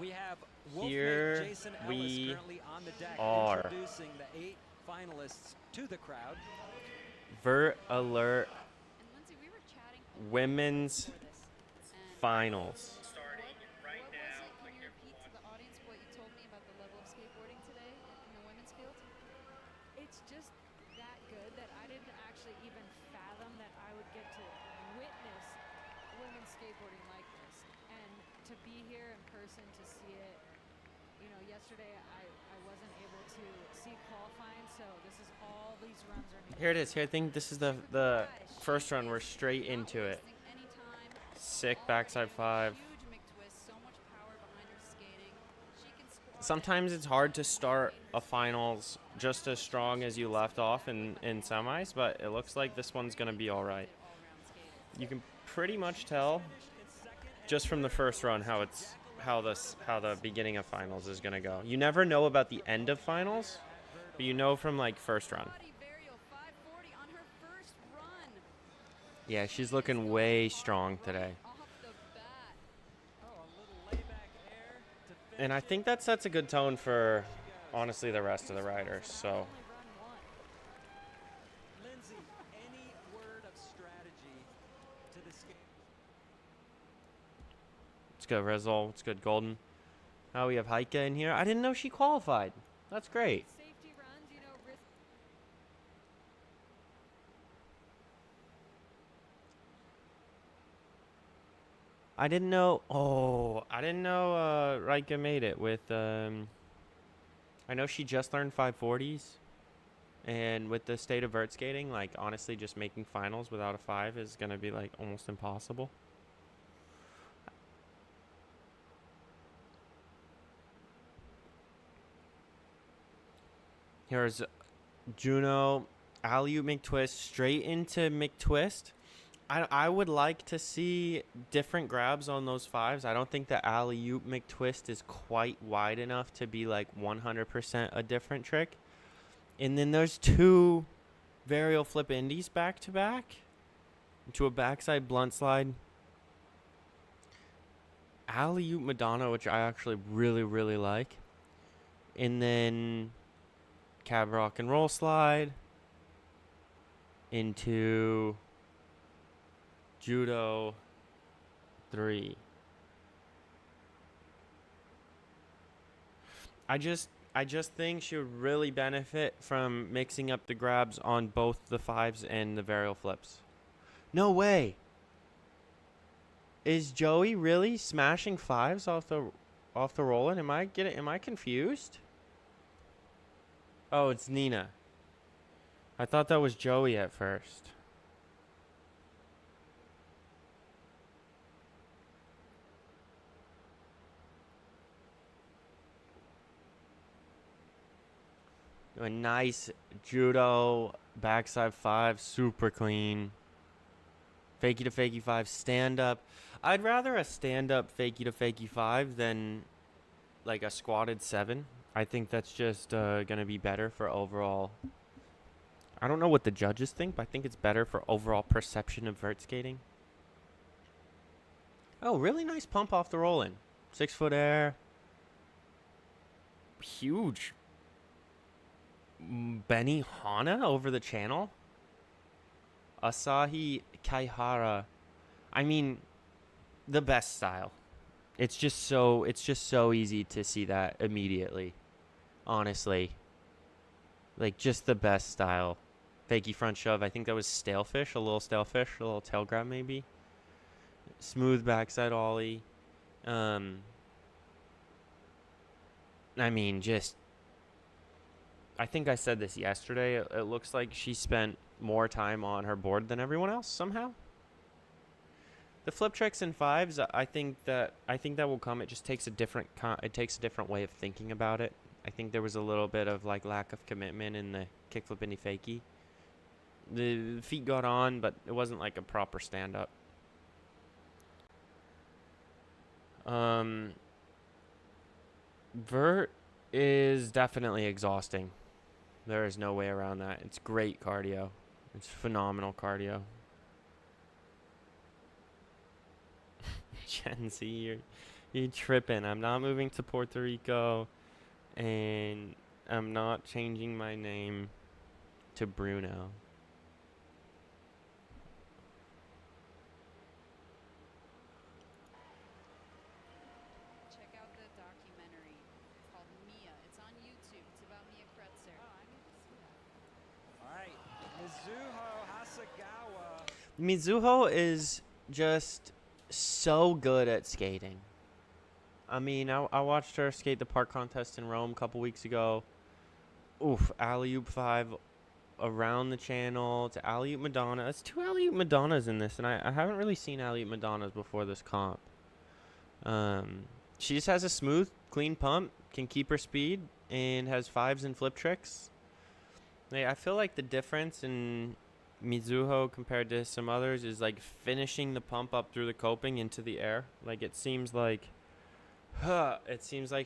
We have Here Jason Ellis we currently on the deck, are. introducing the 8 finalists to the crowd. Vert Alert Women's Finals. Starting right now. Can you repeat to the audience what you told me about the level of skateboarding today in the women's field? It's just that good that I didn't actually even fathom that I would get to witness women's skateboarding like this. And to be here in person to see it, you know, yesterday I wasn't able to see qualifying, so this is all these runs are new. Here it is. Here, I think this is the first run. We're straight into it. Sick backside 5. Sometimes it's hard to start a finals just as strong as you left off in semis, but it looks like this one's going to be all right. You can pretty much tell just from the first run how the beginning of finals is going to go. You never know about the end of finals, but you know from like first run. Yeah, she's looking way strong today. And I think that sets a good tone for, honestly, the rest of the riders. So, Lindsay, any word of strategy to the skate? it's good, Rizal. It's good, Golden. Now we have Heike in here. I didn't know she qualified. That's great. Safety runs, you know, risk. I didn't know. Oh, I didn't know Rika made it with. I know she just learned 540s, and with the state of vert skating, like honestly, just making finals without a 5 is gonna be like almost impossible. Here's Juno, alley-oop McTwist, straight into McTwist. I would like to see different grabs on those 5s. I don't think the alley-oop McTwist is quite wide enough to be like 100% a different trick. And then there's 2 varial flip indies back to back into a backside blunt slide. Alley-oop Madonna, which I actually really, really like. And then cab rock and roll slide into judo 3. I just think she would really benefit from mixing up the grabs on both the 5s and the varial flips. No way. Is Joey really smashing 5s off the roll-in? Am I confused? Oh, it's Nina. I thought that was Joey at first. A nice judo backside 5, super clean. Fakie to fakie 5, stand up. I'd rather a stand up fakie to fakie 5 than like a squatted 7. I think that's just gonna be better for overall. I don't know what the judges think, but I think it's better for overall perception of vert skating. Oh, really nice pump off the roll-in. 6-foot air. Huge Benny Hana over the channel. Asahi Kaihara. I mean, the best style. It's just so easy to see that immediately. Honestly. Like just the best style. Fakie front shove. I think that was stalefish, a little tail grab maybe. Smooth backside ollie. I mean, just I think I said this yesterday. It looks like she spent more time on her board than everyone else somehow. The flip tricks and 5s, I think that will come. It just takes a different way of thinking about it. I think there was a little bit of like lack of commitment in the kickflip indie fakie. The feet got on, but it wasn't like a proper stand up. Vert is definitely exhausting. There is no way around that. It's great cardio. It's phenomenal cardio. Gen Z, You tripping. I'm not moving to Puerto Rico, and I'm not changing my name to Bruno. Check out the documentary called Mia. It's on YouTube. It's about Mia Kretzer. Oh, I need to see that. All right, Mizuho Hasagawa. Mizuho is just so good at skating. I mean, I watched her skate the park contest in Rome a couple weeks ago. Oof, alley-oop 5 around the channel to alley-oop Madonna. That's 2 alley-oop Madonnas in this, and I haven't really seen alley-oop Madonnas before this comp. She just has a smooth, clean pump, can keep her speed, and has 5s and flip tricks. I feel like the difference in Mizuho compared to some others is like finishing the pump up through the coping into the air. Like it seems like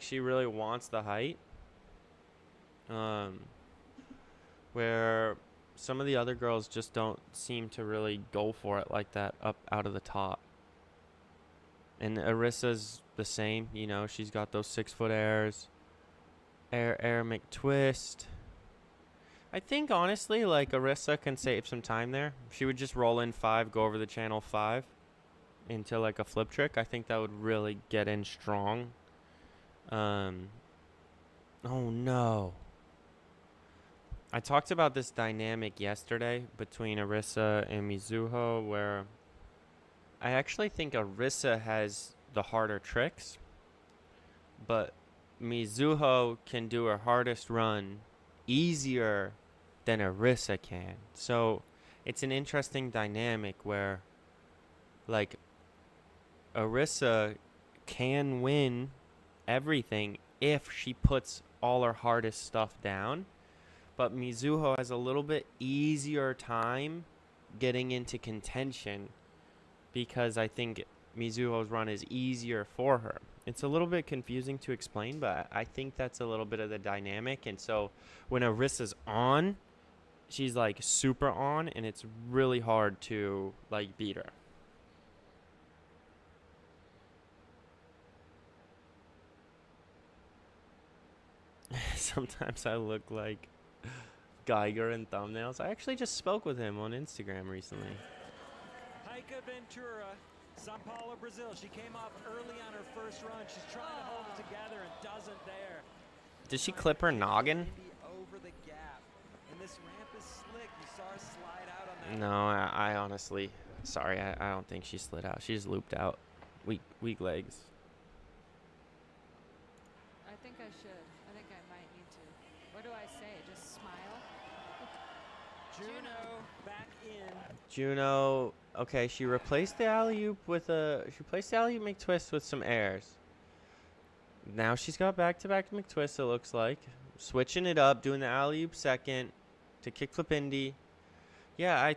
she really wants the height. Where some of the other girls just don't seem to really go for it like that up out of the top. And Arissa's the same, you know, she's got those 6-foot airs. Air McTwist. I think honestly, like Arissa can save some time there. She would just roll in 5, go over the channel 5 into like a flip trick. I think that would really get in strong. Oh no. I talked about this dynamic yesterday between Arissa and Mizuho where I actually think Arissa has the harder tricks, but Mizuho can do her hardest run easier than Arissa can. So it's an interesting dynamic where like Arissa can win everything if she puts all her hardest stuff down, but Mizuho has a little bit easier time getting into contention because I think Mizuho's run is easier for her. It's a little bit confusing to explain, but I think that's a little bit of the dynamic. And so when Arissa's on, she's like super on, and it's really hard to like beat her. Sometimes I look like Geiger in thumbnails. I actually just spoke with him on Instagram recently. Heike Ventura, Sao Paulo, Brazil. She came off early on her first run. She's trying to hold it together and doesn't there. Did she clip her noggin? Over the gap. And this ramp is slick. You saw her slide out on that. No, I honestly, sorry, I don't think she slid out. She just looped out. Weak legs. I think I should. I think I might need to. What do I say? Just smile? Juno back in. Juno, okay, she replaced the alley-oop McTwist with some airs. Now she's got back-to-back McTwists, it looks like. Switching it up, doing the alley-oop second to kickflip Indy. Yeah, I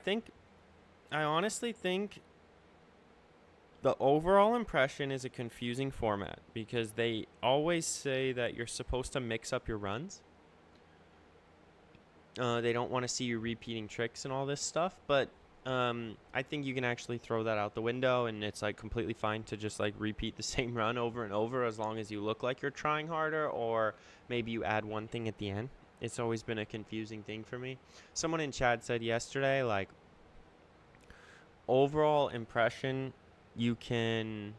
honestly think the overall impression is a confusing format because they always say that you're supposed to mix up your runs. They don't want to see you repeating tricks and all this stuff, but I think you can actually throw that out the window, and it's like completely fine to just like repeat the same run over and over as long as you look like you're trying harder, or maybe you add one thing at the end. It's always been a confusing thing for me. Someone in chat said yesterday, like, overall impression, you can...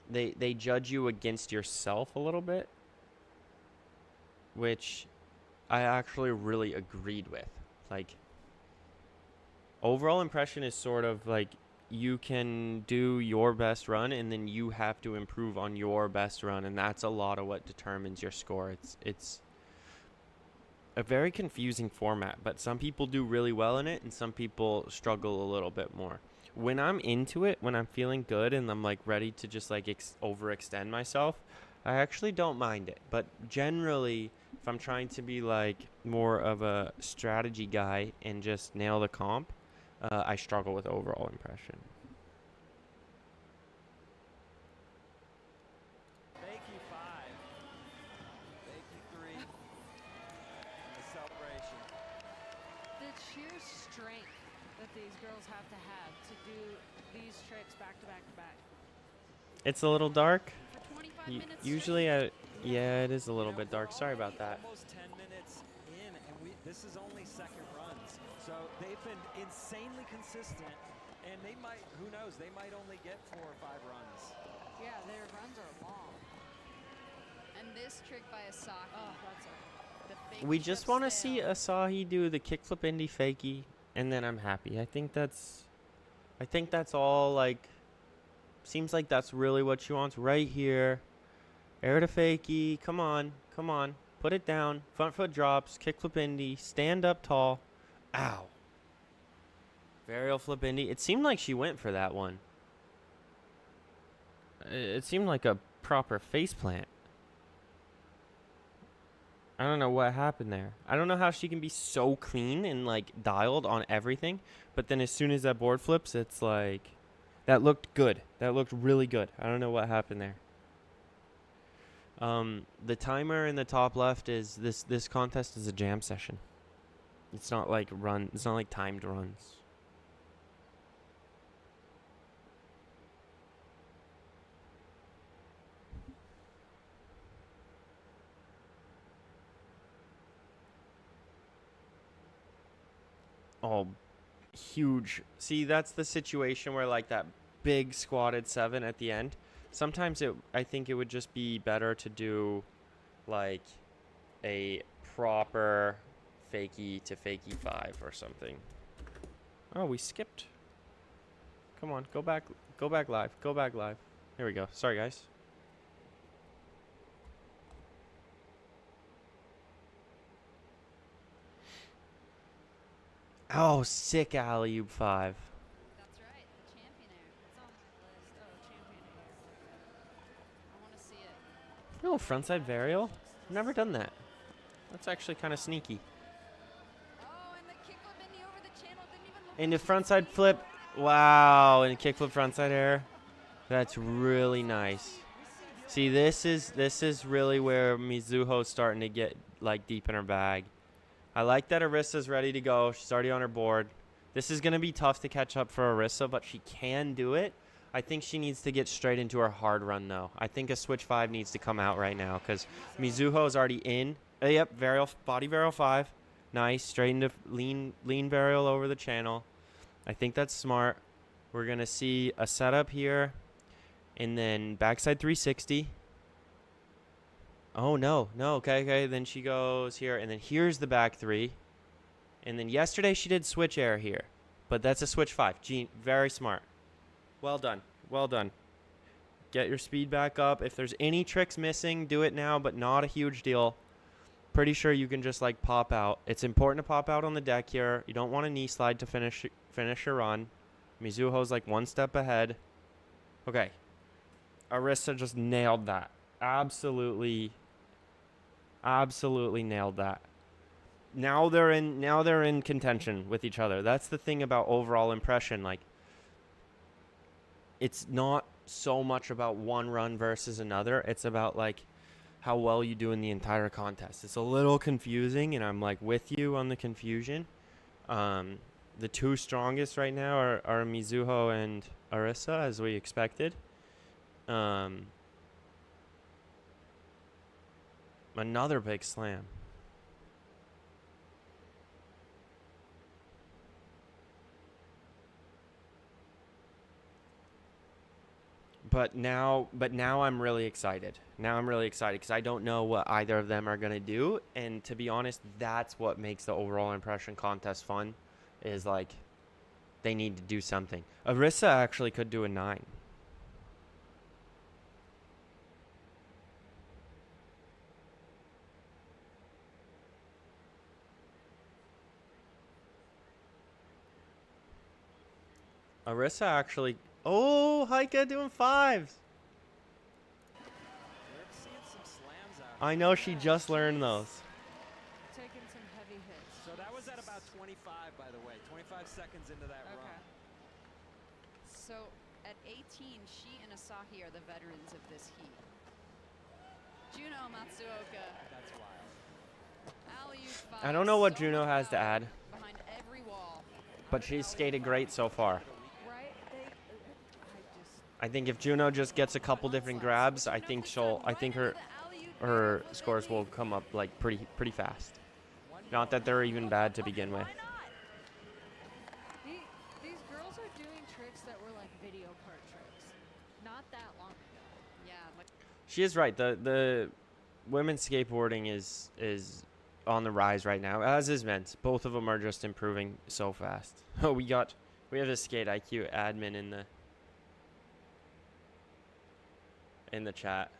They judge you against yourself a little bit, which I actually really agreed with. Like, overall impression is sort of like you can do your best run and then you have to improve on your best run, and that's a lot of what determines your score. It's a very confusing format, but some people do really well in it and some people struggle a little bit more. When I'm into it, when I'm feeling good and I'm like ready to just like overextend myself, I actually don't mind it. But generally, if I'm trying to be like more of a strategy guy and just nail the comp, I struggle with overall impression. Fakie 5. Fakie 3. And the celebration. The sheer strength that that these girls have to do these tricks back to back to back. It's a little dark. For 25 minutes Usually, yeah, it is a little bit dark. Sorry about that. Almost 10 minutes in, and this is only second runs. So they've been insanely consistent, and they might, who knows, they might only get 4 or 5 runs. Yeah, their runs are long. And this trick by Asaki. Oh, that's We just want to see Asahi do the kickflip indie fakie, and then I'm happy. I think that's all. Like, seems like that's really what she wants right here. Air to fakie. Come on, come on. Put it down. Front foot drops. Kickflip indie. Stand up tall. Ow. Varial flip indie. It seemed like she went for that one. It seemed like a proper faceplant. I don't know what happened there. I don't know how she can be so clean and like dialed on everything, but then as soon as that board flips, it's like that looked good. That looked really good. I don't know what happened there. The timer in the top left is this contest is a jam session. It's not like it's not like timed runs. Oh, huge. See, that's the situation where like that big squatted 7 at the end. Sometimes I think it would just be better to do like a proper fakie to fakie 5 or something. Oh, we skipped. Come on, go back live. Go back live. Here we go. Sorry, guys. Oh, sick alley-oop 5. That's right, the champion air. It's on my list. Oh, champion air. I want to see it. Oh, frontside varial? I've never done that. That's actually kind of sneaky. Oh, and the kickflip indie over the channel didn't even look Into like frontside flip. Wow, and kickflip frontside air. That's really nice. See, this is really where Mizuho's starting to get like deep in her bag. I like that Arissa's ready to go. She's already on her board. This is going to be tough to catch up for Arissa, but she can do it. I think she needs to get straight into her hard run, though. I think a switch 5 needs to come out right now because Mizuho's already in. Yep, varial, body varial 5. Nice. Straight into lean varial over the channel. I think that's smart. We're going to see a setup here and then backside 360. Oh, no. Okay. Then she goes here, and then here's the back 3. And then yesterday she did switch air here. But that's a switch 5. Gene, very smart. Well done. Get your speed back up. If there's any tricks missing, do it now, but not a huge deal. Pretty sure you can just, like, pop out. It's important to pop out on the deck here. You don't want a knee slide to finish your run. Mizuho's, like, one step ahead. Okay. Arissa just nailed that. Absolutely nailed that. Now they're in contention with each other. That's the thing about overall impression. Like, it's not so much about one run versus another. It's about like how well you do in the entire contest. It's a little confusing, and I'm like with you on the confusion. The two strongest right now are Mizuho and Arissa, as we expected. Another big slam. But now I'm really excited. Because I don't know what either of them are going to do. And to be honest, that's what makes the overall impression contest fun, is like they need to do something. Arissa actually could do a 9. Arissa actually... Oh, Heike doing 5s. I know she just learned those. taking some heavy hits. So that was at about 25, by the way. 25 seconds into that run. So at 18, she and Asahi are the veterans of this heat. Juno Matsuoka. That's wild. Alley-oop 5. I don't know what So Juno much has to power add. behind every wall. But she's skated great so far. Right? I think if Juno just gets a couple different grabs, I think her scores will come up like pretty fast. Not that they're even bad to begin with. These girls are doing tricks that were like video cart tricks not that long ago. Yeah. Like She is right. The women's skateboarding is on the rise right now, as is men's. Both of them are just improving so fast. Oh, we have a skate IQ admin in the chat.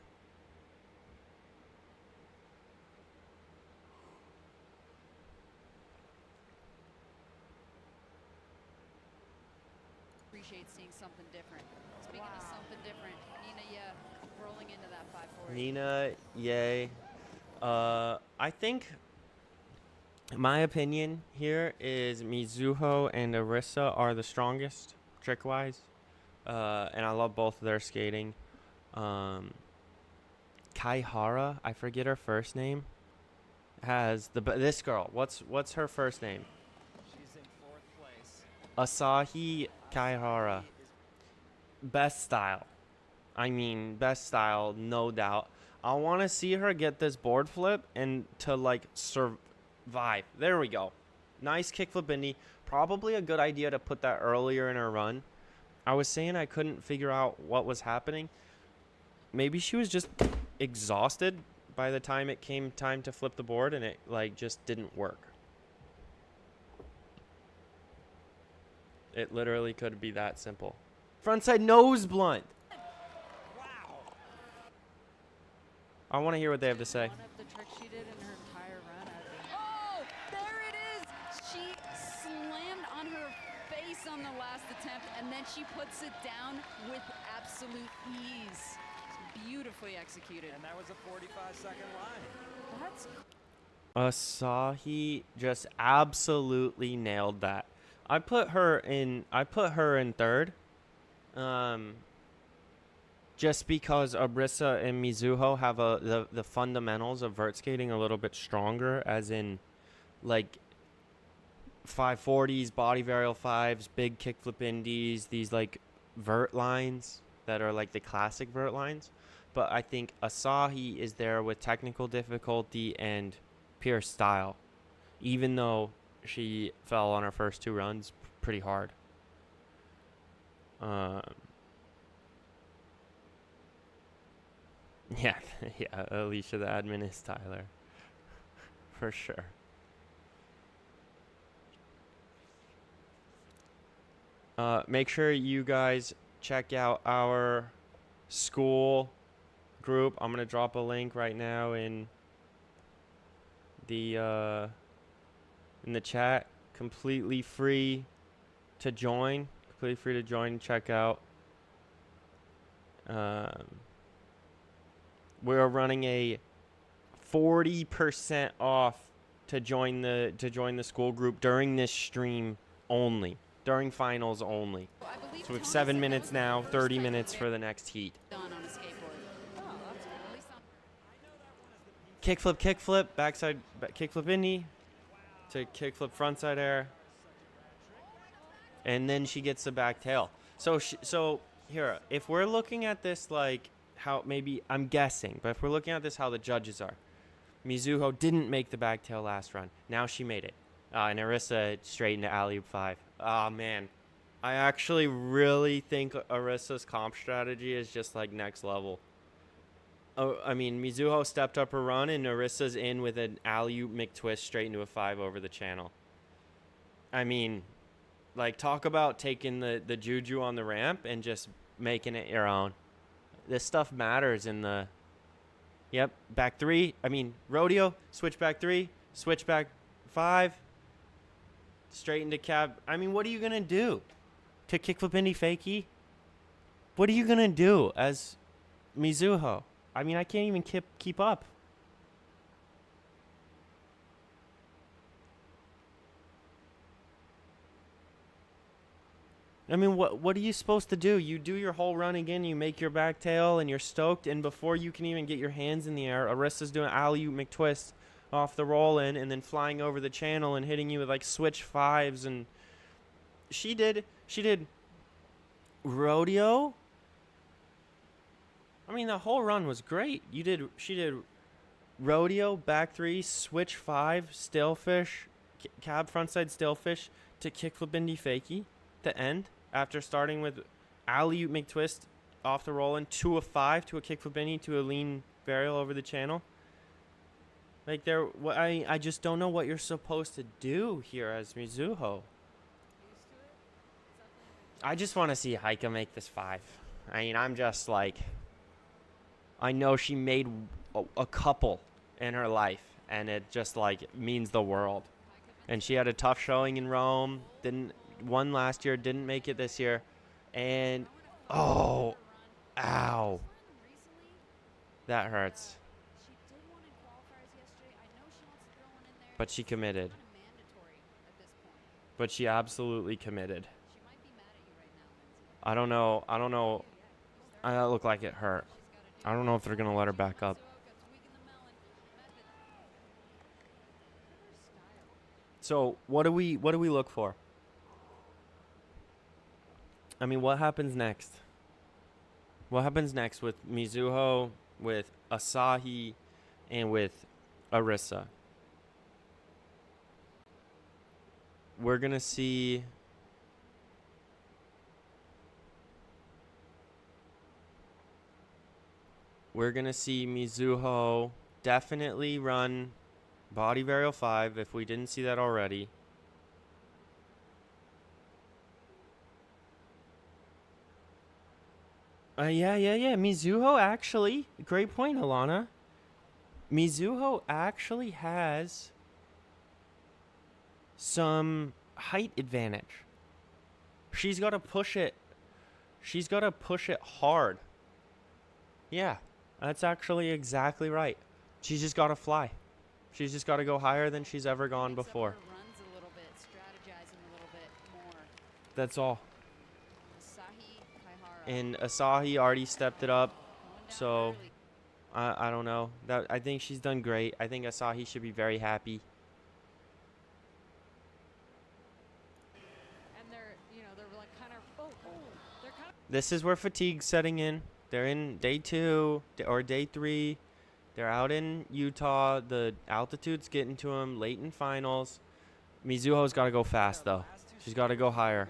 appreciate seeing something different. Speaking of something different, Nina, yeah, rolling into that 540. Nina, yay. I think my opinion here is Mizuho and Arisa are the strongest trick-wise. And I love both of their skating. Kaihara, I forget her first name, has this girl. What's her first name? She's in 4th place. Asahi Kaihara. Best style. I mean, best style, no doubt. I want to see her get this board flip and to like survive. There we go. Nice kickflip indie. Probably a good idea to put that earlier in her run. I was saying I couldn't figure out what was happening. Maybe she was just exhausted by the time it came time to flip the board and it like just didn't work. It literally could be that simple. Frontside nose blunt. Wow. I want to hear what they have to say. One of the tricks she did in her entire run. Oh, there it is. She slammed on her face on the last attempt, and then she puts it down with absolute ease. Beautifully executed. And that was a 45-second line. That's Asahi just absolutely nailed that. I put her in third. Just because Arisa and Mizuho have the fundamentals of vert skating a little bit stronger, as in like 540s, body varial 5s, big kickflip indies, these like vert lines that are like the classic vert lines. But I think Asahi is there with technical difficulty and pure style, even though she fell on her first 2 runs pretty hard. Yeah, Alicia, the admin is Tyler. For sure. Make sure you guys check out our school group. I'm going to drop a link right now in the chat. Completely free to join. Completely free to join and check out. We're running a 40% off to join the school group during this stream only, during finals only. I believe So we have Tony 7 said that minutes was the now, first 30 time minutes they've for the next heat. done on a skateboard. oh, that's good. At least on Kickflip, backside kickflip indie to kickflip frontside air, and then she gets the back tail. So here, if we're looking at this like how maybe I'm guessing, but if we're looking at this how the judges are, Mizuho didn't make the back tail last run. Now she made it, and Arisa straight into alley-oop 5. Oh man, I actually really think Arisa's comp strategy is just like next level. Oh, I mean, Mizuho stepped up her run, and Arisa's in with an alley-oop McTwist straight into a 5 over the channel. I mean, like, talk about taking the juju on the ramp and just making it your own. This stuff matters in the... Yep, back 3. I mean, rodeo, switch back 3, switch back 5, straight into cab. I mean, what are you going to do? To kickflip indie fakie? What are you going to do as Mizuho? I mean, I can't even keep up. I mean, what are you supposed to do? You do your whole run again, you make your back tail, and you're stoked, and before you can even get your hands in the air, Arisa's doing alley-oop McTwist off the roll-in, and then flying over the channel and hitting you with, like, switch 5s and she did rodeo. I mean, the whole run was great. She did rodeo, back three, switch five, stillfish, cab frontside stillfish to kickflip indie fakie to end after starting with alley-oop McTwist off the roll in 2 of 5 to a kickflip indie to a lean varial over the channel. Like I just don't know what you're supposed to do here as Mizuho. I just want to see Heike make this 5. I mean, I'm just like, I know she made a couple in her life, and it just like means the world. And she had a tough showing in Rome. Didn't won last year. Didn't make it this year. And oh, ow, that hurts. But she committed. But she absolutely committed. I don't know. That looked like it hurt. I don't know if they're gonna let her back up. So what do we look for? I mean, what happens next? What happens next with Mizuho, with Asahi, and with Arisa? We're gonna see. We're going to see Mizuho definitely run body varial 5 if we didn't see that already. Yeah. Mizuho actually, great point, Alana. Mizuho actually has some height advantage. She's got to push it. She's got to push it hard. Yeah. That's actually exactly right. She's just got to fly. She's just got to go higher than she's ever gone before. Runs a little bit, strategizing a little bit more. That's all. Asahi, And Asahi already stepped it up. So I don't know. I think she's done great. I think Asahi should be very happy. And they're like kind of they're kind of This is where fatigue's setting in. They're in day 2 or day 3. They're out in Utah. The altitude's getting to them late in finals. Mizuho's got to go fast, though. She's got to go higher.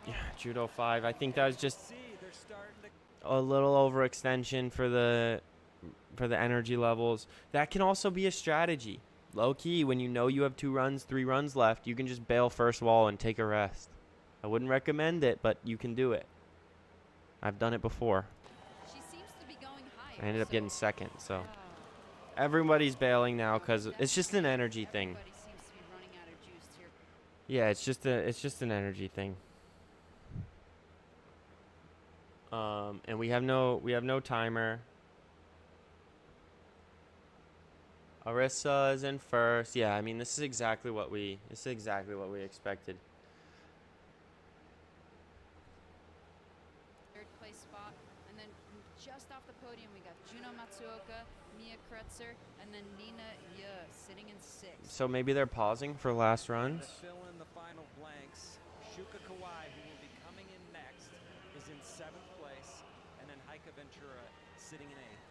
Yeah, Judo 5. I think that was just a little overextension for the energy levels. That can also be a strategy. Low key, when you know you have 3 runs left, you can just bail first wall and take a rest. I wouldn't recommend it, but you can do it. I've done it before. She seems to be going higher. I ended up getting second, so everybody's bailing now because it's just an energy thing. Everybody seems to be running out of juice here. Yeah, it's just an energy thing. And we have no timer. Arisa is in first. Yeah, I mean this is exactly what we expected. Third place spot, and then just off the podium we got Juno Matsuoka, Mia Krutzer, and then Nina Ye sitting in 6th. So maybe they're pausing for last runs. To fill in the final blanks, Shuka Kawai, who will be coming in next, is in 7th place, and then Heike Ventura sitting in 8th.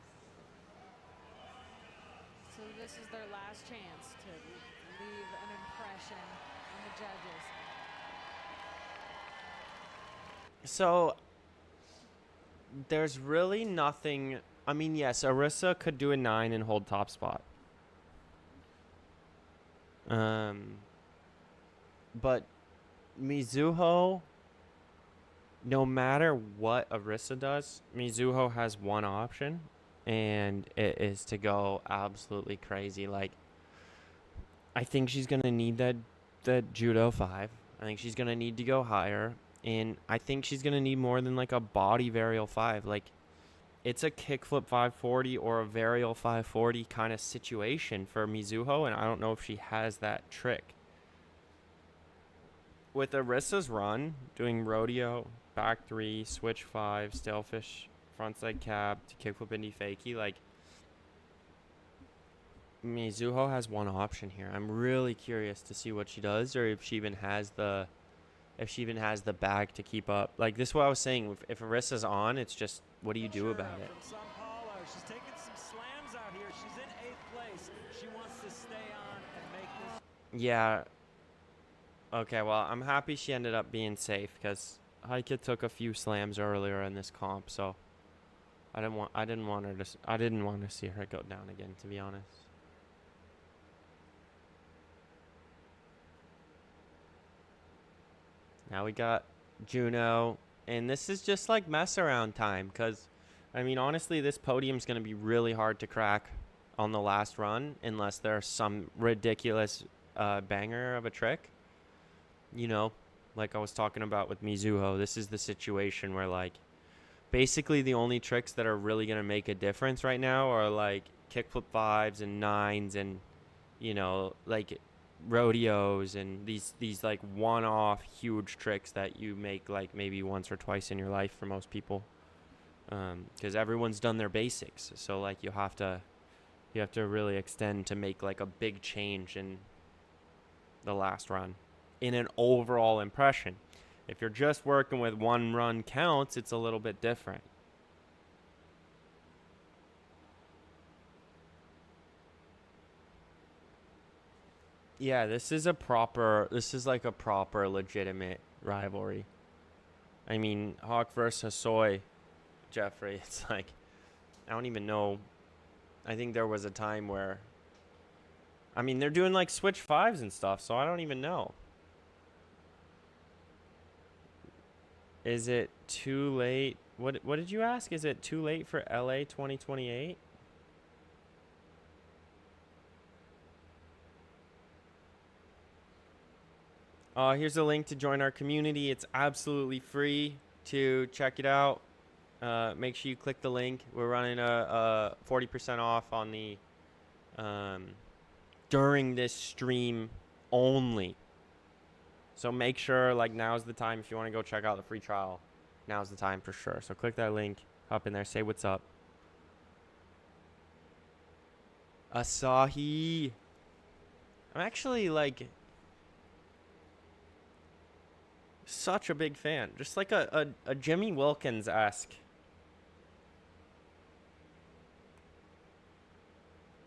so this is their last chance to leave an impression on the judges. So there's really nothing. I mean, yes, Arisa could do a 9 and hold top spot. But Mizuho, no matter what Arisa does, Mizuho has one option, and it is to go absolutely crazy. Like, I think she's gonna need that Judo 5. I think she's gonna need to go higher, and I think she's gonna need more than like a body varial 5. Like, it's a kickflip 540 or a varial 540 kind of situation for Mizuho, and I don't know if she has that trick. With Arisa's run, doing rodeo, back 3, switch 5, stalefish, frontside cab to kickflip indie fakie, like, Mizuho has one option here. I'm really curious to see what she does, or if she even has the bag to keep up. Like, this is what I was saying. If Arissa's on, it's just, what do you do about it? From Sao Paulo. She's taking some slams out here. She's in 8th place. She wants to stay on and make this. Yeah. Okay, well, I'm happy she ended up being safe, because Heike took a few slams earlier in this comp, so I didn't want to see her go down again, to be honest. Now we got Juno, and this is just like mess around time, because, I mean, honestly, this podium's going to be really hard to crack on the last run unless there's some ridiculous banger of a trick. You know, like I was talking about with Mizuho, this is the situation where, like, basically the only tricks that are really going to make a difference right now are, like, kickflip 5s and 9s and, you know, like, rodeos and these like one-off huge tricks that you make like maybe once or twice in your life for most people, because everyone's done their basics, so like you have to really extend to make like a big change in the last run in an overall impression. If you're just working with one run counts, it's a little bit different. Yeah, this is like a proper legitimate rivalry. I mean, Hawk versus Soy, Jeffrey, it's like, I don't even know. I think there was a time where, I mean, they're doing like switch 5s and stuff, so I don't even know. Is it too late? What did you ask? Is it too late for LA 2028? Here's a link to join our community. It's absolutely free to check it out. Make sure you click the link. We're running a 40% off on the during this stream only. So make sure, like, now's the time. If you want to go check out the free trial, now's the time for sure. So click that link, hop in there, say what's up. Asahi. I'm actually, like, such a big fan. Just like a Jimmy Wilkins-esque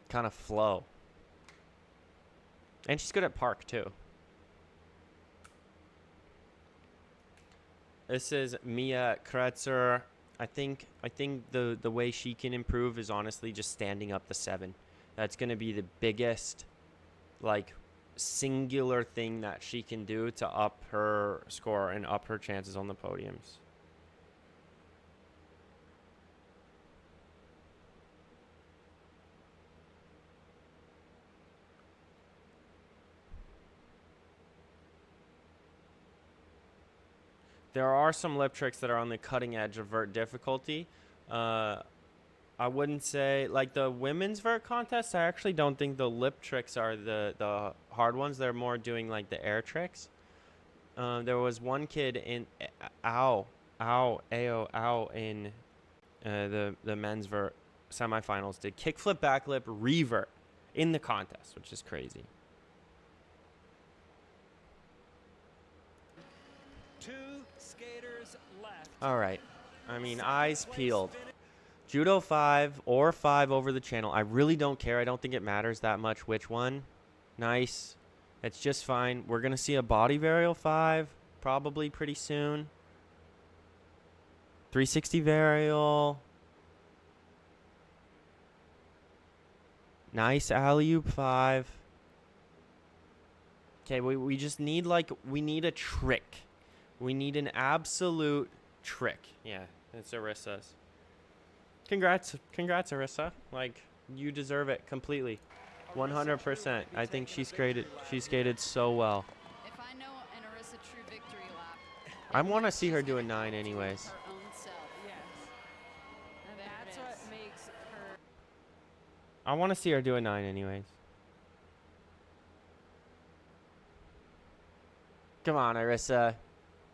kind of flow. And she's good at park too. This is Mia Kretzer. I think the way she can improve is honestly just standing up the 7. That's going to be the biggest, like, singular thing that she can do to up her score and up her chances on the podiums. There are some lip tricks that are on the cutting edge of vert difficulty. I wouldn't say, like, the women's vert contest, I actually don't think the lip tricks are the hard ones. They're more doing, like, the air tricks. There was one kid in in the men's vert semifinals did kickflip, backlip, revert in the contest, which is crazy. 2 skaters left. All right. I mean, eyes peeled. Judo 5 or 5 over the channel. I really don't care. I don't think it matters that much which one. Nice. It's just fine. We're going to see a body varial 5 probably pretty soon. 360 varial. Nice alley-oop 5. Okay, we just need, like, we need a trick. We need an absolute trick. Yeah, it's Arissa's. Congrats, Arissa. Like, you deserve it completely. 100%. I think she skated so well. If I know an Arissa true victory lap, I want to see her do a 9 anyways. her own self. Yes. That's what makes her. I want to see her do a 9 anyways. Come on, Arissa.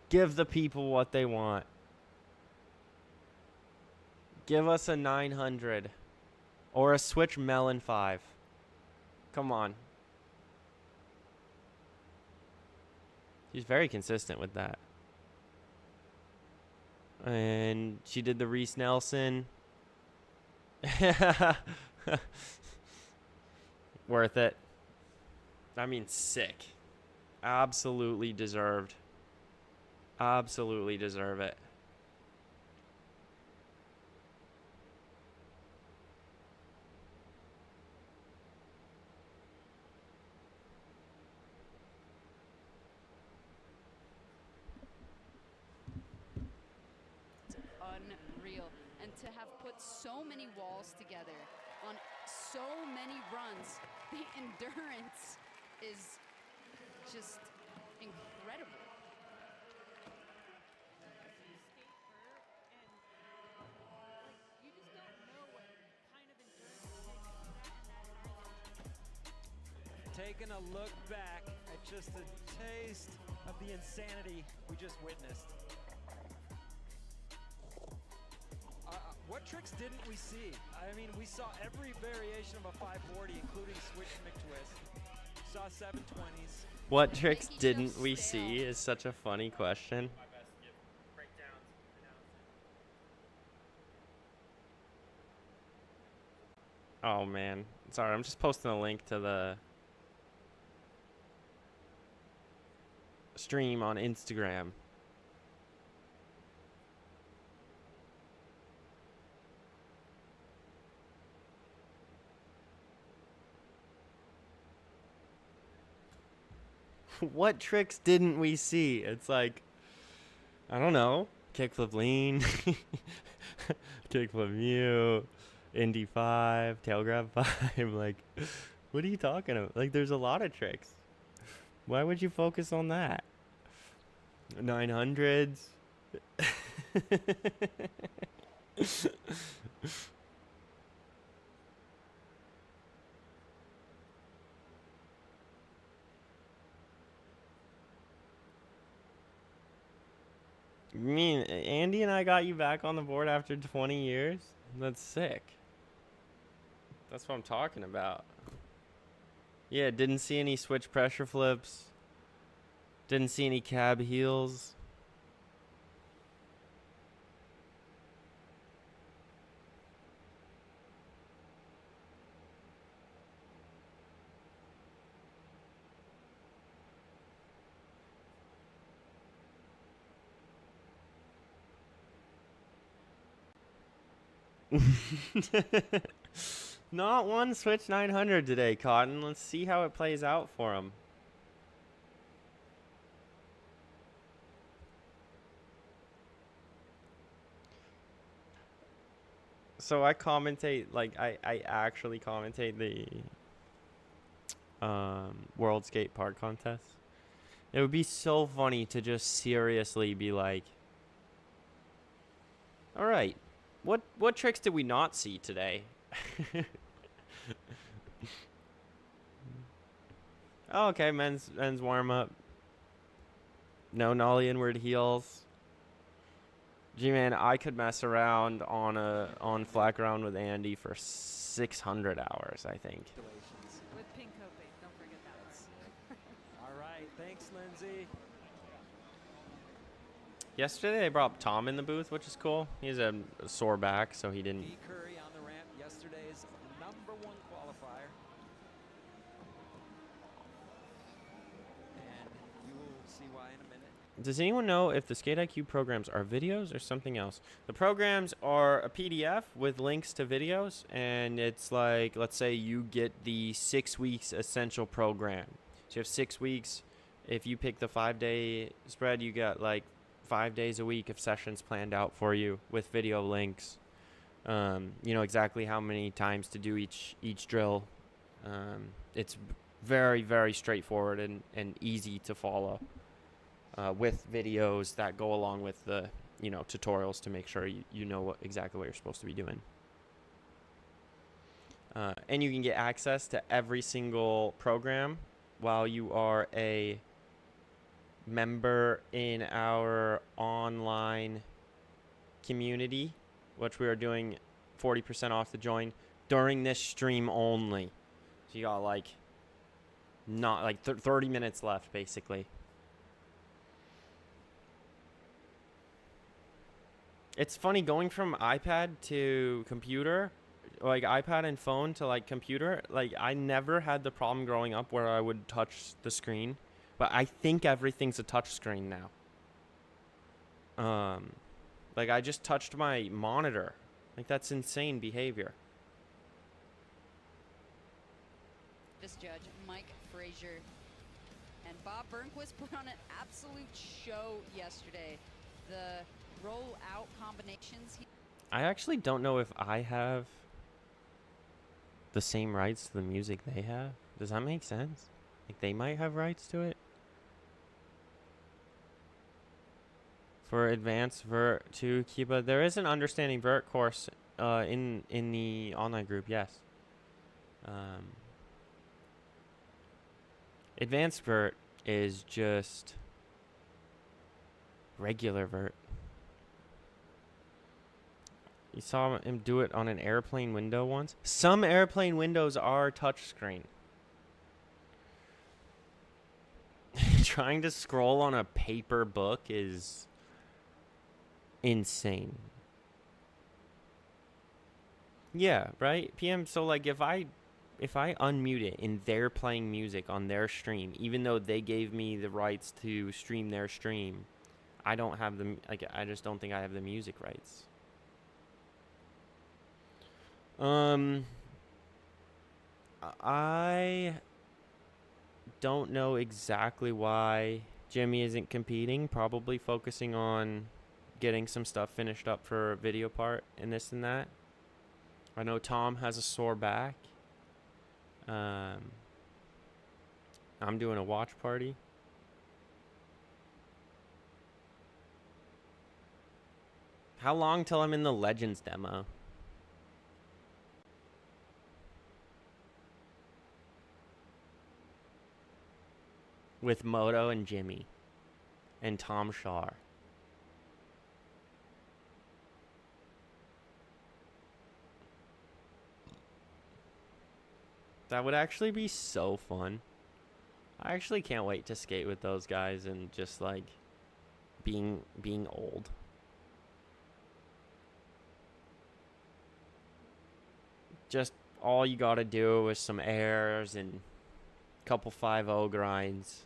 Give the people what they want. Give us a 900 or a switch melon 5. Come on. She's very consistent with that. And she did the Reese Nelson. Worth it. I mean, sick. Absolutely deserved. Absolutely deserve it. Unreal. And to have put so many walls together on so many runs, the endurance is just incredible. You just don't know what kind of endurance it takes Taking a look back at just a taste of the insanity we just witnessed. What tricks didn't we see? I mean, we saw every variation of a 540, including switch McTwist. Saw 720s. What tricks didn't we see is such a funny question. Oh man, sorry, I'm just posting a link to the stream on Instagram. What tricks didn't we see? It's like, I don't know, kickflip lean, kickflip mute, Indy 5, tail grab 5. Like, what are you talking about? Like, there's a lot of tricks. Why would you focus on that? 900s. You mean Andy and I got you back on the board after 20 years? That's sick. That's what I'm talking about. Yeah, didn't see any switch pressure flips. Didn't see any cab heels. Not one switch 900 today, Cotton. Let's see how it plays out for him. So I commentate, like, I actually commentate the World Skate Park contest. It would be so funny to just seriously be like, all right, what tricks did we not see today? Oh, okay, men's warm up. No nollie inward heels. Gee, man, I could mess around on flat ground with Andy for 600 hours, I think. with pink coping. Don't forget that one. All right, thanks, Lindsay. Yesterday they brought Tom in the booth, which is cool. He's a sore back, so he didn't. E. Curry on the ramp, yesterday's #1 qualifier. And you will see why in a minute. Does anyone know if the Skate IQ programs are videos or something else? The programs are a PDF with links to videos, and it's like, let's say you get the 6 weeks essential program. So you have 6 weeks. If you pick the 5-day spread, you got like 5 days a week of sessions planned out for you with video links. You know exactly how many times to do each drill. It's very, very straightforward and easy to follow. With videos that go along with the, tutorials to make sure you know exactly what you're supposed to be doing. And you can get access to every single program while you are a member in our online community, which we are doing 40% off to join during this stream only. So you got like Not like 30 minutes left, basically. It's funny going from iPad to computer, like iPad and phone to like computer. Like I never had the problem growing up where I would touch the screen, but I think everything's a touch screen now. Like I just touched my monitor. Like that's insane behavior. This judge, Mike Frazier, and Bob Burnquist put on an absolute show yesterday. The roll-out combinations. I actually don't know if I have the same rights to the music they have. Does that make sense? Like they might have rights to it. For advanced Vert to Kiba, there is an understanding Vert course in the online group. Yes. Advanced Vert is just regular Vert. You saw him do it on an airplane window once. Some airplane windows are touchscreen. Trying to scroll on a paper book is insane. Yeah, right? PM, so like if I unmute it and they're playing music on their stream, even though they gave me the rights to stream their stream, I don't have the, like, I just don't think I have the music rights. I don't know exactly why Jimmy isn't competing. Probably focusing on getting some stuff finished up for a video part and this and that. I know Tom has a sore back. I'm doing a watch party. How long till I'm in the Legends demo? With Moto and Jimmy and Tom Shar. That would actually be so fun. I actually can't wait to skate with those guys and just like being old. Just all you gotta do is some airs and a couple 5-0 grinds.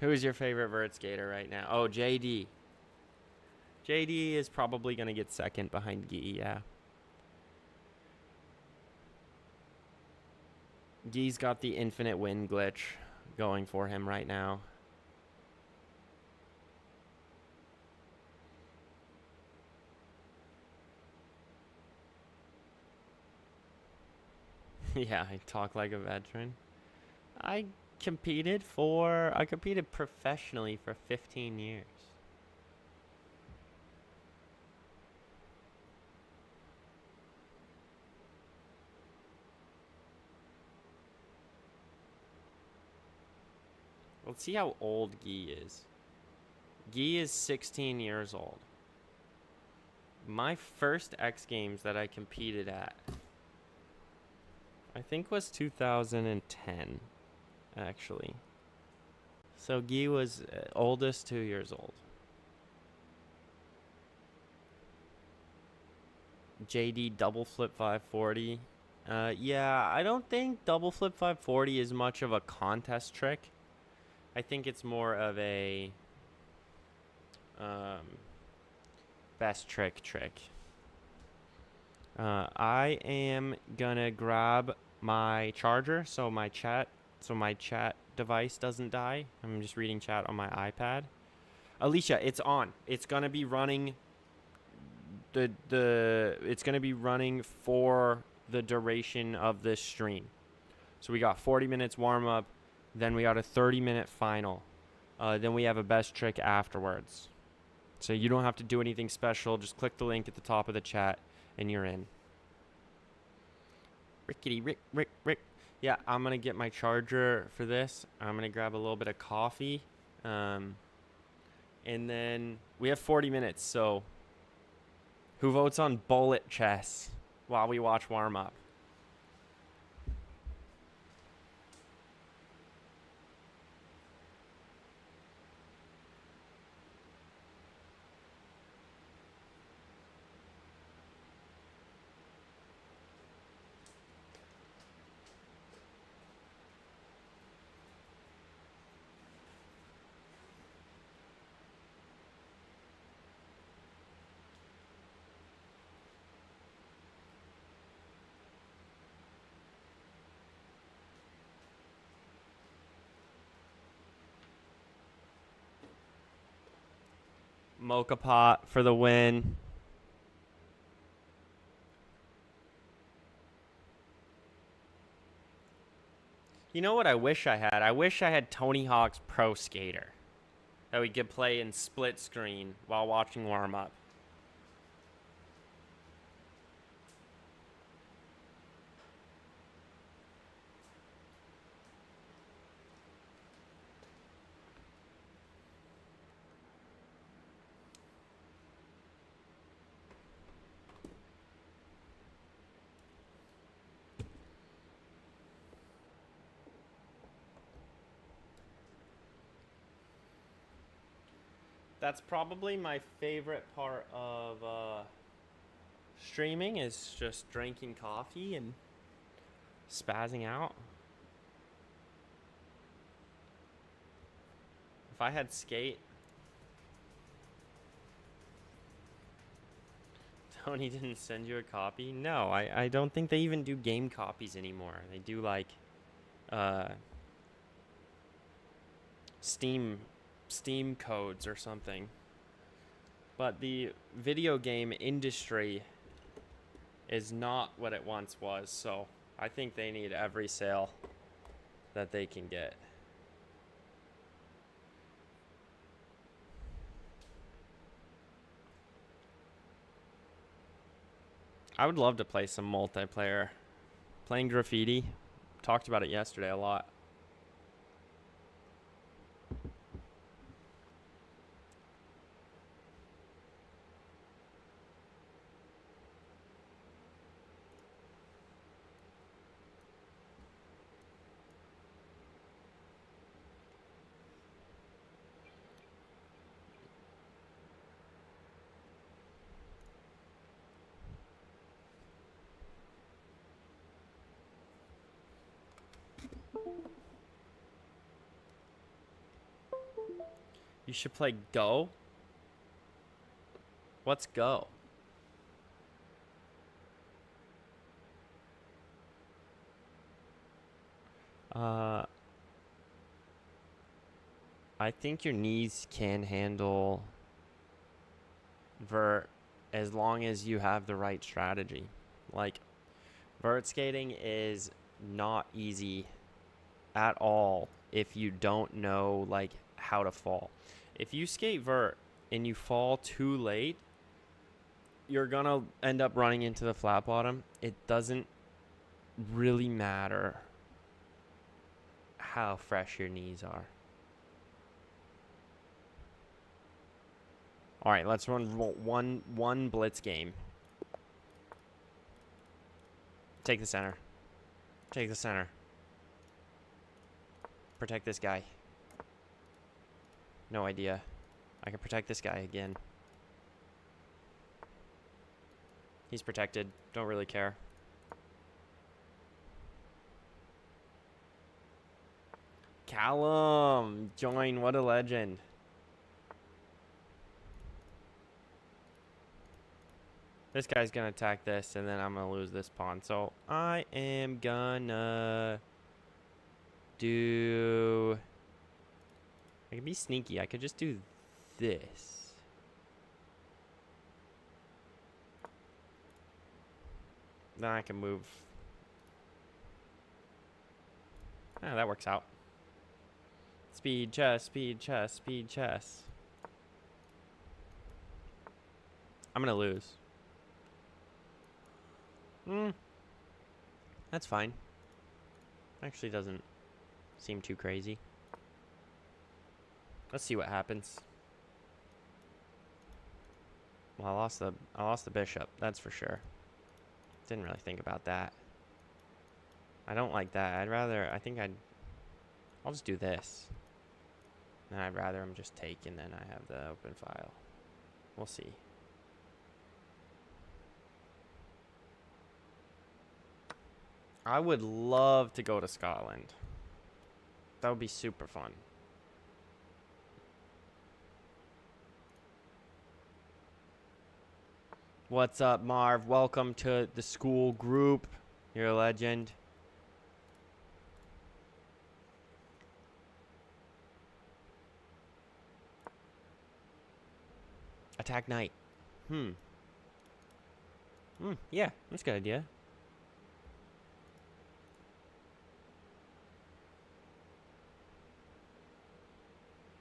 Who is your favorite vert skater right now? Oh, JD. JD is probably going to get second behind Guy, yeah. Guy's got the infinite win glitch going for him right now. Yeah, I talk like a veteran. I competed professionally for 15 years. Let's see how old Guy is. Guy is 16 years old. My first X Games that I competed at, I think was 2010, actually. So Guy was oldest 2 years old. JD double flip 540. Yeah, I don't think double flip 540 is much of a contest trick. I think it's more of a best trick. I am gonna grab my charger so my chat device doesn't die. I'm just reading chat on my iPad. Alicia, it's on. It's gonna be running. It's gonna be running for the duration of this stream. So we got 40 minutes warm up, then we got a 30-minute final, then we have a best trick afterwards. So you don't have to do anything special. Just click the link at the top of the chat, and you're in. Rickety Rick. Yeah, I'm gonna get my charger for this. I'm gonna grab a little bit of coffee, And then we have 40 minutes, so who votes on bullet chess while we watch warm-up? Mocha pot for the win. You know what I wish I had? I wish I had Tony Hawk's Pro Skater that we could play in split screen while watching warm up. That's probably my favorite part of streaming, is just drinking coffee and spazzing out. If I had skate, Tony didn't send you a copy? No, I don't think they even do game copies anymore. They do like Steam codes or something. But the video game industry is not what it once was, so I think they need every sale that they can get. I would love to play some multiplayer. Playing Graffiti, talked about it yesterday a lot. You should play Go? What's Go? I think your knees can handle vert as long as you have the right strategy. Like, vert skating is not easy at all if you don't know like how to fall. If you skate vert and you fall too late, you're gonna end up running into the flat bottom. It doesn't really matter how fresh your knees are. All right, let's run one blitz game. Take the center. Take the center. Protect this guy. No idea. I can protect this guy again. He's protected. Don't really care. Callum, join. What a legend. This guy's gonna attack this, and then I'm gonna lose this pawn. So I am gonna do... I can be sneaky. I could just do this. Then I can move. Ah, that works out. Speed chess, speed chess, speed chess. I'm gonna lose. That's fine. Actually doesn't seem too crazy. Let's see what happens. Well, I lost the bishop. That's for sure. Didn't really think about that. I don't like that. I'll just do this. And I'd rather him just take, and then I have the open file. We'll see. I would love to go to Scotland. That would be super fun. What's up, Marv? Welcome to the school group. You're a legend. Attack knight. Yeah, that's a good idea.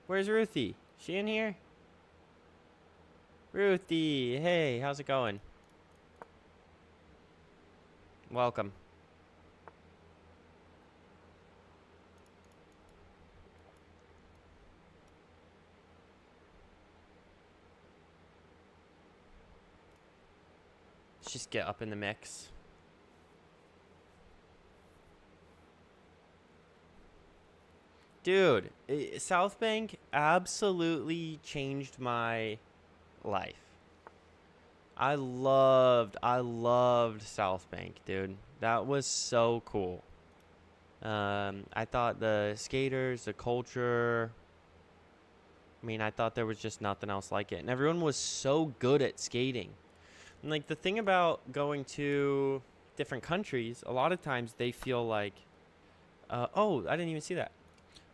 Where's Ruthie? She in here? Ruthie, hey, how's it going? Welcome. Let's just get up in the mix. Dude, South Bank absolutely changed my life. I loved South Bank, dude. That was so cool. I thought the skaters, the culture, I thought there was just nothing else like it. And everyone was so good at skating. And like the thing about going to different countries, a lot of times they feel like, oh, I didn't even see that.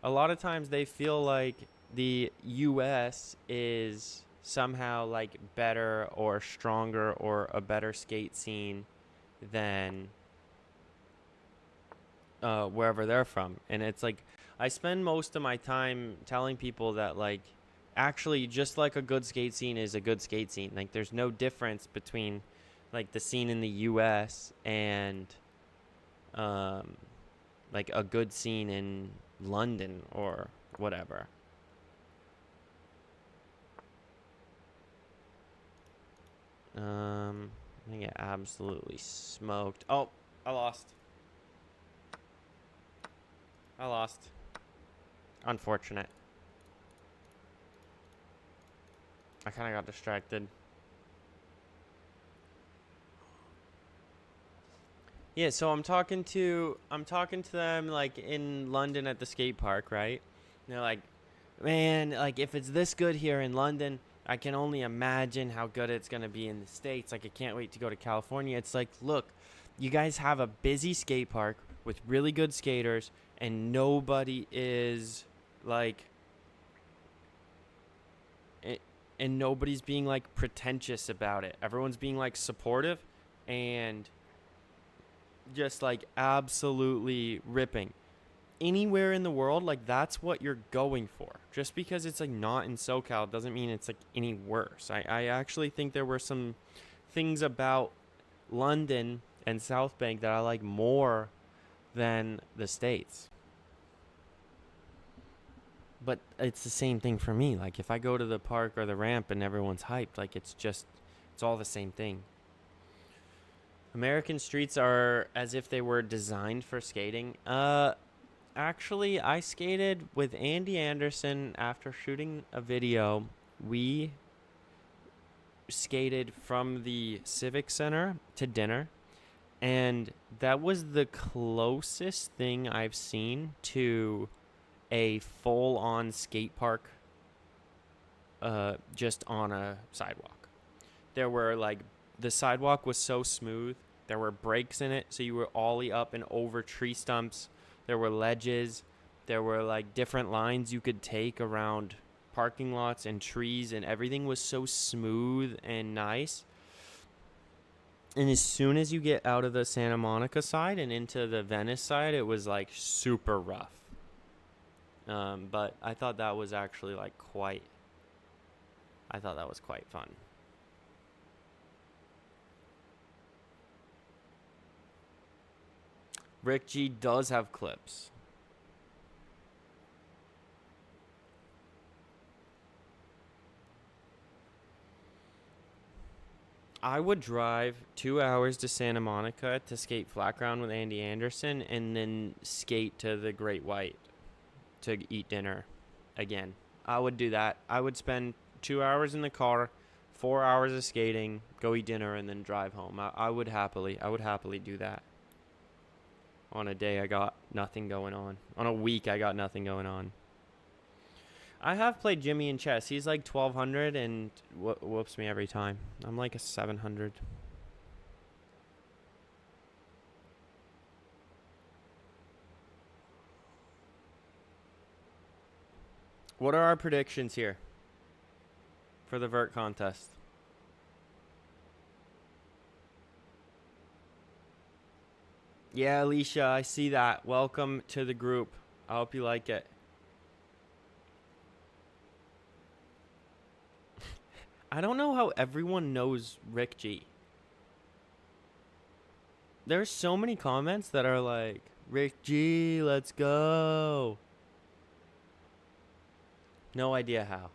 A lot of times they feel like the US is somehow like better or stronger or a better skate scene than wherever they're from. And it's like I spend most of my time telling people that like actually just like a good skate scene is a good skate scene. Like there's no difference between like the scene in the US and like a good scene in London or whatever. I get absolutely smoked. Oh, I lost. Unfortunate. I kind of got distracted. Yeah, so I'm talking to them like in London at the skate park, right? And they're like, man, like if it's this good here in London, I can only imagine how good it's going to be in the States. Like I can't wait to go to California. It's like, look, you guys have a busy skate park with really good skaters and nobody is like and nobody's being like pretentious about it. Everyone's being like supportive and just like absolutely ripping. Anywhere in the world, like that's what you're going for. Just because it's like not in SoCal doesn't mean it's like any worse. I actually think there were some things about London and South Bank that I like more than the States. But it's the same thing for me. Like if I go to the park or the ramp and everyone's hyped, like it's all the same thing. American streets are as if they were designed for skating. Actually, I skated with Andy Anderson after shooting a video. We skated from the Civic Center to dinner, and that was the closest thing I've seen to a full-on skate park just on a sidewalk. There were like the sidewalk was so smooth. There were breaks in it, so you were ollie up and over tree stumps. There were ledges. There were like different lines you could take around parking lots and trees, and everything was so smooth and nice. And as soon as you get out of the Santa Monica side and into the Venice side, it was like super rough. But I thought that was actually like quite fun. Rick G does have clips. I would drive 2 hours to Santa Monica to skate flat ground with Andy Anderson and then skate to the Great White to eat dinner again. I would do that. I would spend 2 hours in the car, 4 hours of skating, go eat dinner, and then drive home. I would happily do that. On a day I got nothing going on. On a week I got nothing going on. I have played Jimmy in chess. He's like 1200 and whoops me every time. I'm like a 700. What are our predictions here for the Vert contest? Yeah, Alicia, I see that. Welcome to the group. I hope you like it. I don't know how everyone knows Rick G. There's so many comments that are like, Rick G, let's go. No idea how.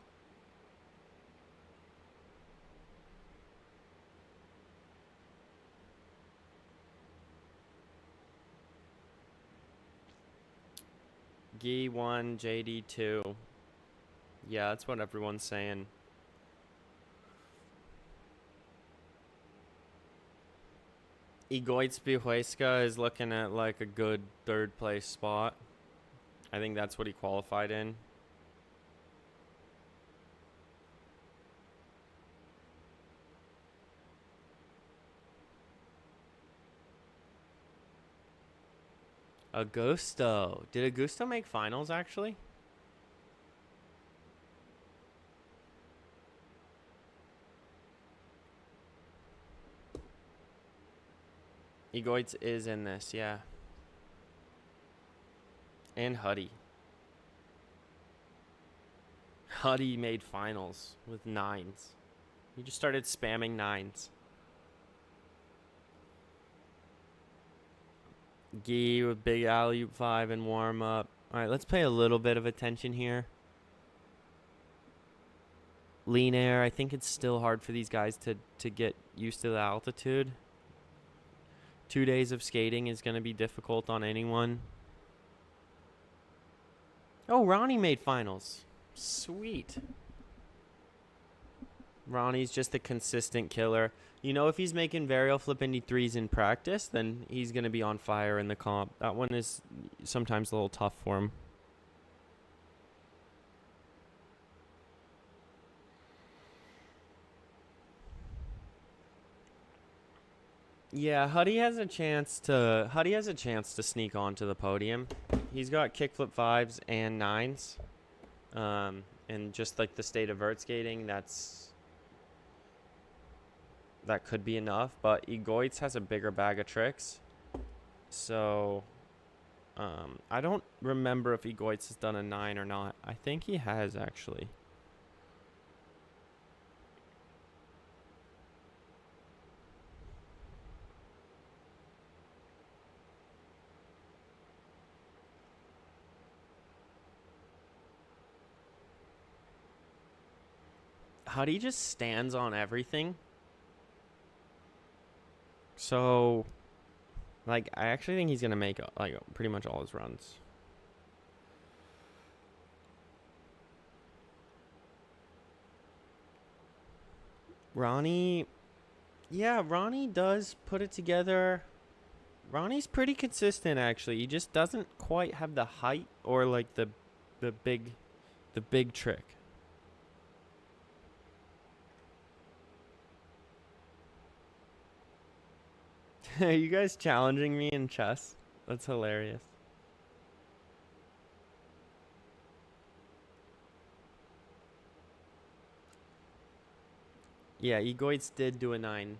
Gee 1, JD 2. Yeah, that's what everyone's saying. Igoit Spihuesca is looking at like a good third place spot. I think that's what he qualified in. Augusto. Did Augusto make finals actually? Egoitz is in this, yeah. And Huddy. Huddy made finals with 9s. He just started spamming 9s. Gee with big alley-oop 5 and warm up. Alright, let's pay a little bit of attention here. Lean air. I think it's still hard for these guys to get used to the altitude. 2 days of skating is going to be difficult on anyone. Oh, Ronnie made finals. Sweet. Ronnie's just a consistent killer. You know, if he's making varial flip Indy 3s in practice, then he's going to be on fire in the comp. That one is sometimes a little tough for him. Yeah, Huddy has a chance to sneak onto the podium. He's got kickflip 5s and 9s. And just like the state of vert skating, that could be enough, but Egoitz has a bigger bag of tricks. So I don't remember if Egoitz has done a 9 or not. I think he has actually. Huddy just stands on everything. So, like, I actually think he's going to make, like, pretty much all his runs. Ronnie, yeah, Ronnie does put it together. Ronnie's pretty consistent, actually. He just doesn't quite have the height or, like, the big trick. Are you guys challenging me in chess? That's hilarious. Yeah, Egoitz did do a 9.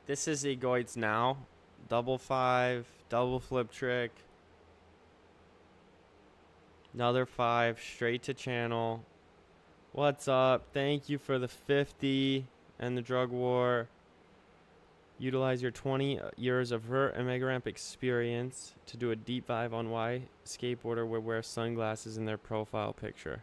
This is Egoitz now. Double 5, double flip trick. Another 5, straight to channel. What's up? Thank you for the 50 and the drug war. Utilize your 20 years of vert and mega ramp experience to do a deep dive on why skateboarder would wear sunglasses in their profile picture.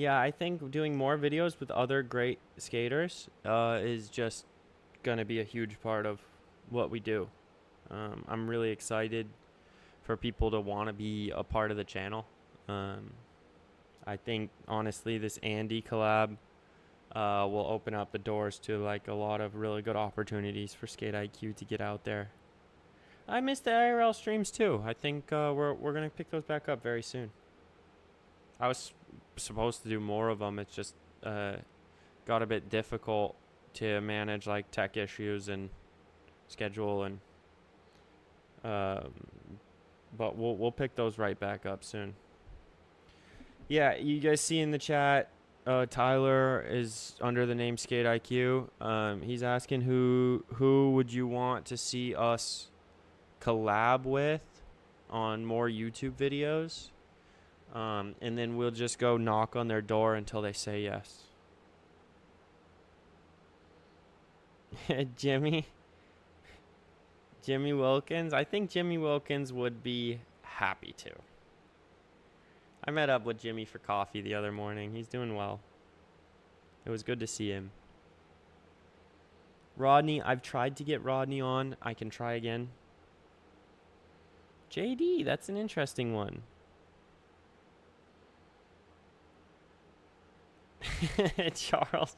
Yeah, I think doing more videos with other great skaters is just gonna be a huge part of what we do. I'm really excited for people to want to be a part of the channel. I think honestly this Andy collab will open up the doors to like a lot of really good opportunities for Skate IQ to get out there. I miss the IRL streams too. I think we're gonna pick those back up very soon. I was supposed to do more of them. It's just got a bit difficult to manage like tech issues and schedule and but we'll pick those right back up soon. Yeah, you guys see in the chat, Tyler is under the name Skate IQ. He's asking who would you want to see us collab with on more YouTube videos, and then we'll just go knock on their door until they say yes. Jimmy Wilkins. I think Jimmy Wilkins would be happy to. I met up with Jimmy for coffee the other morning. He's doing well. It was good to see him. Rodney, I've tried to get Rodney on. I can try again. JD, that's an interesting one. Charles.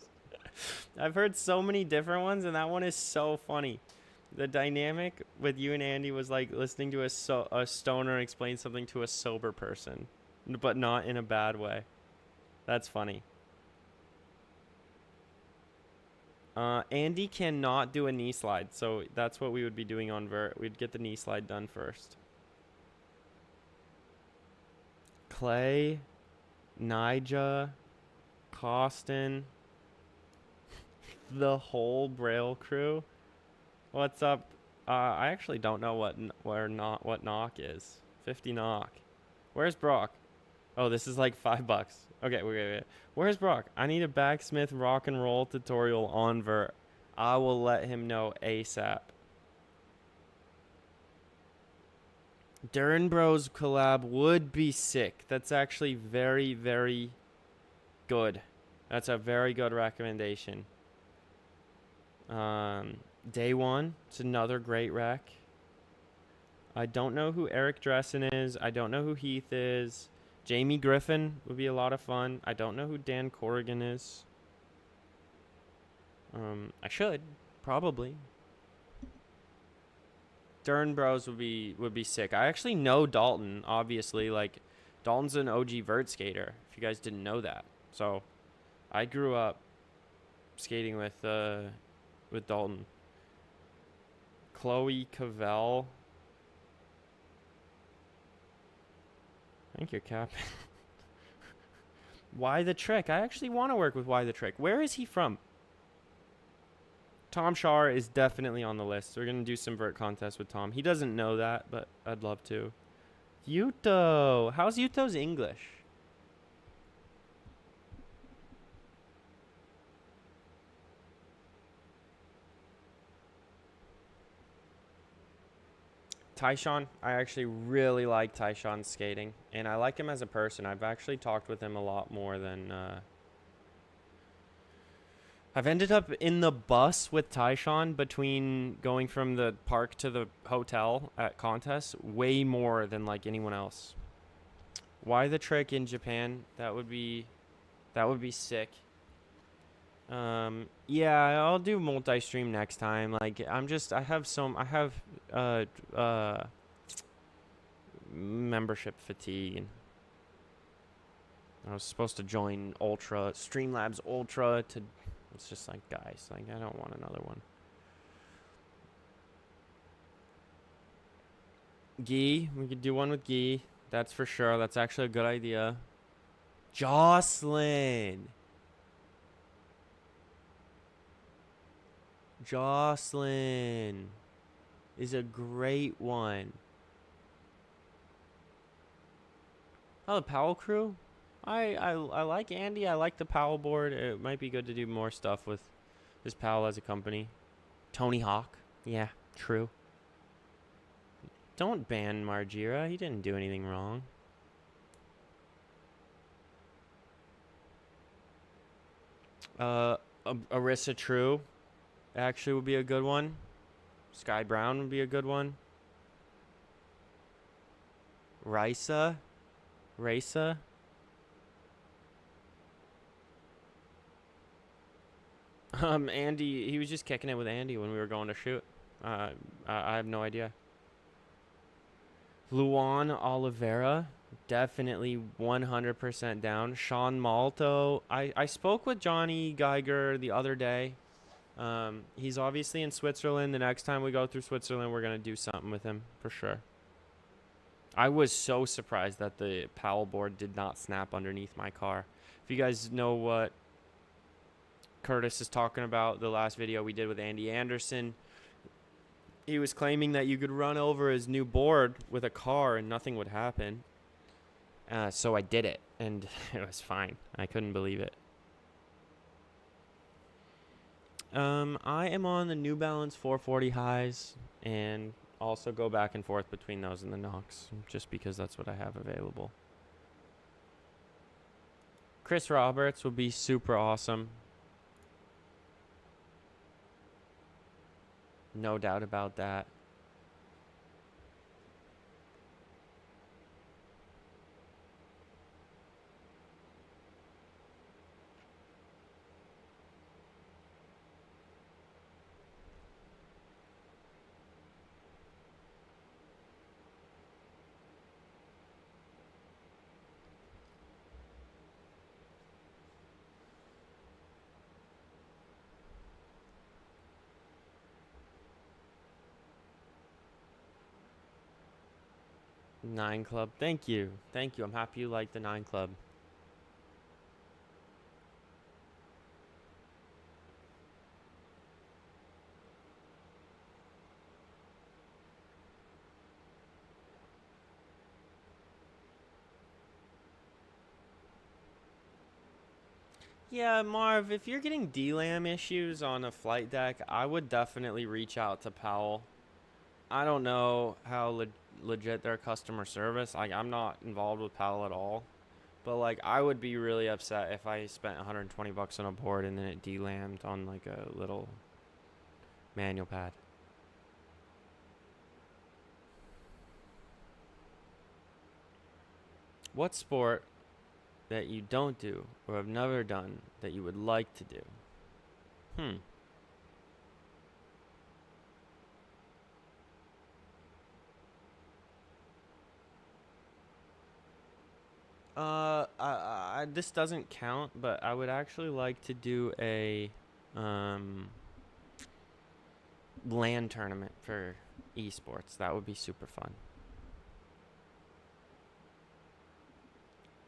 I've heard so many different ones, and that one is so funny. The dynamic with you and Andy was like listening to a stoner explain something to a sober person, but not in a bad way. That's funny. Andy cannot do a knee slide, so that's what we would be doing on Vert. We'd get the knee slide done first. Clay, Nija, Costin, the whole Braille crew. What's up? I actually don't know what knock is. 50 knock. Where's Brock? Oh, this is like $5. Okay, wait. Where's Brock? I need a backsmith rock and roll tutorial on Vert. I will let him know ASAP. Dern Bros collab would be sick. That's actually very, very good. That's a very good recommendation. Day One. It's another great rec. I don't know who Eric Dressen is. I don't know who Heath is. Jamie Griffin would be a lot of fun. I don't know who Dan Corrigan is. I should probably. Dern Bros would be sick. I actually know Dalton. Obviously, like Dalton's an OG vert skater. If you guys didn't know that, so I grew up skating with Dalton. Chloe Cavell. I think you're capping. Why the Trick? I actually want to work with Why the Trick. Where is he from? Tom Shar is definitely on the list. We're going to do some vert contests with Tom. He doesn't know that, but I'd love to. Yuto. How's Yuto's English? Tyshawn, I actually really like Tyshawn's skating, and I like him as a person. I've actually talked with him a lot more than... I've ended up in the bus with Tyshawn between going from the park to the hotel at contests way more than like anyone else. Why the Trick in Japan? That would be sick. Yeah, I'll do multi-stream next time. Like I have membership fatigue. I was supposed to join Streamlabs Ultra to... It's just like, guys, like, I don't want another one. Guy, we could do one with Guy. That's for sure. That's actually a good idea. Jocelyn is a great one. Oh, the Powell crew? I like Andy. I like the Powell board. It might be good to do more stuff with this Powell as a company. Tony Hawk. Yeah, true. Don't ban Margira. He didn't do anything wrong. Arissa True actually would be a good one. Sky Brown would be a good one. Raisa. Andy, he was just kicking it with Andy when we were going to shoot. I have no idea. Luan Oliveira, definitely 100% down. Sean Malto, I spoke with Johnny Geiger the other day. He's obviously in Switzerland. The next time we go through Switzerland, we're going to do something with him for sure. I was so surprised that the Powell board did not snap underneath my car. If you guys know what Curtis is talking about, the last video we did with Andy Anderson, he was claiming that you could run over his new board with a car and nothing would happen. So I did it, and it was fine. I couldn't believe it. I am on the New Balance 440 highs and also go back and forth between those and the Knox just because that's what I have available. Chris Roberts would be super awesome. No doubt about that. Nine Club. Thank you. Thank you. I'm happy you like the 9 Club. Yeah, Marv, if you're getting DLAM issues on a flight deck, I would definitely reach out to Powell. I don't know how legit their customer service. I'm not involved with Powell at all. But, like, I would be really upset if I spent 120 bucks on a board and then it DLAM'd on, like, a little manual pad. What sport that you don't do or have never done that you would like to do? This doesn't count, but I would actually like to do a LAN tournament for esports. That would be super fun.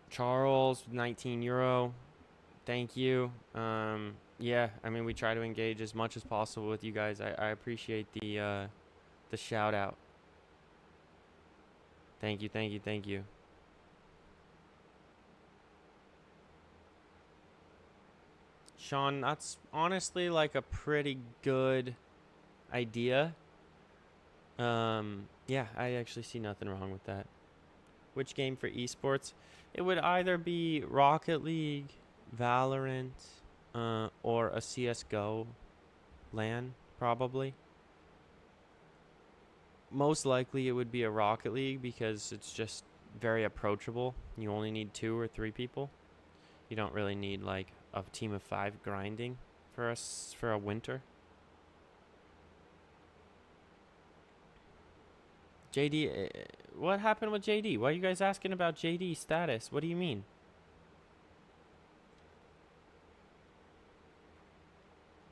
Charles, 19 euro. Thank you. Yeah, I mean, we try to engage as much as possible with you guys. I appreciate the shout out. Thank you, thank you, thank you. Sean, that's honestly like a pretty good idea. Yeah, I actually see nothing wrong with that. Which game for esports? It would either be Rocket League, Valorant, or a CSGO LAN, probably. Most likely it would be a Rocket League because it's just very approachable. You only need 2 or 3 people. You don't really need like a team of 5 grinding for us for a winter. JD, what happened with JD? Why are you guys asking about JD status? What do you mean?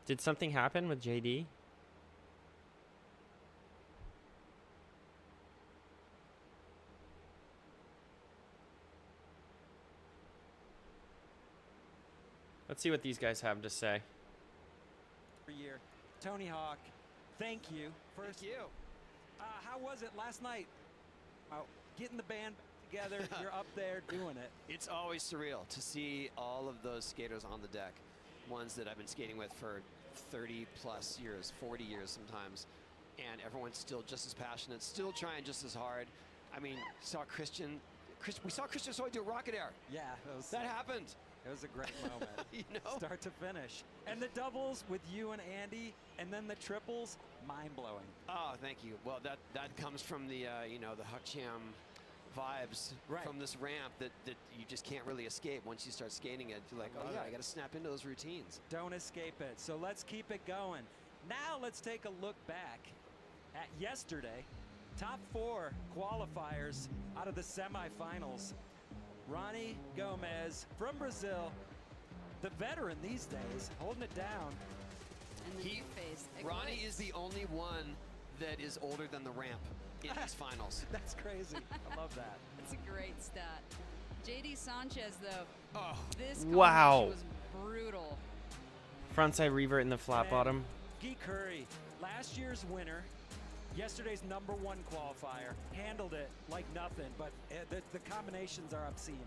Did something happen with JD? Let's see what these guys have to say. Year. Tony Hawk, thank you. First, Thank you. How was it last night? Getting the band together, you're up there doing it. It's always surreal to see all of those skaters on the deck, ones that I've been skating with for 30 plus years, 40 years sometimes, and everyone's still just as passionate, still trying just as hard. I mean, we saw Christian Soy do rocket air. Yeah, That happened. It was a great moment. You know? Start to finish. And the doubles with you and Andy, and then the triples, mind-blowing. Oh, thank you. Well, that comes from the you know, the Hakcham vibes Right. from this ramp that you just can't really escape once you start skating it. You're like, oh Love yeah, it. I got to snap into those routines. Don't escape it. So let's keep it going. Now let's take a look back at yesterday. Top 4 qualifiers out of the semifinals. Ronnie Gomez from Brazil, the veteran these days, holding it down. And the new face. Ronnie is the only one that is older than the ramp in these finals. That's crazy. I love that. It's a great stat. JD Sanchez, though, Oh, this Wow. combination was brutal. Frontside revert in the flat And bottom. Guy Curry, last year's winner, yesterday's #1 qualifier, handled it like nothing, but the combinations are obscene.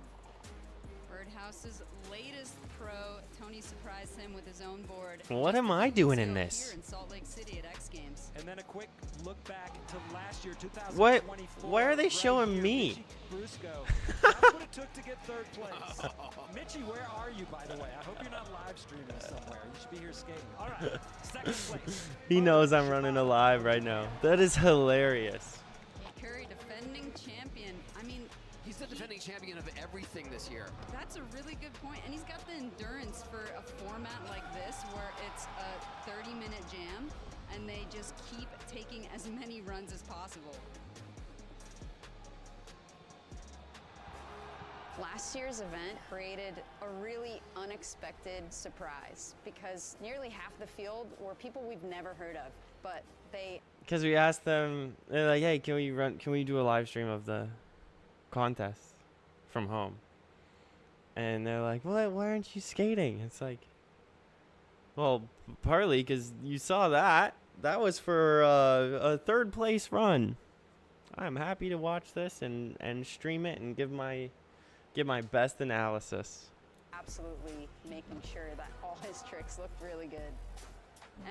Birdhouse's latest pro, Tony surprised him with his own board. What just am a I few doing weeks in ago this? Here in Salt Lake City at X Games. And then a quick look back to last year, 2024. What? Why are they right showing here, me? Mitchie Brusco. That's what it took to get 3rd place. Mitchie, where are you, by the way? I hope you're not live streaming somewhere. You should be here skating. All right, 2nd place. He knows I'm running a live right now. That is hilarious. Curry, defending champion. I mean, he's the defending champion of everything this year. that's a really good point. And he's got the endurance for a format like this where it's a 30-minute jam and they just keep taking as many runs as possible. Last year's event created a really unexpected surprise because nearly half the field were people we've never heard of, but they Because we asked them, they're like, hey, can we do a live stream of the contest from home? And they're like, well, why aren't you skating? It's like, well, partly because you saw that. That was for a 3rd place run. I'm happy to watch this and stream it and give my best analysis. absolutely making sure that all his tricks looked really good.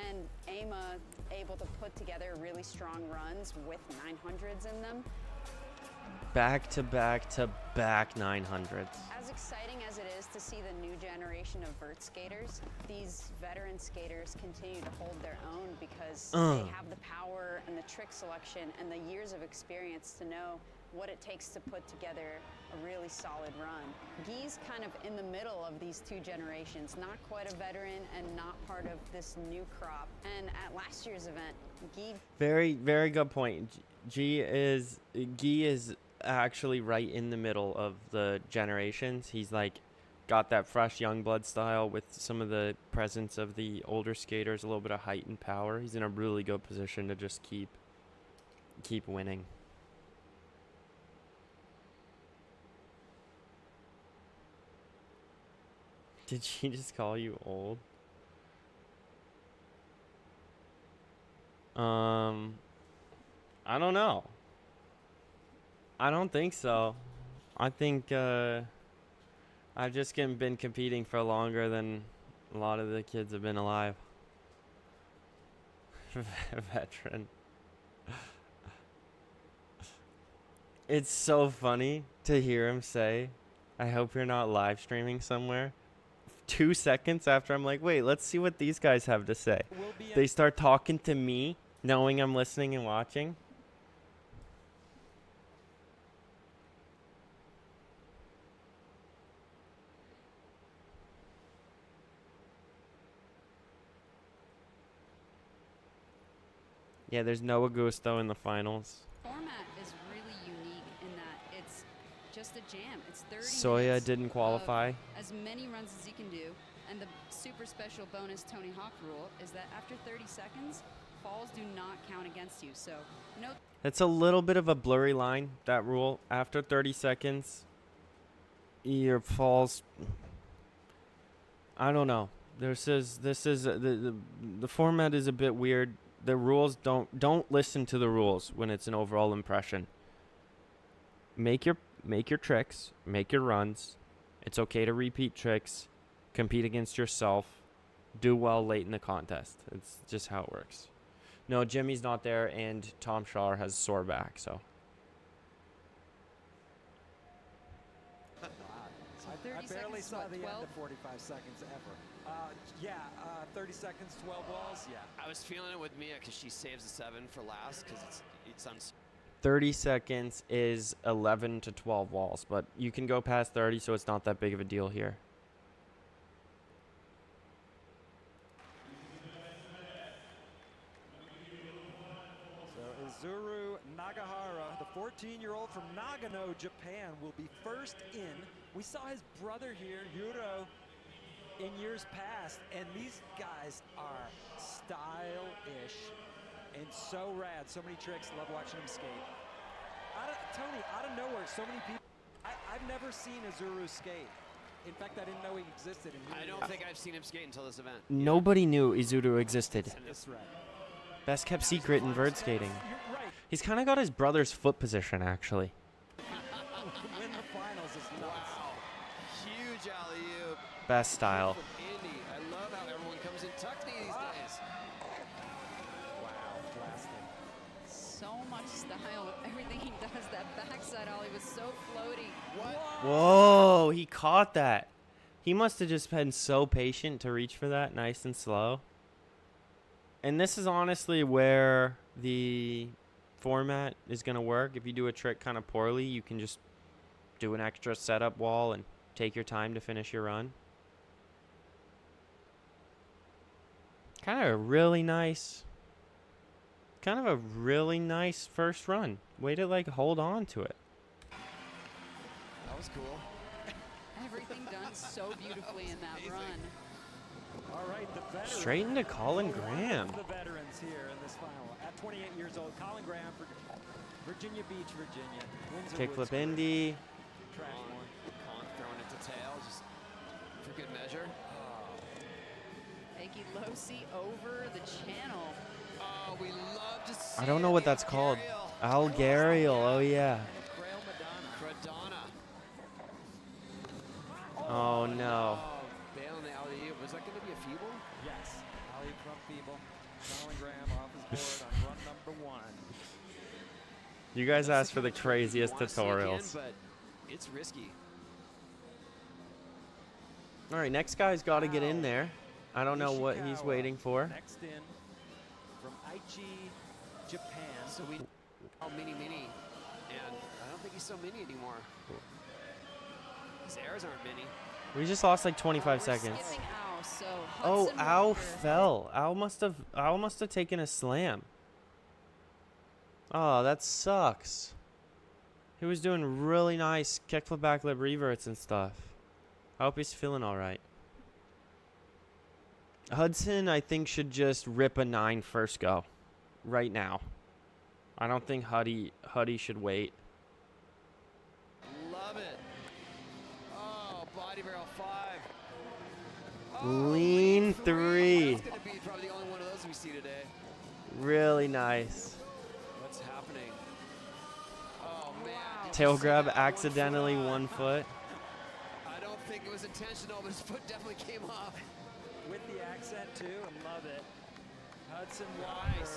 And Ama able to put together really strong runs with 900s in them. Back to back to back 900s. As exciting as it is to see the new generation of vert skaters, these veteran skaters continue to hold their own because they have the power and the trick selection and the years of experience to know what it takes to put together a really solid run. Guy's kind of in the middle of these 2 generations, not quite a veteran and not part of this new crop. And at last year's event, Guy Very, very good point. Guy is actually right in the middle of the generations. He's like got that fresh young blood style with some of the presence of the older skaters, a little bit of height and power. He's in a really good position to just keep winning. Did she just call you old? I don't know. I don't think so. I think I've just been competing for longer than a lot of the kids have been alive. Veteran. It's so funny to hear him say, I hope you're not live streaming somewhere. 2 seconds after I'm like, wait, let's see what these guys have to say. They start talking to me, knowing I'm listening and watching. Yeah, there's no Augusto in the finals. Format is really unique in that it's just a jam. It's 30 Soya minutes didn't of qualify. as many runs as he can do. And the super special bonus Tony Hawk rule is that after 30 seconds, falls do not count against you. So no. It's a little bit of a blurry line, that rule. After 30 seconds, your falls. I don't know. This is the format is a bit weird. The rules don't listen to the rules when it's an overall impression. Make your tricks, make your runs. It's okay to repeat tricks, compete against yourself, do well late in the contest. It's just how it works. No, Jimmy's not there, and Tom Shaw has a sore back, so. I 30 I barely seconds, saw what, the 12? end of 45 seconds ever. Yeah, 30 seconds, 12 walls, yeah. I was feeling it with Mia because she saves the 7 for last because it's 30 seconds is 11 to 12 walls, but you can go past 30, so it's not that big of a deal here. So Izuru Nagahara, the 14-year-old from Nagano, Japan, will be first in. We saw his brother here, Yuro, in years past, and these guys are stylish and so rad. So many tricks. Love watching them skate. Tony, out of nowhere, so many people. I've never seen Izuru skate. In fact, I didn't know he existed. I don't think I've seen him skate until this event. Nobody knew Izuru existed. That's right. Best kept secret in vert skating. You're right. He's kind of got his brother's foot position, actually. Win the finals is nuts. Wow. Huge alley-oop. Best style. From Indy. I love how everyone comes in tucked these days. Wow, blasting. So much style with everything he does. That backside ollie was so floaty. Whoa, he caught that. He must have just been so patient to reach for that nice and slow. And this is honestly where the format is going to work. If you do a trick kind of poorly, you can just do an extra setup wall and take your time to finish your run. Kind of a really nice first run. Way to like hold on to it. That was cool. Everything done so beautifully in that run. All right, the veteran. Straight into Colin Graham. The veterans here in this final. At 28 years old, Colin Graham for Virginia Beach, Virginia. Windsor Kickflip Woods Indy. Track one. Colin throwing it to tail just for good measure. Fakie low-C over the channel. Oh, we love to see I don't know what that's called. Algarial. Oh yeah. Grail Madonna. Cradonna. Oh no. Oh, bailing the alley-oop. Was that going to be a feeble? Yes. Ali from Feeble. Colin Graham off his board on run number 1. You guys That's asked for the kind of trick you craziest wanna see again, tutorials. but it's risky. All right, next guy's got to get in there. I don't know what he's Ishikawa waiting for. Next in from Aichi, Japan. So we mini, and I don't think he's so mini anymore. His airs aren't mini. We just lost like 25 We're seconds. skipping Ow, so Oh, Hudson Ow Walker. fell. Ow must have taken a slam. Oh, that sucks. He was doing really nice kickflip backlip reverts and stuff. I hope he's feeling all right. Hudson, I think, should just rip a 9 first go right now. I don't think Huddy should wait. Love it. Oh, body barrel 5. Lean 3. That's going to be probably the only one of those we see today. Really nice. What's happening? Oh, man. Tail grab accidentally 1 foot. I don't think it was intentional, but his foot definitely came off. With the accent too, and love it. Hudson Nice. Walker.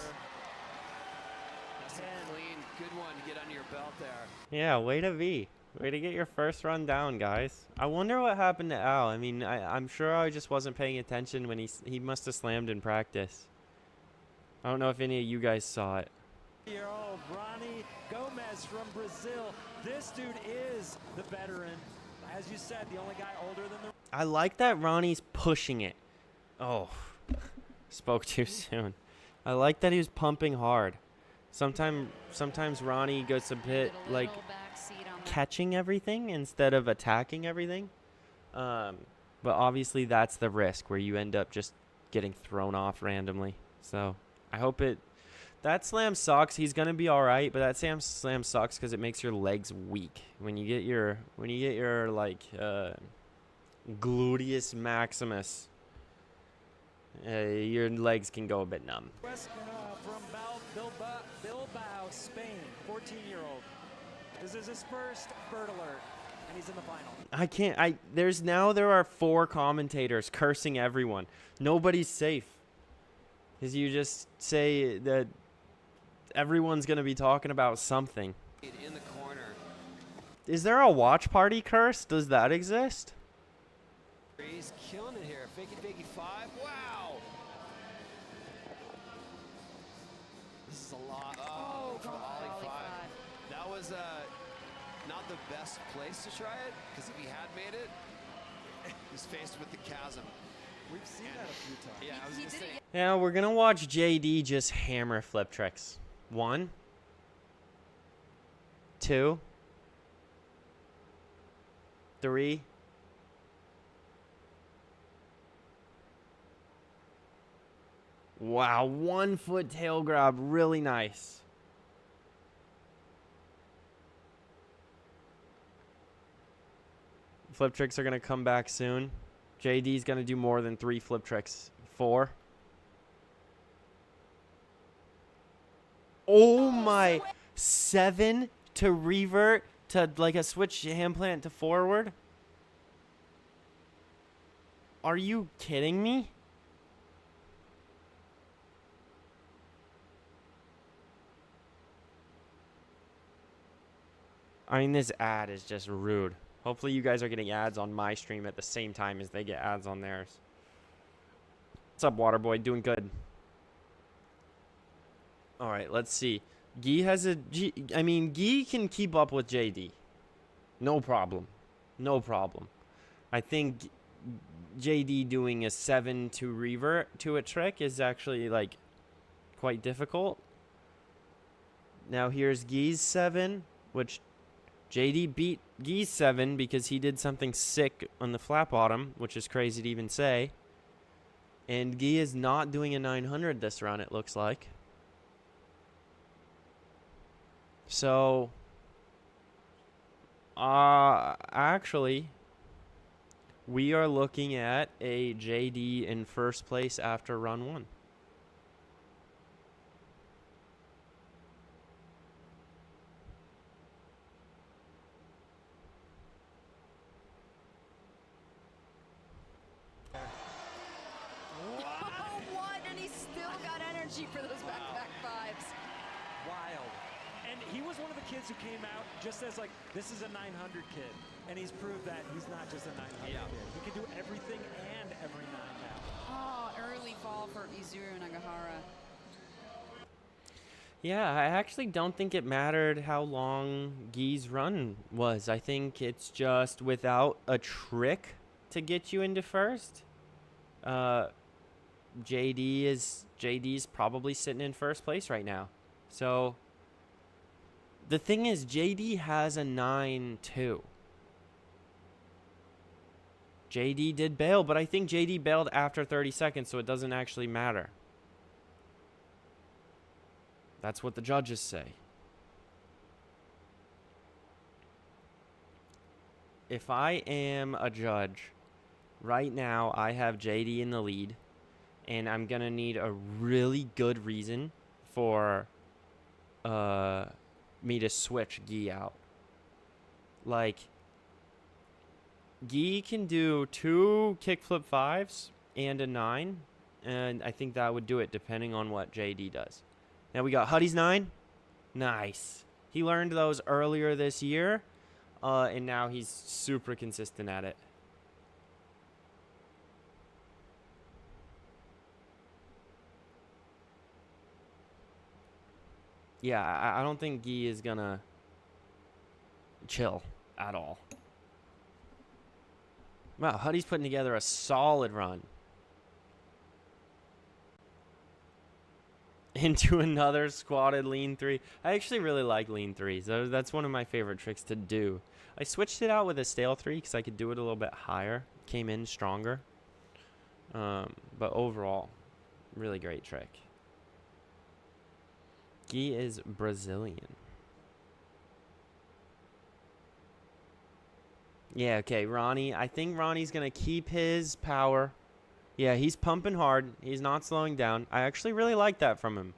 That's a clean, good one to get under your belt there. Yeah, way to be. Way to get your first run down, guys. I wonder what happened to Al. I mean, I'm sure I just wasn't paying attention when he must have slammed in practice. I don't know if any of you guys saw it. Year-old Ronnie Gomez from Brazil. This dude is the veteran. As you said, the only guy older than the. I like that Ronnie's pushing it. Oh, spoke too soon. I like that he was pumping hard. Sometimes Ronnie gets a bit like catching everything instead of attacking everything. But obviously that's the risk where you end up just getting thrown off randomly. So I hope that slam sucks. He's gonna be all right, but that slam sucks because it makes your legs weak. When you get your like gluteus maximus, your legs can go a bit numb. West from Bilbao, Spain. 14-year-old. This is his first Vert alert, and he's in the final. There are 4 commentators cursing everyone. Nobody's safe. Because you just say that everyone's going to be talking about something. In the corner. Is there a watch party curse? Does that exist? He's killing it here. Fakie 5. Wow. This is a lot. Oh, for Ollie 5. That was not the best place to try it, because if he had made it, he's faced with the chasm. We've seen that a few times. Yeah, I was going to say. Yeah, we're going to watch JD just hammer flip tricks. 1, 2, 3. Wow, 1 foot tail grab, really nice. Flip tricks are going to come back soon. JD's going to do more than 3 flip tricks. 4. Oh my, 7 to revert to like a switch hand plant to forward. Are you kidding me? I mean, this ad is just rude. Hopefully you guys are getting ads on my stream at the same time as they get ads on theirs. What's up, Waterboy? Doing good. All right, let's see. Guy has a I mean, Guy can keep up with JD. No problem. No problem. I think JD doing a 7 to revert to a trick is actually, like, quite difficult. Now here's Guy's 7, which JD beat Guy's 7 because he did something sick on the flat bottom, which is crazy to even say. And Guy is not doing a 900 this run, it looks like. So, actually, we are looking at a JD in first place after run 1. What? And he still got energy for those back-to-back 5s. Wild. And he was one of the kids who came out just as like, this is a 900 kid. And he's proved that he's not just a 900 kid. He can do everything and every 9 now. Oh, early fall for Izuru Nagahara. Yeah, I actually don't think it mattered how long Guy's run was. I think it's just without a trick to get you into first. JD's probably sitting in first place right now. So the thing is, JD has a 9-2. JD did bail, but I think JD bailed after 30 seconds, so it doesn't actually matter. That's what the judges say. If I am a judge, right now I have JD in the lead, and I'm going to need a really good reason for me to switch Guy out. Like, Guy can do 2 kickflip 5s and a 9, and I think that would do it depending on what JD does. Now we got Huddy's 9. Nice. He learned those earlier this year, and now he's super consistent at it. Yeah, I don't think Guy is going to chill at all. Wow, Huddy's putting together a solid run. Into another squatted lean 3. I actually really like lean 3s. That's one of my favorite tricks to do. I switched it out with a stale 3 because I could do it a little bit higher. Came in stronger. But overall, really great trick. Guy is Brazilian. Yeah, okay, Ronnie. I think Ronnie's going to keep his power. Yeah, he's pumping hard. He's not slowing down. I actually really like that from him.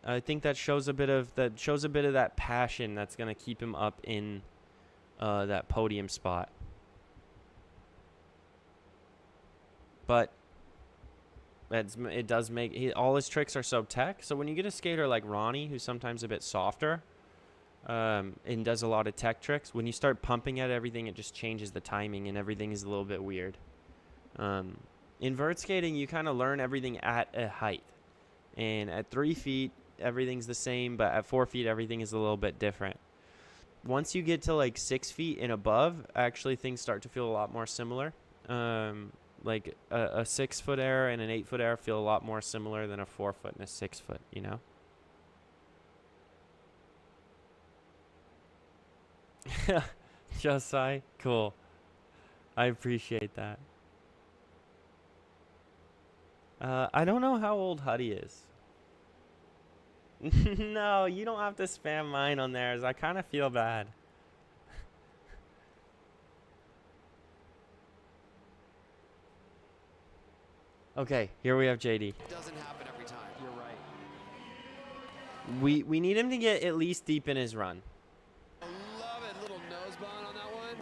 I think that shows a bit of that passion that's going to keep him up in that podium spot. But it does make all his tricks are so tech. So when you get a skater like Ronnie, who's sometimes a bit softer, and does a lot of tech tricks, when you start pumping at everything, it just changes the timing and everything is a little bit weird. In vert skating, you kind of learn everything at a height. And at 3 feet, everything's the same, but at 4 feet, everything is a little bit different. Once you get to like 6 feet and above, actually things start to feel a lot more similar. Like a 6 foot air and an 8 foot air feel a lot more similar than a 4 foot and a 6 foot, you know? Josai, cool. I appreciate that. I don't know how old Huddy is. No, you don't have to spam mine on theirs. I kind of feel bad. Okay, here we have JD. It doesn't happen every time. You're right. We need him to get at least deep in his run. I love it. Little nose bond on that one.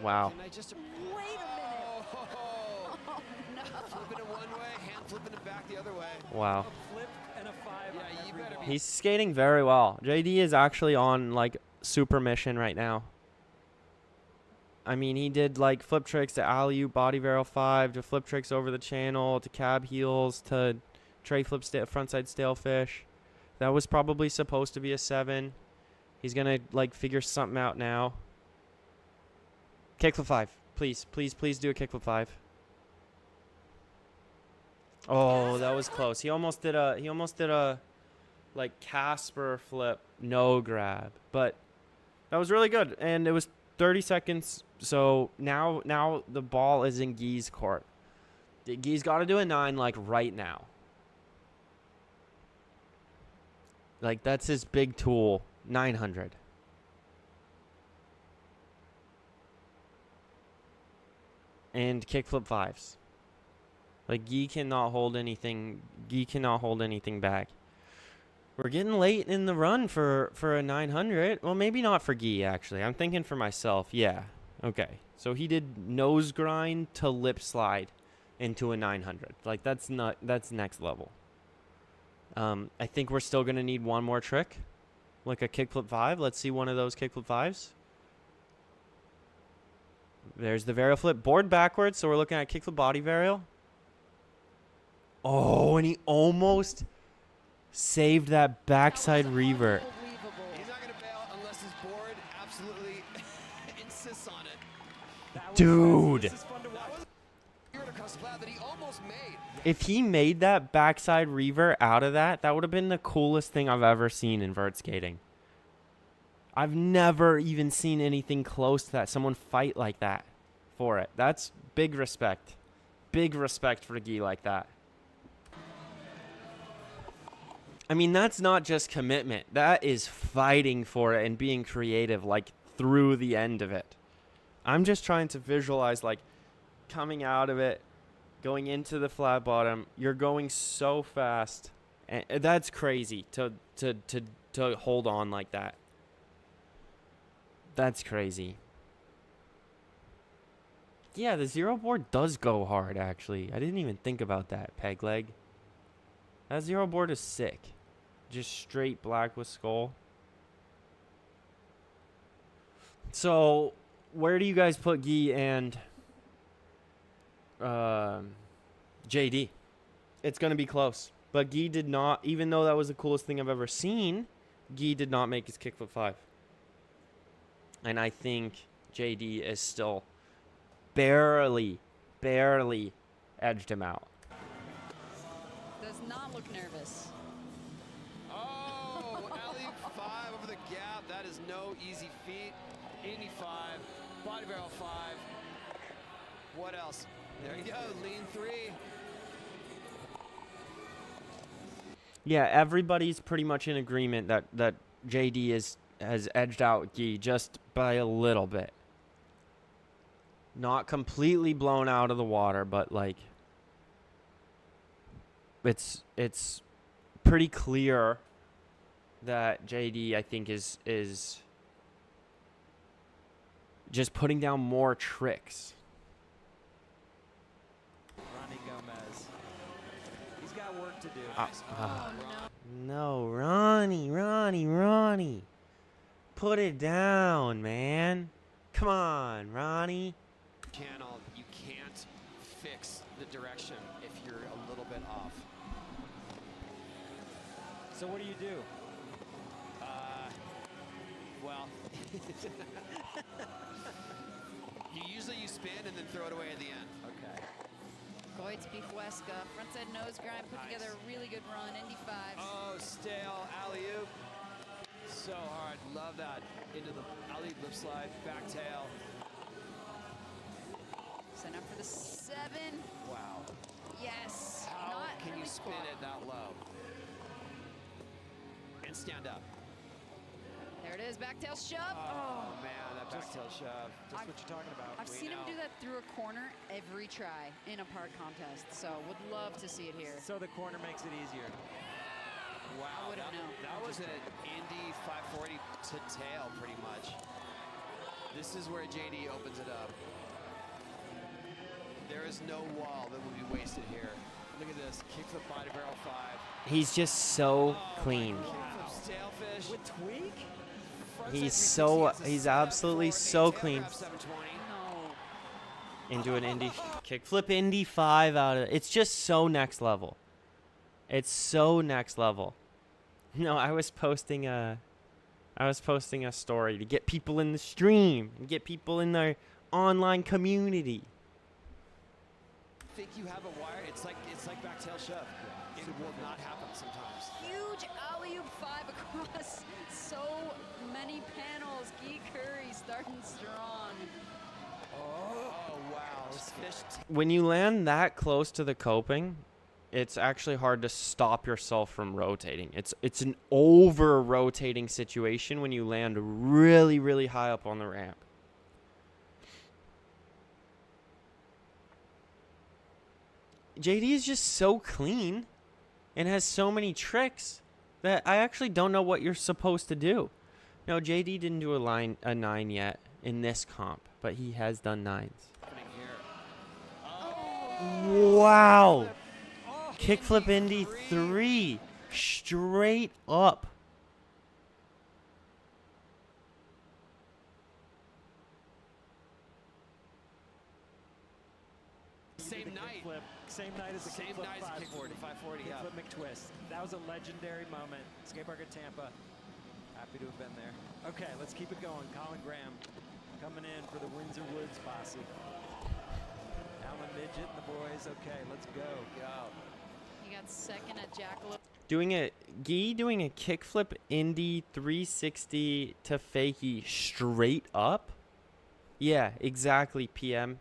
Wow. Can I just... Wait a minute. Oh, no. Flipping it one way, hand flipping it back the other way. Wow. A flip and a 5 Yeah, on you every better ball. be- He's skating very well. JD is actually on like super mission right now. I mean, he did like flip tricks to alley-oop body barrel 5, to flip tricks over the channel, to cab heels, to tray flip frontside stalefish. That was probably supposed to be a 7. He's gonna like figure something out now. Kickflip 5, please, please, please do a kickflip 5. Oh, that was close. He almost did a like Casper flip no grab, but that was really good, and it was 30 seconds. So now the ball is in Guy's court. Guy's got to do a 9 like right now. Like that's his big tool, 900. And kickflip 5s. Like Guy cannot hold anything. Guy cannot hold anything back. We're getting late in the run for a 900. Well, maybe not for Guy actually. I'm thinking for myself. Yeah. Okay. So he did nose grind to lip slide into a 900. Like that's next level. I think we're still gonna need one more trick, like a kickflip 5. Let's see one of those kickflip 5s. There's the varial flip, board backwards. So we're looking at kickflip body varial. Oh, and he almost saved that backside revert. Unbelievable. He's not going to bail unless his board absolutely insists on it. That was- Dude. This is fun to watch. Here across the flat that he almost made. If he made that backside revert out of that, that would have been the coolest thing I've ever seen in vert skating. I've never even seen anything close to that. Someone fight like that for it. That's big respect. Big respect for Guy like that. I mean, that's not just commitment. That is fighting for it and being creative, like, through the end of it. I'm just trying to visualize, like, coming out of it, going into the flat bottom. You're going so fast. And that's crazy to hold on like that. That's crazy. Yeah, the zero board does go hard, actually. I didn't even think about that, peg leg. That zero board is sick. Just straight black with skull. So, where do you guys put Guy and JD? It's going to be close. But Guy did not, even though that was the coolest thing I've ever seen, Guy did not make his kickflip 5. And I think JD is still barely edged him out. Does not look nervous. Oh, alley 5 over the gap. That is no easy feat. 85, body barrel 5. What else? There you go, lean 3. Yeah, everybody's pretty much in agreement that JD has edged out Guy just by a little bit. Not completely blown out of the water, but like it's pretty clear that JD, I think, is just putting down more tricks. Ronnie Gomez. He's got work to do. No, Ronnie. Put it down, man. Come on, Ronnie. Channel, you fix the direction if you're a little bit off. So what do you do? Well, you spin and then throw it away at the end. Okay. Goitz Bifuesca, frontside nose grind, put Nice. together a really good run, Indy 5s. Oh, stale alley-oop. So hard. Love that. Into the alley-oop lip slide, back tail. Set up for the 7. Wow. Yes. How Not can you really spin quad. it that low? And stand up. There it is, back tail shove. Oh, man, that back tail shove. Just what you're talking about. I've we seen him know. do that through a corner every try in a park contest, so would love to see it here. So the corner makes it easier. Wow, wouldn't know. that was an Indy 540 to tail, pretty much. This is where JD opens it up. There is no wall that will be wasted here. Look at this, kickflip body barrel 5. He's just so clean. Kickflip sailfish. With tweak? He's absolutely so clean. 720. No. Into an Indy kickflip Indy 5 out of it. It's just so next level. It's so next level. No, I was posting a story to get people in the stream and get people in their online community. Think you have a wire? It's like back tail shove. It will not happen sometimes. Huge alley-oop 5 across so many panels. Guy Curry starting strong. Oh wow, this fish. When you land that close to the coping, it's actually hard to stop yourself from rotating. It's an over-rotating situation when you land really, really high up on the ramp. JD is just so clean and has so many tricks that I actually don't know what you're supposed to do. No, JD didn't do a 9 yet in this comp, but he has done 9s. Happening here. Wow. Oh, Kickflip Indy 3 straight up. Same night. Same night as the Same kickflip night as the 540. kickflip 540, yeah. Kickflip McTwist. That was a legendary moment. Skate park at Tampa. Happy to have been there. Okay, let's keep it going. Colin Graham coming in for the Windsor Woods posse. Alan Midget and the boys. Okay, let's go. He got second at Jackalope. Doing a kickflip Indy 360 to fakie straight up. Yeah, exactly, PM.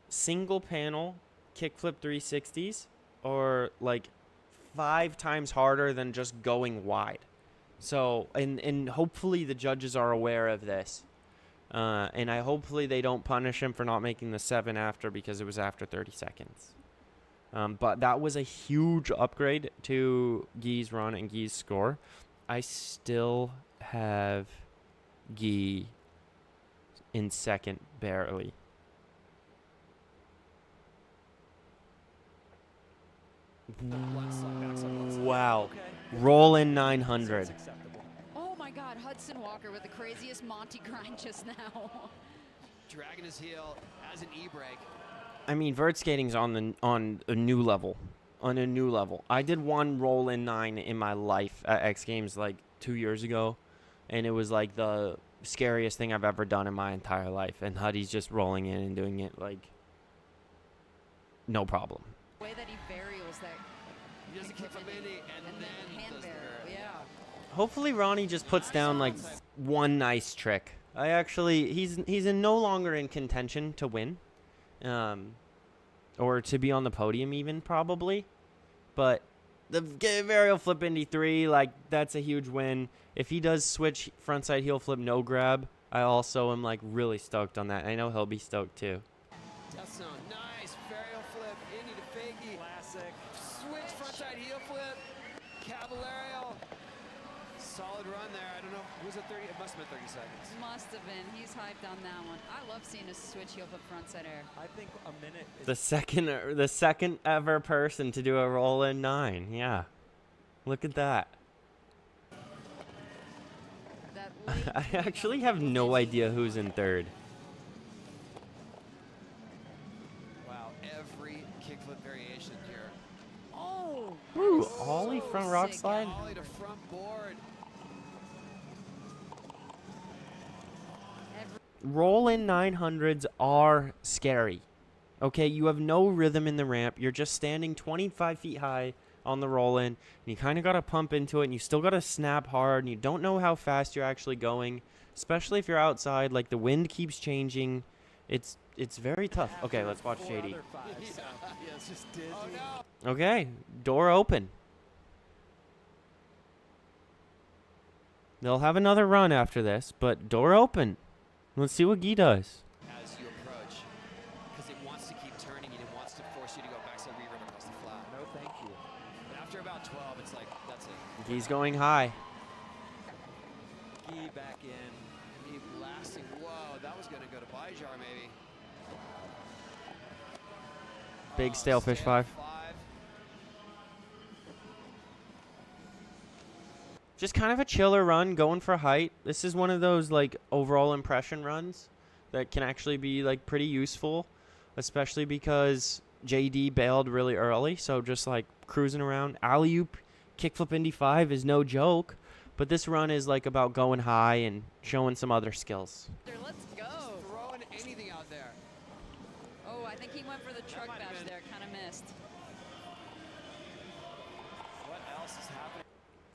Single panel kickflip 360s are like 5 times harder than just going wide. So, and hopefully the judges are aware of this. And hopefully they don't punish him for not making the 7 after because it was after 30 seconds. But that was a huge upgrade to Guy's run and Guy's score. I still have Guy in second, barely. Wow. Okay. Roll in So 900. it's acceptable. Oh my God, Hudson Walker with the craziest Monty grind just now. Dragging his heel as an e-brake. I mean, vert skating's on a new level. On a new level. I did one roll in 9 in my life at X Games like 2 years ago, and it was like the scariest thing I've ever done in my entire life. And Huddy's just rolling in and doing it like no problem. The way that he varials that. He does a kickflip Indy and then hand does the varial, varial. yeah. Hopefully Ronnie just puts down like one nice trick. He's no longer in contention to win, or to be on the podium even probably, but the varial flip Indy 3, like that's a huge win. If he does switch frontside heel flip no grab, I also am like really stoked on that. I know he'll be stoked too. Death Zone, nice varial flip, Indy to fakie. Classic. Switch frontside heel flip, Caballero. Solid run there. I don't know. Was it 30? It must have been 30 seconds. Must have been. He's hyped on that one. I love seeing a switch heel flip frontside air. I think a minute is The second ever person to do a roll in 9. Yeah, look at that. That late I actually have no idea who's in third. Wow, every foot variation here. Oh! Ooh, ollie front rock sick. slide. Ollie to front board. Roll-in 900s are scary. Okay, you have no rhythm in the ramp. You're just standing 25 feet high on the roll-in, and you kind of got to pump into it, and you still got to snap hard, and you don't know how fast you're actually going, especially if you're outside. Like, the wind keeps changing. It's very tough. Okay, let's watch JD. Yeah, it's just dizzy. Oh, no. Okay, door open. They'll have another run after this, but door open. Let's see what Guy does. As you approach, because it wants to keep turning and it wants to force you to go backside revert across the flat. No, thank you. But after about 12, it's like, that's it. Guy's going high. Guy back in. Me blasting. Whoa, that was going to go to Byjar maybe. Big stalefish five. Just kind of a chiller run, going for height. This is one of those like overall impression runs that can actually be like pretty useful, especially because JD bailed really early. So just like cruising around. Alley-oop kickflip Indy 5 is no joke, but this run is like about going high and showing some other skills. Let's go. Just throwing anything out there. Oh, I think he went for the truck might have bash been- there. Kind of missed. What else is happening?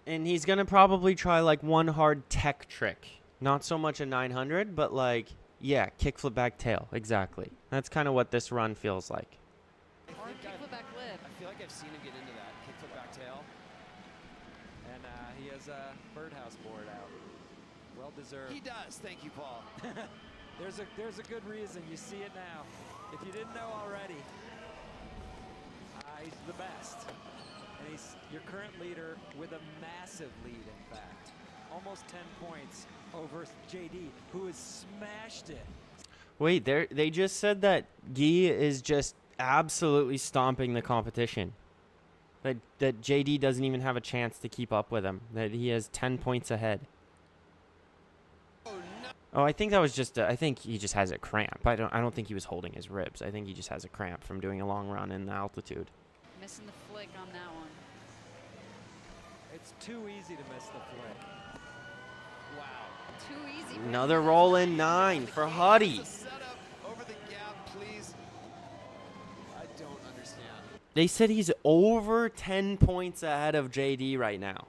And he's going to probably try like one hard tech trick. Not so much a 900, but like, yeah, kickflip back tail. Exactly. That's kind of what this run feels like. Or kickflip back lip. I feel like I've seen him get into that kickflip back tail. And he has a birdhouse board out. Well deserved. He does. Thank you, Paul. There's a good reason. You see it now. If you didn't know already, he's the best. And he's your current leader with a massive lead, in fact. Almost 10 points over JD, who has smashed it. Wait, they just said that Guy is just absolutely stomping the competition. That JD doesn't even have a chance to keep up with him. That he has 10 points ahead. Oh, I think that was just. I think he just has a cramp. I don't think he was holding his ribs. I think he just has a cramp from doing a long run in the altitude. Missing the flick on that one. It's too easy to miss the flick. Wow. Too easy. for Another him. roll in 9 for Huddy. The setup over the gap, please. I don't understand. They said he's over 10 points ahead of JD right now.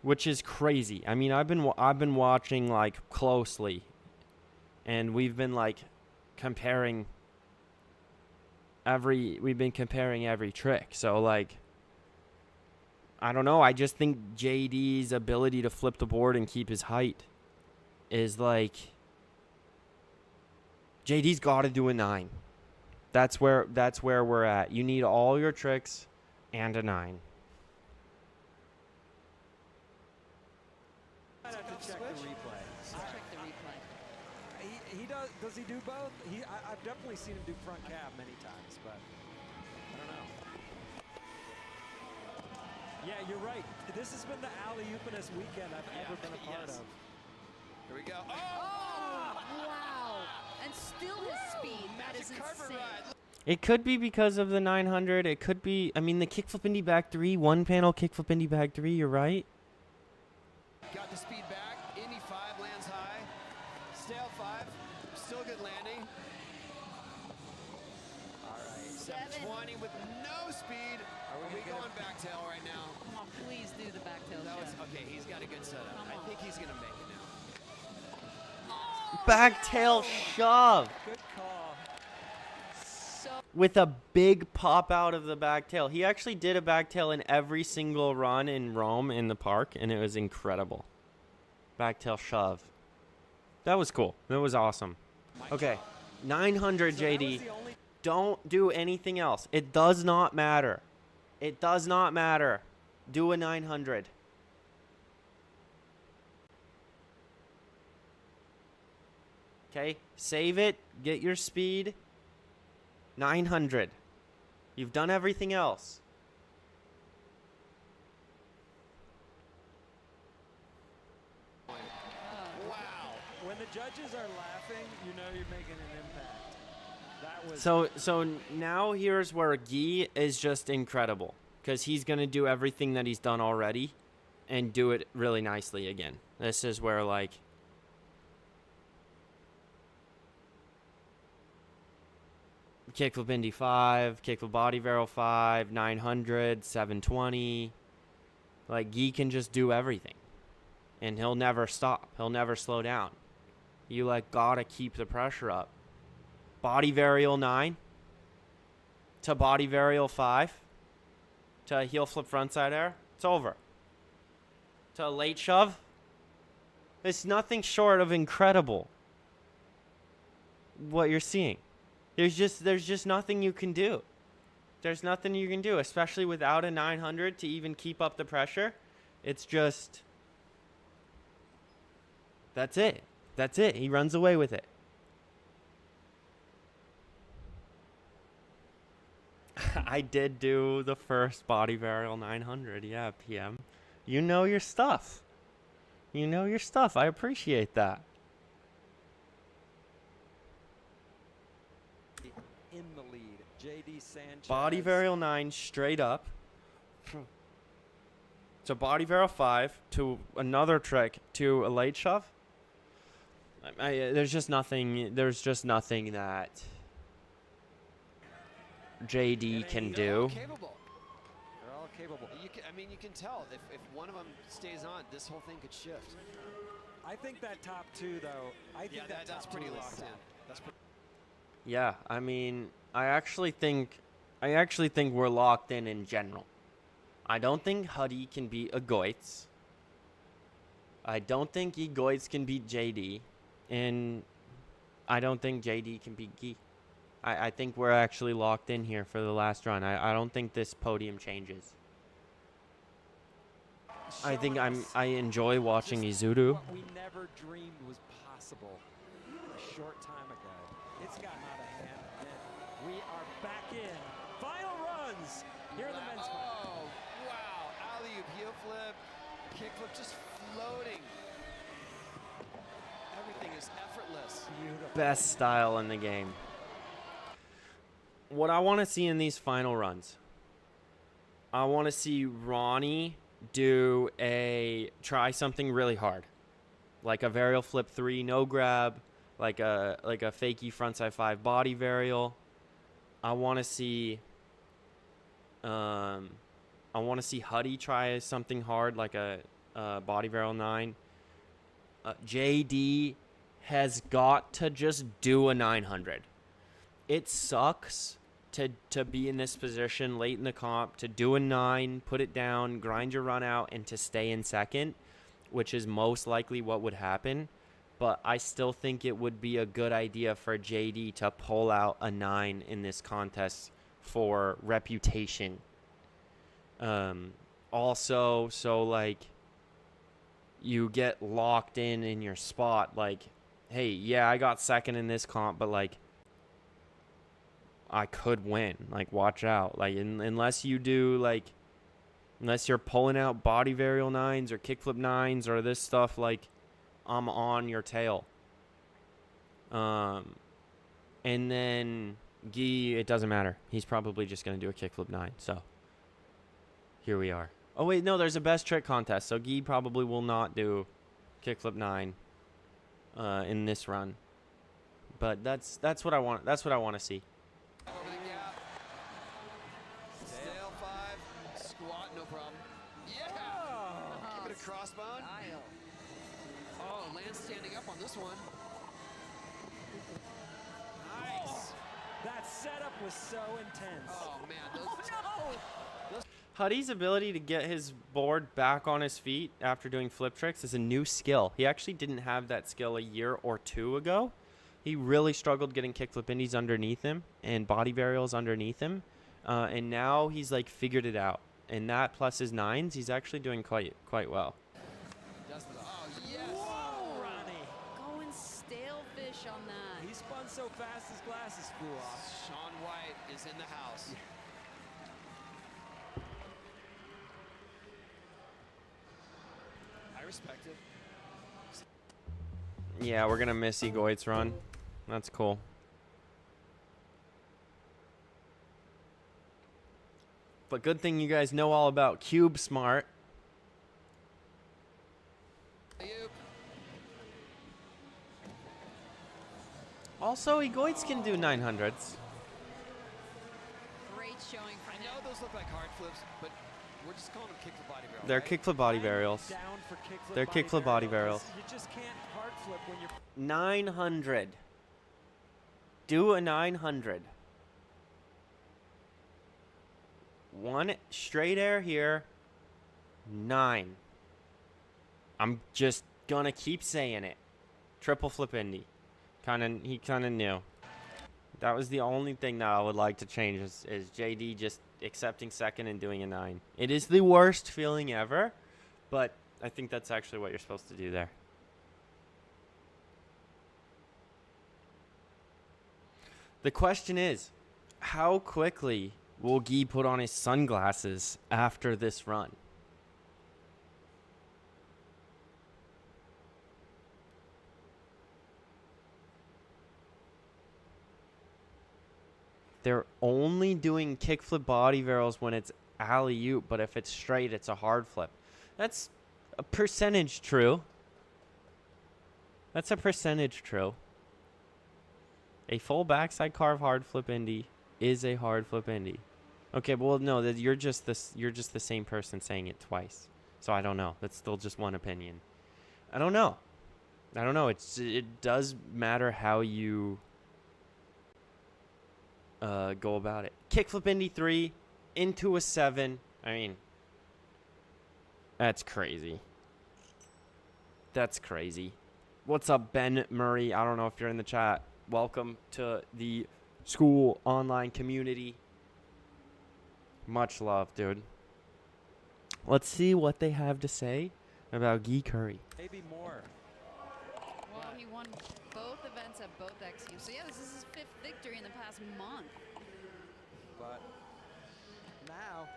Which is crazy. I mean, I've been watching like closely, and we've been like comparing every trick. So like, I don't know. I just think JD's ability to flip the board and keep his height is like, JD's got to do a 9. That's where we're at. You need all your tricks and a 9. I have to check the replay. Check the replay. He does. Does he do both? I've definitely seen him do front cab many times, but I don't know. Yeah, you're right. This has been the alley-oopinest weekend I've ever been a part Yes. of. Here we go. Oh, wow. And still his speed. That is Magic carpet insane. ride. It could be because of the 900. It could be. I mean, the kickflip Indy back 3, one panel kickflip Indy back 3. You're right. Got the speed back. Indy 5 lands high. Stale 5. Still good landing. All right. 720 with no speed. Are we going back tail right now? Come on, please do the back tail That was shove. okay. He's got a good setup. Come I on. think he's gonna make it now. Back tail shove Good call. So with a big pop out of the back tail. He actually did a back tail in every single run in Rome in the park, and it was incredible. Back tail shove. That was cool. That was awesome. Okay, 900 So that was JD. the only Don't do anything else. It does not matter. It does not matter. Do a 900. Okay, save it. Get your speed. 900. You've done everything else. Wow. when When the judges are laughing, you know you're making an impact. That was So now here's where Guy is just incredible, because he's going to do everything that he's done already and do it really nicely again. This is where, like, kickflip Indy 5, kickflip body barrel 5, 900, 720. Like, Guy can just do everything. And he'll never stop. He'll never slow down. You, like, gotta keep the pressure up. Body varial 9 to body varial 5 to heel flip frontside air. It's over. To a late shove. It's nothing short of incredible what you're seeing. There's just nothing you can do. There's nothing you can do, especially without a 900 to even keep up the pressure. It's just, that's it. That's it. He runs away with it. I did do the first body varial 900. Yeah, PM. You know your stuff. You know your stuff. I appreciate that. in the lead. J.D. Sanchez. Body varial 9 straight up. To body varial 5 to another trick to a late shove. There's just nothing. There's just nothing that JD can They're all do. capable. They're all capable. You can tell if one of them stays on, this whole thing could shift. I think that top two, though. I think That's top pretty two is locked in. set. That's Yeah, I mean, I actually think we're locked in general. I don't think Huddy can beat Agoitz. I don't think Egoitz can beat JD. And I don't think JD can beat Guy. I think we're actually locked in here for the last run. I don't think this podium changes. I think I enjoy watching Izuru. What we never dreamed was possible a short time ago. It's gotten out of hand, and we are back in. Final runs here in the men's final. Oh, wow. Alley-oop, heel flip, kick flip, just floating. Everything is effortless. Beautiful. Best style in the game. What I want to see in these final runs, I want to see Ronnie try something really hard, like a varial flip 3 no grab, like a fakie frontside 5 body varial. I want to see Huddy try something hard, like a body varial 9. JD has got to just do a 900. It sucks to be in this position late in the comp, to do a 9, put it down, grind your run out, and to stay in second, which is most likely what would happen. But I still think it would be a good idea for JD to pull out a 9 in this contest for reputation. Also, so like you get locked in your spot, like, hey, yeah, I got second in this comp, but like I could win. Like, watch out. Like, unless you're pulling out body varial 9s or kickflip 9s or this stuff, like, I'm on your tail. And then Guy, it doesn't matter. He's probably just going to do a kickflip 9. So here we are. Oh wait, no, there's a best trick contest. So Guy probably will not do kickflip 9 in this run. But that's what I want. That's what I want to see. Over the gap. Stale 5. Squat, no problem. Yeah! Give it a crossbone. Oh, Lance standing up on this one. Nice. That setup was so intense. Oh, man. Those Huddy's ability to get his board back on his feet after doing flip tricks is a new skill. He actually didn't have that skill a year or two ago. He really struggled getting kickflip indies underneath him and body varials underneath him. And now he's like figured it out. And that plus his 9s, he's actually doing quite well. Oh, yes. Whoa, Ronnie. Going stale fish on that. He spun so fast his glasses flew off. Sean White is in the house. I respect it. Yeah, we're going to miss Egoit's run. That's cool. But good thing you guys know all about Cube Smart. Also, Egoit's can do 900s. Great showing from I him. know those look like hard flips, but we're just calling them kickflip body barrel. They're right? kickflip body I'm barrels. down for kickflip They're kickflip body barrels. You just can't hard flip when you're 900. Do a 900. One straight air here. 9. I'm just gonna keep saying it. Triple flip Indy. He kind of knew. That was the only thing that I would like to change is JD just accepting second and doing a 9. It is the worst feeling ever, but I think that's actually what you're supposed to do there. The question is, how quickly will Guy put on his sunglasses after this run? They're only doing kickflip body barrels when it's alley-oop, but if it's straight, it's a hard flip. That's a percentage true. That's a percentage true. A full backside carve hard flip Indy is a hard flip Indy. Okay, well no, that you're just the same person saying it twice. So I don't know. That's still just one opinion. I don't know. It does matter how you go about it. Kickflip Indy 3 into a 7. I mean, that's crazy. That's crazy. What's up, Ben Murray? I don't know if you're in the chat. Welcome to the school online community. Much love, dude. Let's see what they have to say about Guy Curry. maybe more. Well, he won both events at both XU. So yeah, this is his 5th victory in the past month. But now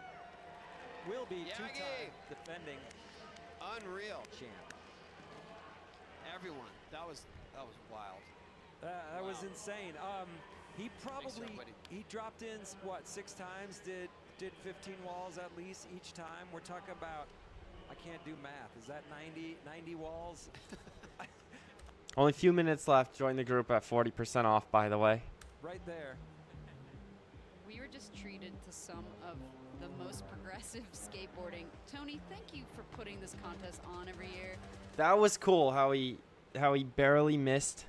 will be Yagi. two-time defending Unreal. champ. Everyone. That was wild. That was Wow. insane. He probably buddy. he dropped in what 6 times, did 15 walls at least each time. We're talking about, I can't do math. Is that 90 walls? Only a few minutes left. Join the group at 40% off, by the way. Right there. We were just treated to some of the most progressive skateboarding. Tony, thank you for putting this contest on every year. That was cool how he barely missed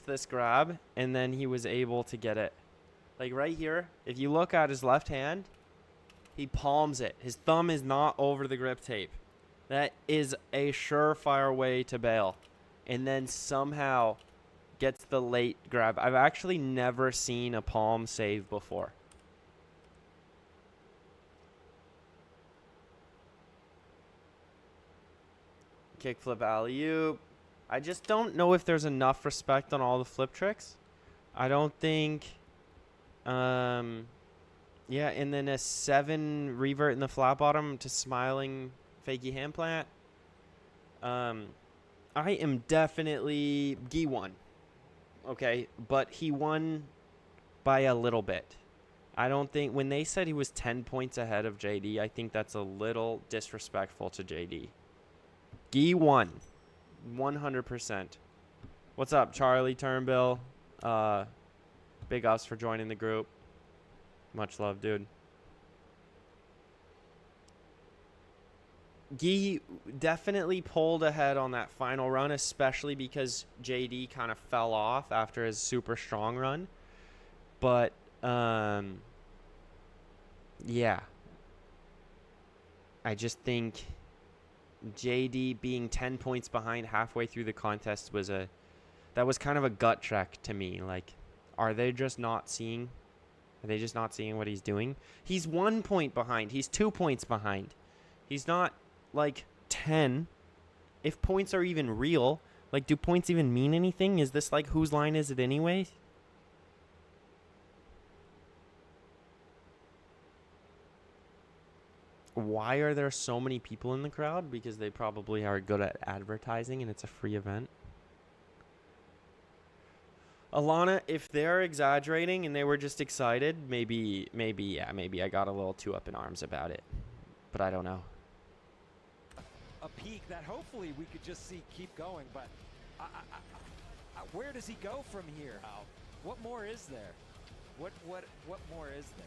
this grab, and then he was able to get it. Like right here, if you look at his left hand, he palms it. His thumb is not over the grip tape. That is a surefire way to bail. And then somehow gets the late grab. I've actually never seen a palm save before. Kickflip alley-oop. I just don't know if there's enough respect on all the flip tricks. I don't think... yeah, and then a 7 revert in the flat bottom to smiling fakie hand plant. I am definitely... Guy won. Okay, but he won by a little bit. I don't think... When they said he was 10 points ahead of JD, I think that's a little disrespectful to JD. Guy won. 100%. What's up, Charlie Turnbill? Big ups for joining the group. Much love, dude. Guy definitely pulled ahead on that final run, especially because JD kind of fell off after his super strong run. But, yeah. I just think JD being 10 points behind halfway through the contest was that was kind of a gut check to me. Like, are they just not seeing what he's doing? He's 1 point behind. He's 2 points behind. He's not like 10. If points are even real, like, do points even mean anything? Is this like, whose line is it anyway? why are there so many people in the crowd? Because they probably are good at advertising and it's a free event. Alana, if they're exaggerating and they were just excited, maybe I got a little too up in arms about it. But I don't know. A peak that hopefully we could just see keep going, but where does he go from here? What more is there? What more is there?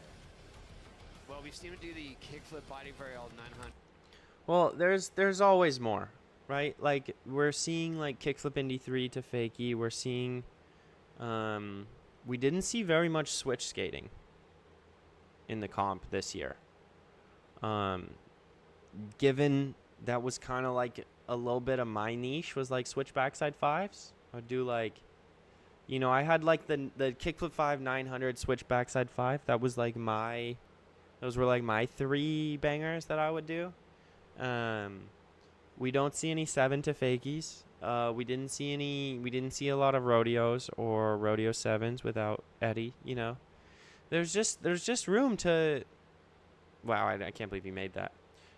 Well, we've seen him do the kickflip body varial 900. Well, there's always more, right? Like we're seeing like kickflip Indy 3 to fakie. We're seeing we didn't see very much switch skating in the comp this year. Given that was kind of like a little bit of my niche was like switch backside fives. I'd do like, you know, I had like the kickflip 5 900 switch backside 5. That was like those were like my 3 bangers that I would do. We don't see any 7 to fakies. We didn't see a lot of rodeos or rodeo 7s without Eddie, you know. There's just room to, wow, I can't believe you made that.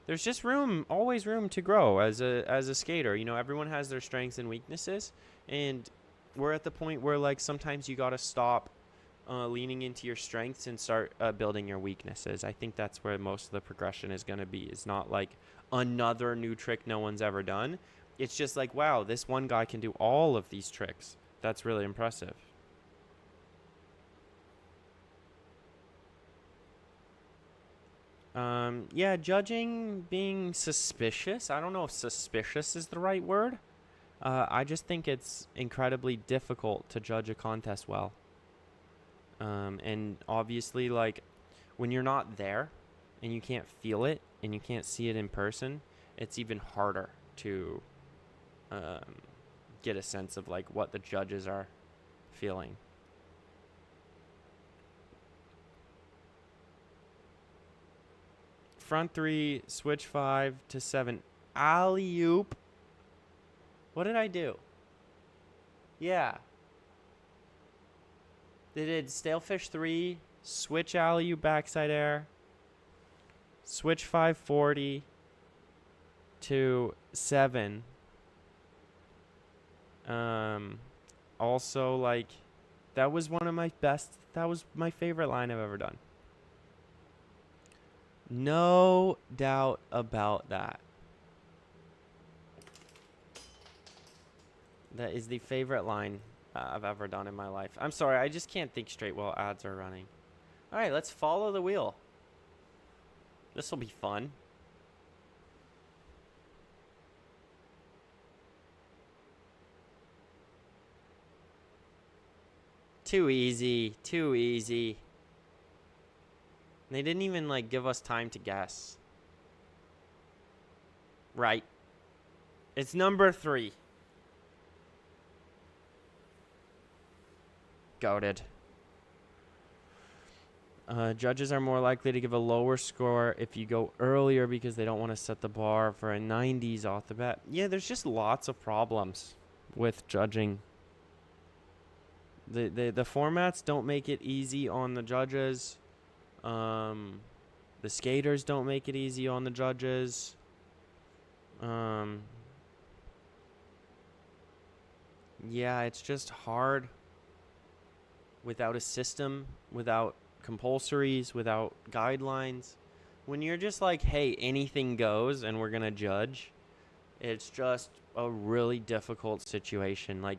There's just always room to grow as a skater. You know, everyone has their strengths and weaknesses, and we're at the point where like sometimes you got to stop leaning into your strengths and start building your weaknesses. I think that's where most of the progression is going to be. It's not like another new trick no one's ever done. It's just like, wow, this one guy can do all of these tricks. That's really impressive. Yeah, judging being suspicious. I don't know if suspicious is the right word. I just think it's incredibly difficult to judge a contest well. And obviously, like, when you're not there and you can't feel it and you can't see it in person, it's even harder to get a sense of, like, what the judges are feeling. Front 3, switch 5 to 7. Alley-oop. What did I do? Yeah. They did stalefish 3, switch alley-oop backside air, switch 540 to 7. Also, like, that was one of my best. That was my favorite line I've ever done. No doubt about that. That is the favorite line I've ever done in my life. I'm sorry, I just can't think straight while ads are running. All right, let's follow the wheel. This will be fun. Too easy, too easy. They didn't even, like, give us time to guess. Right. It's number 3. Goated. Judges are more likely to give a lower score if you go earlier because they don't want to set the bar for a 90s off the bat. Yeah, there's just lots of problems with judging. The formats don't make it easy on the judges. The skaters don't make it easy on the judges. Yeah, it's just hard without a system, without compulsories, without guidelines. When you're just like, hey, anything goes and we're going to judge, it's just a really difficult situation. Like,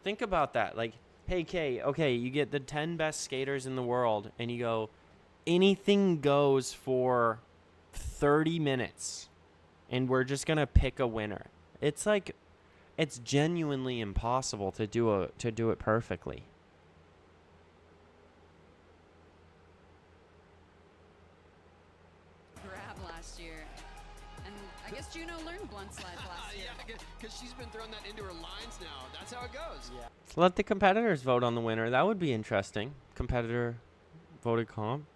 think about that. Like, hey, Kay, okay, you get the 10 best skaters in the world and you go, anything goes for 30 minutes and we're just going to pick a winner. It's like, it's genuinely impossible to do it perfectly. Grab last year. And I guess Juno learned blunt slides last year. Yeah, because she's been throwing that into her lines now. That's how it goes. Yeah. Let the competitors vote on the winner. That would be interesting. Competitor voted comp.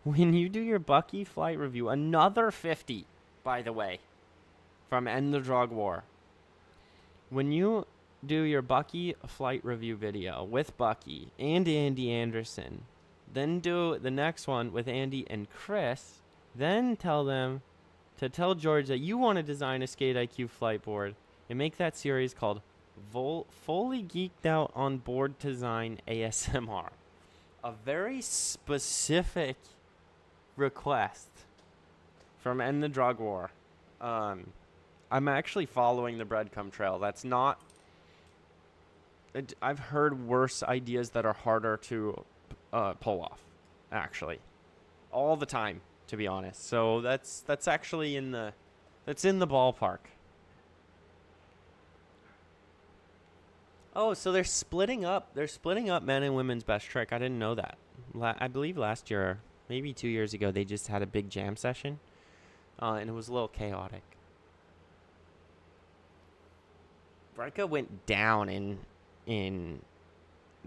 When you do your Bucky flight review, another 50, by the way, from End the Drug War. When you do your Bucky flight review video with Bucky and Andy Anderson, then do the next one with Andy and Chris, Then tell them to tell George that you want to design a Skate IQ flight board and make that series called Fully Geeked Out on Board Design ASMR. A very specific request from End the Drug War. I'm actually following the breadcrumb trail. That's not... I've heard worse ideas that are harder to pull off, actually. All the time, to be honest. So that's actually in the ballpark. Oh, so they're splitting up. They're splitting up men and women's best trick. I didn't know that. I believe last year, maybe 2 years ago, they just had a big jam session, and it was a little chaotic. Breka went down in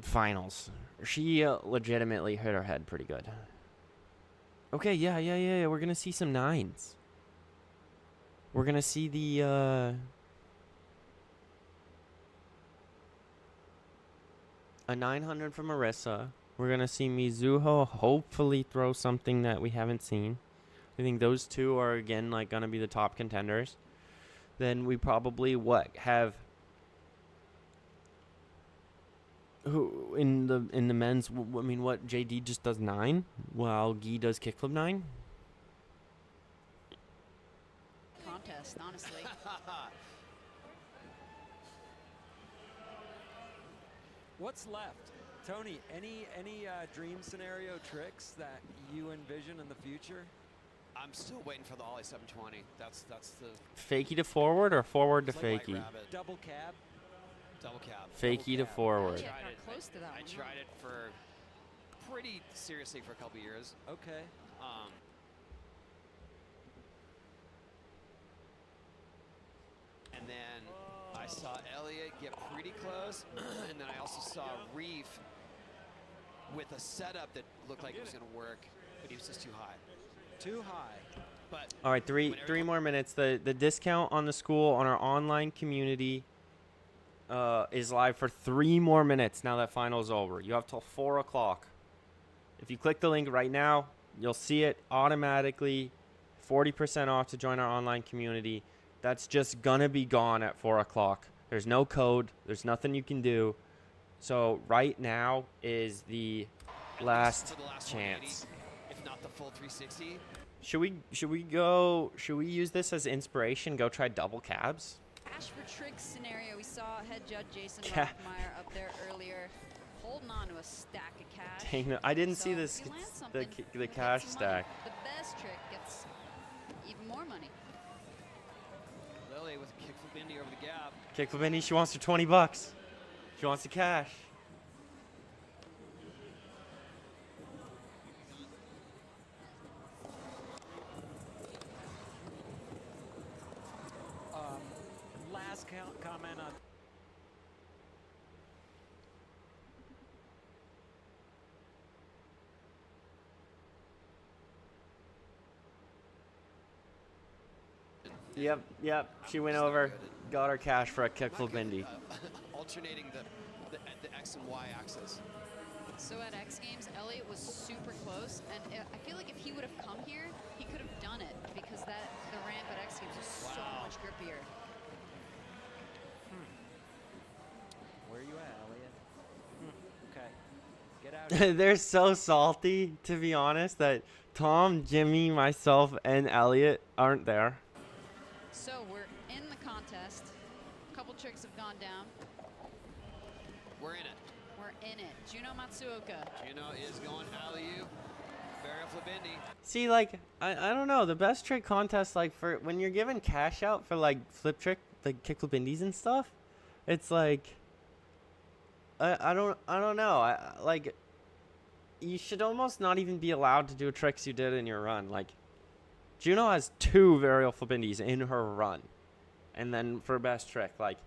finals. She legitimately hit her head pretty good. Okay, yeah. We're gonna see some 9s. We're gonna see the a 900 from Marissa. We're gonna see Mizuho hopefully throw something that we haven't seen. I think those two are again like gonna be the top contenders. Then we probably have who in the men's. I mean, what JD just does 9, while Guy does kickflip 9. Contest, honestly. What's left? Tony, any dream scenario tricks that you envision in the future? I'm still waiting for the Ollie 720. That's the Fakie to forward or forward to it's like White fakie? Rabbit. Double cab? Double cab. Fakie to cab. forward. Yeah, got close to that I one, huh? tried it for pretty seriously for a couple years. Okay. And then I saw Elliott get pretty close, and then I also saw Reef with a setup that looked like it was going to work, but he was just too high. Too high. But All right, three more minutes. The discount on the school on our online community is live for 3 more minutes now that final's over. You have till 4 o'clock. If you click the link right now, you'll see it automatically. 40% off to join our online community. That's just gonna be gone at 4 o'clock. There's no code. There's nothing you can do. So right now is the last chance. If not the full 360. Should we use this as inspiration? Go try double cabs? Cash for tricks scenario. We saw head judge Jason Ca- Rothmeyer up there earlier, holding on to a stack of cash. Dang, no, I didn't see So this. if you land The something, the you get cash some money. stack. The best trick gets even more money. Lily with a kickflip Indy over the gap. Kickflip Indy, she wants her $20. She wants the cash. Last comment on. Yep. She went over, got her cash for a kickflip Indy. Alternating the X and Y axis. So at X Games, Elliott was super close, and I feel like if he would have come here, he could have done it because the ramp at X Games is so much grippier. Where are you at, Elliot? Okay. Get out of here. They're so salty, to be honest, that Tom, Jimmy, myself, and Elliot aren't there. So we're in the contest. A couple tricks have gone down. We're in it. We're in it. Juno Matsuoka. Juno is going alley-oop. Varial flip Indy. See, like, I don't know. The best trick contest, like, for when you're giving cash out for, like, flip trick, like, kickflip indies and stuff, it's like, I don't know. Like, you should almost not even be allowed to do tricks you did in your run. Like, Juno has 2 varial flip indies in her run. And then for best trick, like,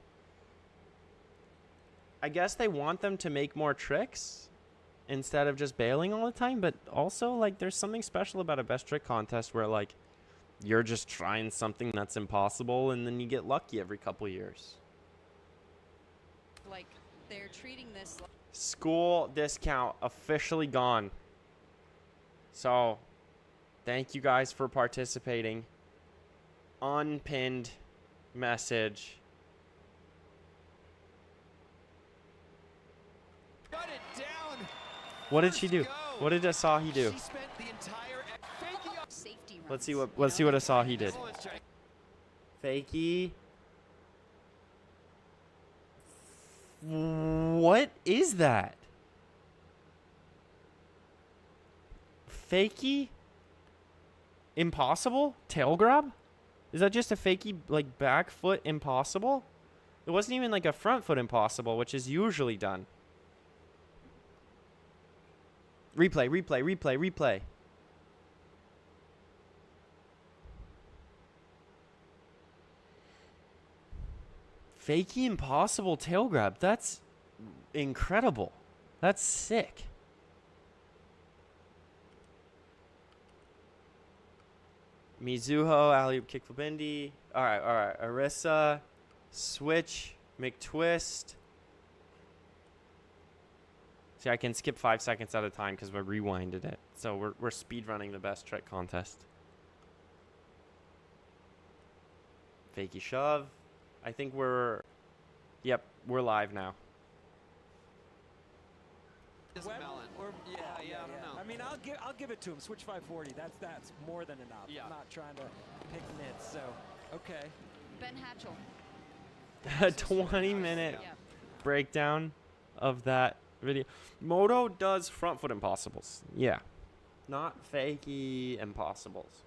I guess they want them to make more tricks instead of just bailing all the time. But also, like, there's something special about a best trick contest where, like, you're just trying something that's impossible and then you get lucky every couple years. Like, they're treating this like School discount officially gone. So Thank you guys for participating. Unpinned message. Got it down. What did she do? Go. What did Asahi do? She spent the entire fakie. Safety runs. Let's see what you let's see know? what Asahi did. Influence check. Fakie. What is that? Fakie? Impossible? Tail grab? Is that just a fakie, like, back foot impossible? It wasn't even like a front foot impossible, which is usually done. Replay, replay, replay, replay. Fakie impossible tail grab. That's incredible. That's sick. Mizuho, alley-oop kickflip indie. All right. Arisa, switch, McTwist. See, I can skip 5 seconds at a time because we rewinded it. So we're speed running the best trick contest. Fakie shove. I think we're we're live now. Well, Or, yeah, I don't know. I mean, I'll give it to him. Switch 540. That's more than enough. Yeah. I'm not trying to pick nits. So, okay. Ben Hatchell. A 20-minute Yeah. breakdown of that video. Moto does front foot impossibles. Yeah. Not fakie impossibles.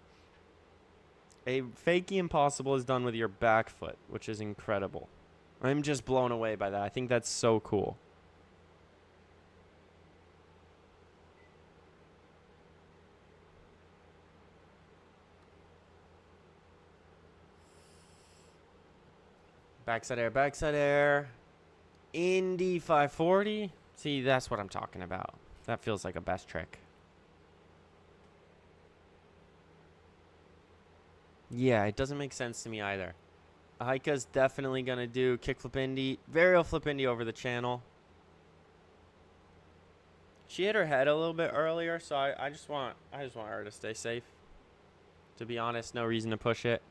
A fakie impossible is done with your back foot, which is incredible. I'm just blown away by that. I think that's so cool. Backside air, backside air. Indy 540. See, that's what I'm talking about. That feels like a best trick. Yeah, it doesn't make sense to me either. Aika's definitely going to do kickflip indie. Varial flip indie over the channel. She hit her head a little bit earlier, so I just want her to stay safe. To be honest, no reason to push it.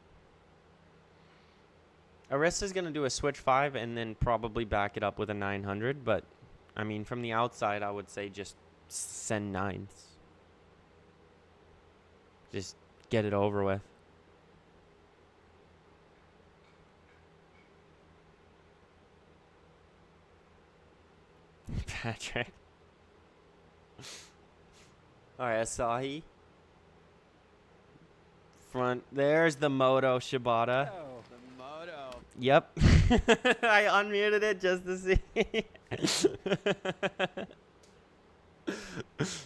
Arisa's going to do a switch 5 and then probably back it up with a 900. But, I mean, from the outside, I would say just send 9s. Just get it over with. Patrick. All right, Asahi. Front. There's the Moto Shibata. Oh. The moto. Yep. I unmuted it just to see.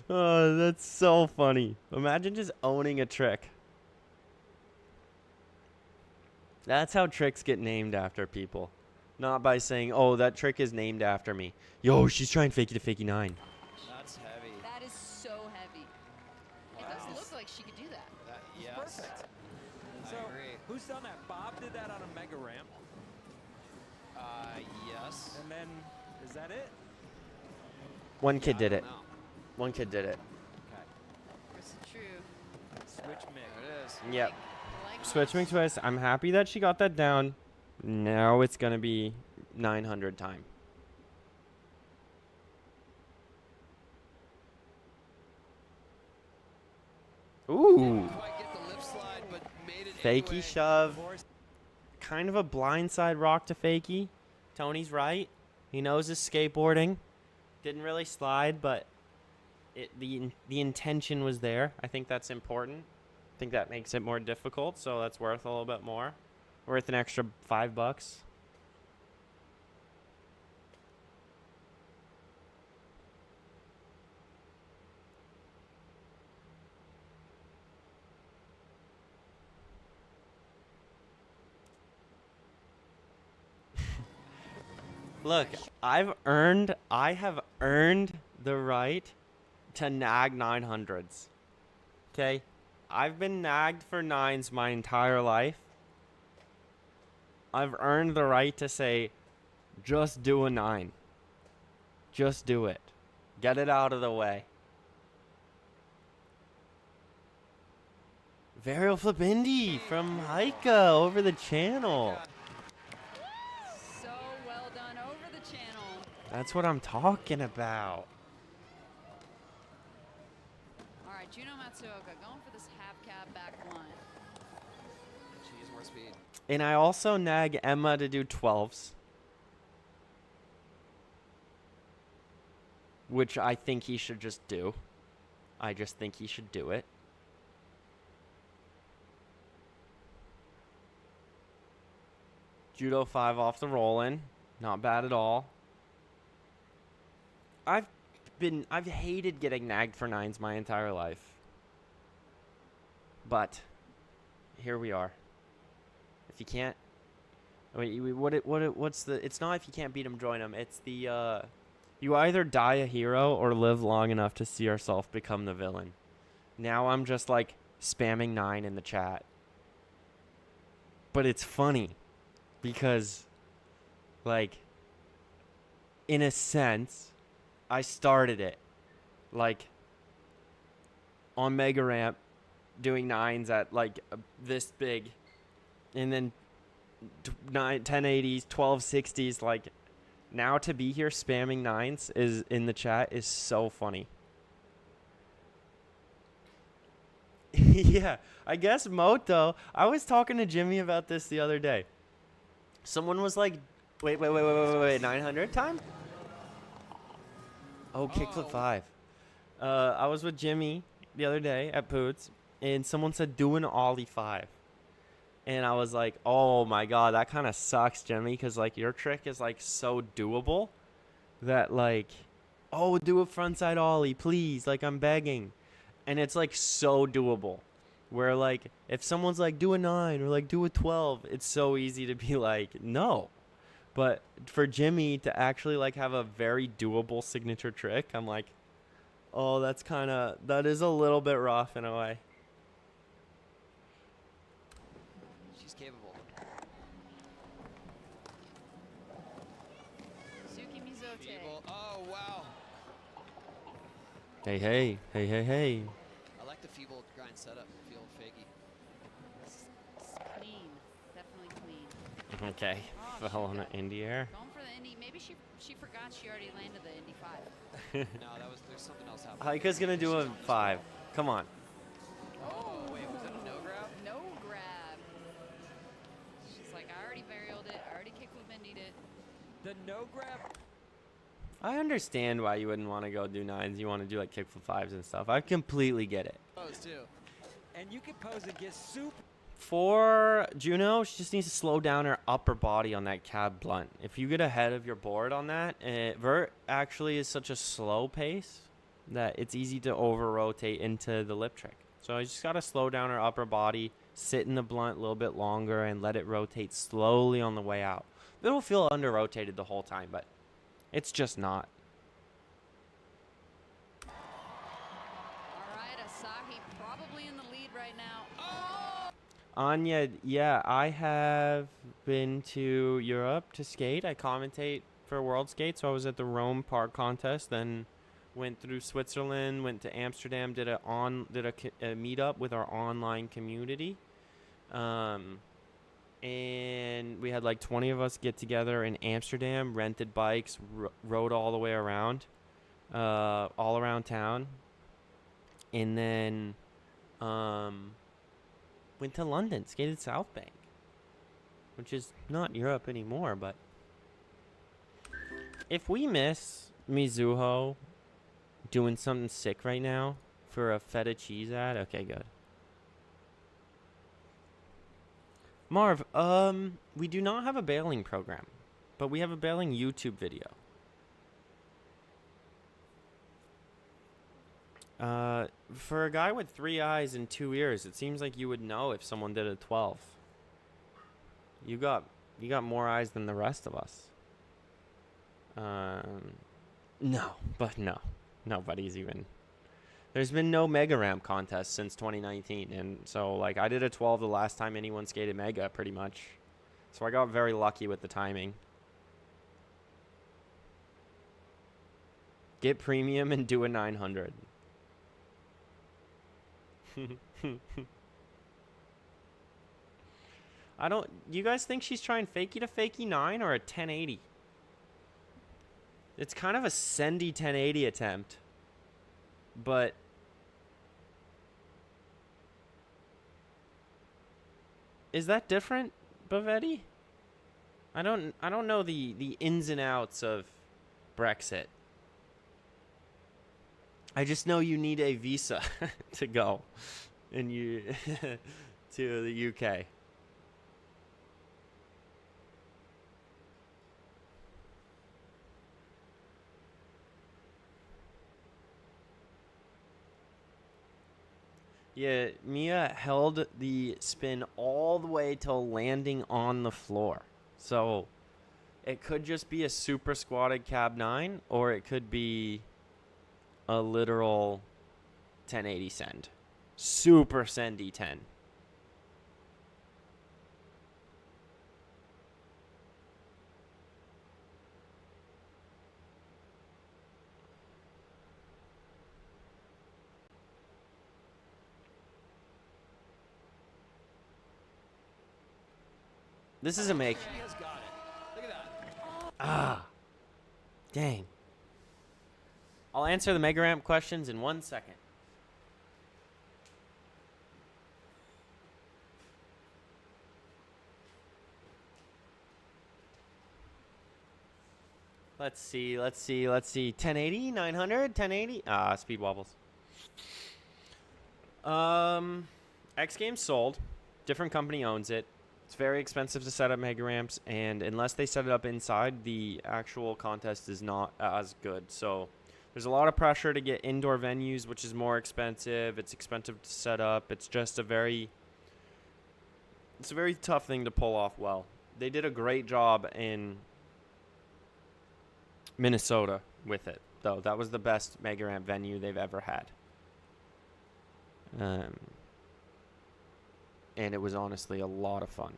Oh, that's so funny. Imagine just owning a trick. That's how tricks get named after people. Not by saying, oh, that trick is named after me. Yo, she's trying fakie to fakie 9. That's heavy. That is so heavy. It Wow. does look like she could do that. That, yes. Perfect. So, I agree. who's done that? Bob did that on a mega ramp. Yes. And then, is that it? One kid I did don't it. know. One kid did it. Okay. It's true. Switch mig. There it is. Yep. Like Switch McTwist. I'm happy that she got that down. Now it's going to be 900 time. Ooh. Didn't quite get the lip slide, but made it Fakie anyway. shove. Kind of a blindside rock to fakie. Tony's right. He knows his skateboarding. Didn't really slide, but the intention was there. I think that's important. I think that makes it more difficult, so that's worth a little bit more. Worth an extra $5. Look, I have earned the right to nag 900s. Okay? I've been nagged for 9s my entire life. I've earned the right to say, just do a 9. Just do it. Get it out of the way. Varial flip Indy from Heika over the channel. So well done over the channel. That's what I'm talking about. All right, Juno Matsuoka going for this half cab back line. She needs more speed. And I also nag Emma to do 12s. Which I think he should just do. I just think he should do it. Judo 5 off the roll-in. Not bad at all. I've hated getting nagged for 9s my entire life. But here we are. If you can't, what's the? It's not if you can't beat him, join him. It's the you either die a hero or live long enough to see yourself become the villain. Now I'm just like spamming 9 in the chat, but it's funny because, like, in a sense, I started it, like, on Mega Ramp, doing 9s at like this big. And then 1080s, 1260s, like, now to be here spamming 9s is in the chat is so funny. Yeah, I guess Moto. I was talking to Jimmy about this the other day. Someone was like, wait, 900 time? Oh, kickflip 5. I was with Jimmy the other day at Poots, and someone said do an ollie 5. And I was like, oh my god, that kind of sucks, Jimmy, because, like, your trick is, like, so doable that, like, oh, do a frontside ollie, please, like, I'm begging. And it's, like, so doable. Where, like, if someone's like, do a 9 or, like, do a 12, it's so easy to be like, no. But for Jimmy to actually, like, have a very doable signature trick, I'm like, oh, that is a little bit rough in a way. Capable. Suki Mizote. Feeble. Oh, wow. Hey. I like the feeble grind setup. Feeble fakie. It's clean. Definitely clean. Okay. Oh, Fell on an Indy air. Going for the Indy. Maybe she forgot she already landed the Indy 5. No, there's something else happening. Heika's going to do a 5. Come on. Oh, wait, was that a no grab? No grab. She's like, I already varialed it. I already kickflip Indied it. The no grab. I understand why you wouldn't want to go do 9s. You want to do, like, kickflip 5s and stuff. I completely get it. Pose, too. And you can pose and get soup. For Juno, she just needs to slow down her upper body on that cab blunt. If you get ahead of your board on that, Vert actually is such a slow pace that it's easy to over-rotate into the lip trick. So you just got to slow down her upper body, sit in the blunt a little bit longer, and let it rotate slowly on the way out. It'll feel under-rotated the whole time, but it's just not. All right, Asahi probably in the lead right now. Anya, yeah, I have been to Europe to skate. I commentate for World Skate, so I was at the Rome Park contest, then went through Switzerland, went to Amsterdam, did a meetup with our online community. And we had like 20 of us get together in Amsterdam, rented bikes, rode all the way around, all around town. And then went to London, skated South Bank, which is not Europe anymore, but if we miss Mizuho doing something sick right now for a feta cheese ad, okay, good. Marv, we do not have a bailing program, but we have a bailing YouTube video. For a guy with 3 eyes and 2 ears, it seems like you would know if someone did a 12. You got more eyes than the rest of us. No, nobody's even. There's been no Mega Ramp contest since 2019, and so, like, I did a 12 the last time anyone skated Mega, pretty much. So I got very lucky with the timing. Get premium and do a 900. I don't. You guys think she's trying fakie to fakie 9 or a 1080? It's kind of a sendy 1080 attempt, but is that different, Bavetti? I don't know the ins and outs of Brexit. I just know you need a visa to go and you to the UK. Yeah, Mia held the spin all the way till landing on the floor. So it could just be a super squatted cab 9, or it could be a literal 1080 send. Super sendy 10. This is a make. She has got it. Look at that. Ah. Dang. I'll answer the Mega Ramp questions in 1 second. Let's see. 1080, 900, 1080. Ah, speed wobbles. X Games sold. Different company owns it. It's very expensive to set up Mega Ramps, and unless they set it up inside, the actual contest is not as good. So there's a lot of pressure to get indoor venues, which is more expensive. It's expensive to set up. It's just a very tough thing to pull off well. They did a great job in Minnesota with it, though. That was the best Mega Ramp venue they've ever had. And it was honestly a lot of fun.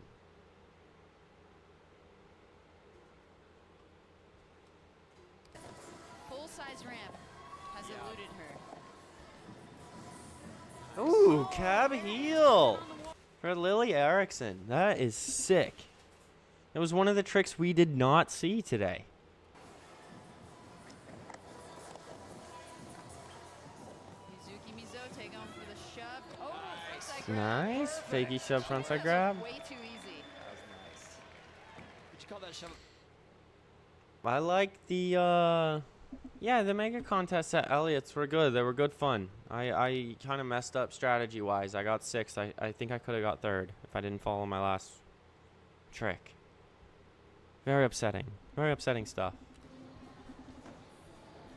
Full-size ramp has eluded her. Ooh, cab heel for Lily Erickson. That is sick. It was one of the tricks we did not see today. Mizuki Mizo take on for the shove. Oh, frontside grab. Nice. Perfect. Fakey shove, frontside That was grab. Way too easy. That was nice. Would you call that shove? I like the mega contests at Elliott's were good. They were good fun. I kind of messed up strategy wise. I got 6th. I think I could have got 3rd if I didn't follow my last trick. Very upsetting. Very upsetting stuff.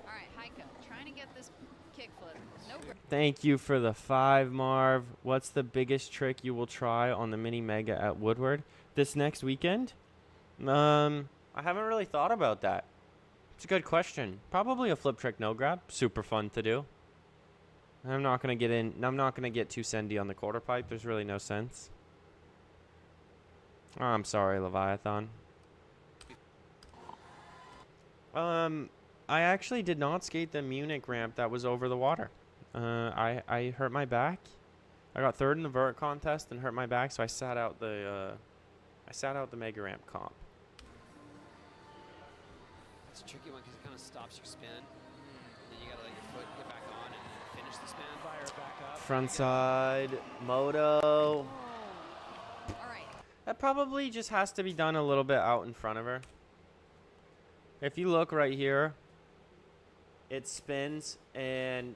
All right, Heiko, trying to get this kickflip. No grab. Thank you for the 5, Marv. What's the biggest trick you will try on the mini mega at Woodward this next weekend? I haven't really thought about that. It's a good question. Probably a flip trick no grab. Super fun to do. I'm not gonna get too sendy on the quarter pipe. There's really no sense. Oh, I'm sorry, Leviathan. I actually did not skate the Munich ramp that was over the water. I hurt my back. I got 3rd in the vert contest and hurt my back, so I sat out the mega ramp comp. It's a tricky one because it kind of stops your spin. And then you got to let your foot get back on and finish the spin. Fire it back up. Frontside moto. All right. That probably just has to be done a little bit out in front of her. If you look right here, it spins and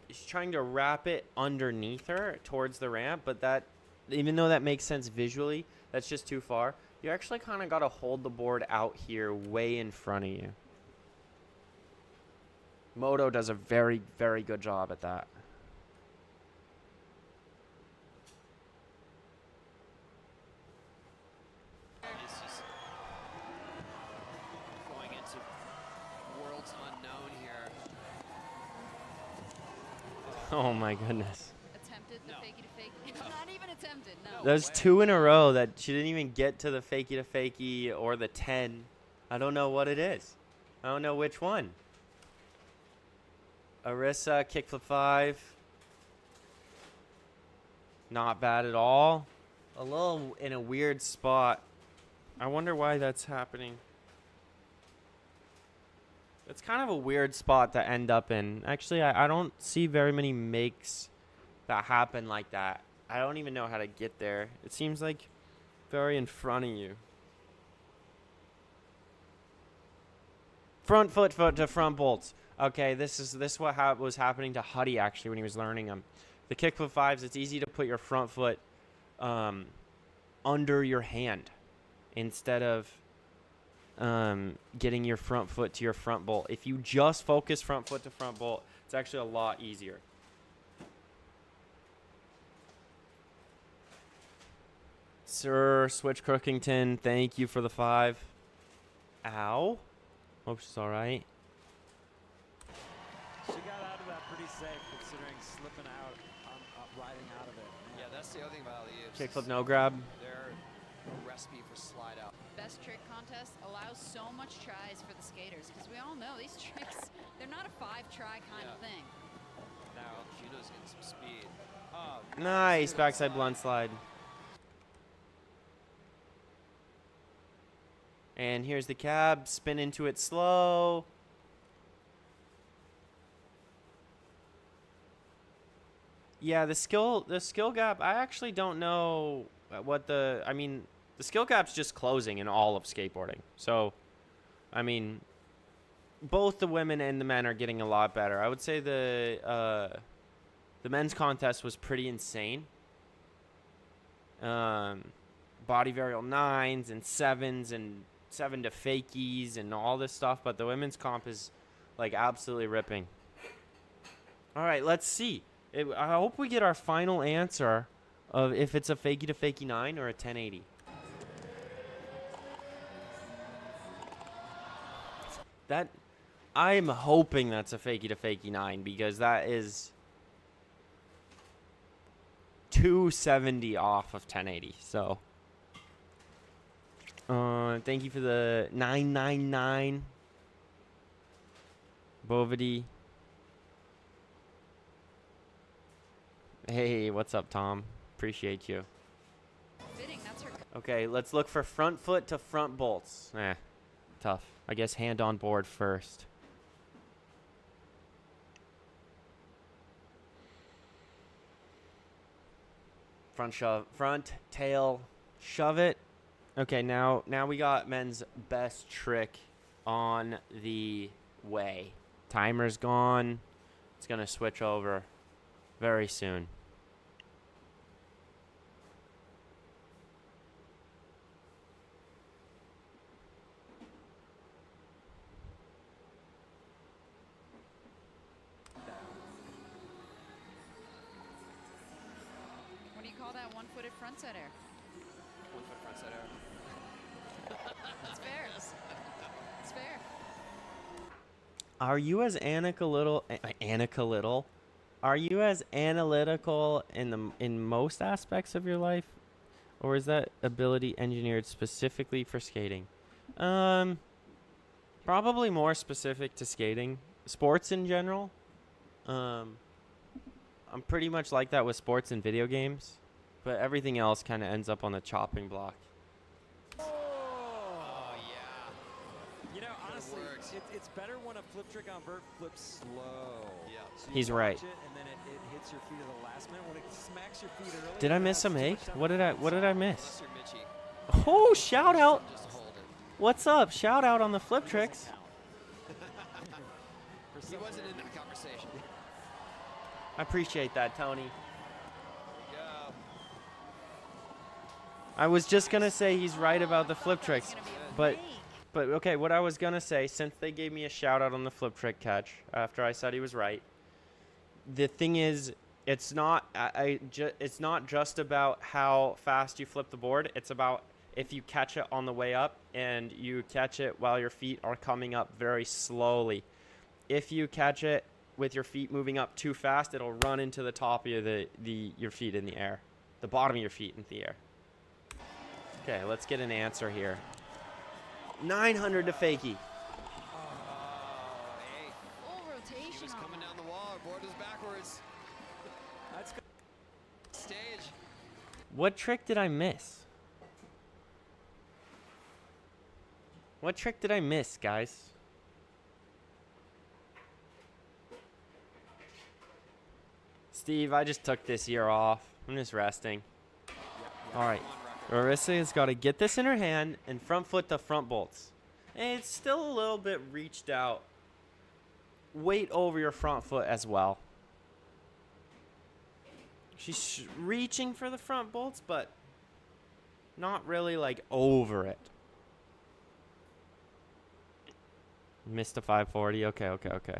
she's trying to wrap it underneath her towards the ramp, but that, even though that makes sense visually, that's just too far. You actually kind of got to hold the board out here way in front of you. Moto does a very, very good job at that. It's just going into worlds unknown here. Oh my goodness. Attempted the No. fakie to fake. Not even attempted. No. There's 2 in a row that she didn't even get to the fakie to fakie or the 10. I don't know what it is. I don't know which one. Arissa, kickflip 5. Not bad at all. a little in a weird spot. I wonder why that's happening. It's kind of a weird spot to end up in. Actually, I don't see very many makes that happen like that. I don't even know how to get there. It seems like very in front of you. Front foot to front bolts. Okay, this what was happening to Huddy actually when he was learning them. The kickflip fives, it's easy to put your front foot under your hand instead of getting your front foot to your front bolt. If you just focus front foot to front bolt, it's actually a lot easier. Sir Switch Crookington, thank you for the 5. Ow. Hope she's all right. She got out of that pretty safe considering slipping out, riding out of it. Yeah, that's the other thing about alley-oops. Kickflip no grab. They're a recipe for slide out. Best trick contest allows so much tries for the skaters because we all know these tricks, they're not a 5-try kind of thing. Now, Juno's getting some speed. Oh, Nice backside blunt slide. And here's the cab. Spin into it slow. Yeah, the skill gap, I actually don't know what the skill gap's just closing in all of skateboarding. So, I mean, both the women and the men are getting a lot better. I would say the men's contest was pretty insane. Body varial 9s and 7s and 7 to fakies and all this stuff, but the women's comp is like absolutely ripping. All right, let's see. I hope we get our final answer of if it's a fakie to fakie 9 or a 1080. That I'm hoping that's a fakie to fakie 9 because that is 270 off of 1080. So thank you for the 999 Bovedy. Hey, what's up, Tom? Appreciate you. Fitting, that's her. Okay, let's look for front foot to front bolts. Tough. I guess hand on board first. Front shove, front tail, shove it. Okay, now we got men's best trick on the way. Timer's gone. It's gonna switch over very soon. What do you call that one-footed frontside air? 1 foot front side air. That's fair. It's fair. Are you as analytical? Are you as analytical in most aspects of your life, or is that ability engineered specifically for skating? Probably more specific to skating. Sports in general. I'm pretty much like that with sports and video games, but everything else kind of ends up on the chopping block. Oh, yeah. You know, honestly, it's better when a flip trick on vert flips slow. Yeah. So you He's right. watch it, and then it hits your feet at the last minute. When it smacks your feet early, Did I miss a that's too make? much time What to did I Unless miss? you're Mitchie. Oh, shout out! Just hold it. What's up? Shout out on the flip tricks. He wasn't in that conversation. I appreciate that, Tony. Go. I was just gonna say he's right about the flip tricks, but okay. What I was gonna say, since they gave me a shout out on the flip trick catch after I said he was right, the thing is, it's not it's not just about how fast you flip the board. It's about if you catch it on the way up and you catch it while your feet are coming up very slowly. If you catch it with your feet moving up too fast, it'll run into the top of your feet in the air, the bottom of your feet in the air. Okay, let's get an answer here. 900 to fakie. Oh, hey. Full He rotation was on coming down the wall. Our board was backwards. That's good. Stage. What trick did I miss? What trick did I miss, guys? Steve, I just took this year off. I'm just resting. All right. Larissa has got to get this in her hand and front foot to front bolts. And it's still a little bit reached out. Weight over your front foot as well. She's reaching for the front bolts, but not really like over it. Missed a 540. Okay.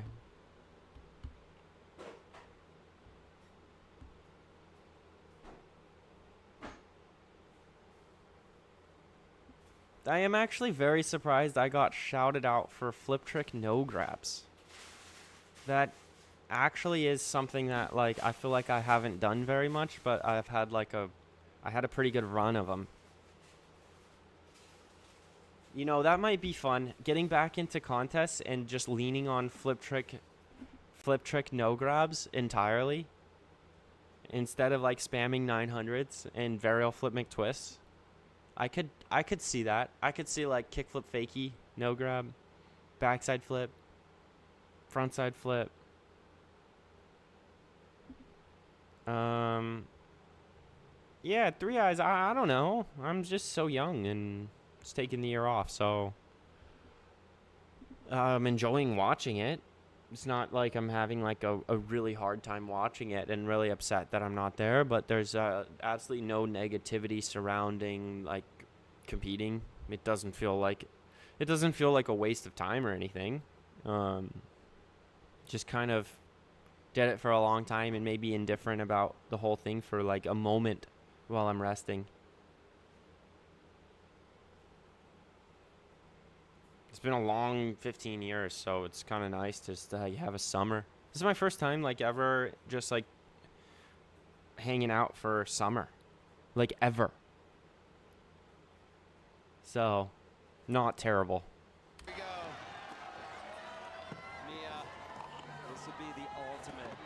I am actually very surprised I got shouted out for flip trick no grabs. That actually is something that like I feel like I haven't done very much, but I've had like I had a pretty good run of them. You know, that might be fun, getting back into contests and just leaning on flip trick no grabs entirely instead of like spamming 900s and varial flip McTwists. I could see that. I could see like kickflip fakie, no grab, backside flip, frontside flip. Yeah, 3 eyes. I don't know. I'm just so young and just taking the year off, so I'm enjoying watching it. It's not like I'm having like a really hard time watching it and really upset that I'm not there, but there's absolutely no negativity surrounding like competing. It doesn't feel like a waste of time or anything. Just kind of did it for a long time and maybe indifferent about the whole thing for like a moment while I'm resting. It's been a long 15 years, so it's kind of nice to just have a summer. This is my first time like ever just like hanging out for summer, like ever. So, not terrible. Here we go. Mia. This would be the ultimate.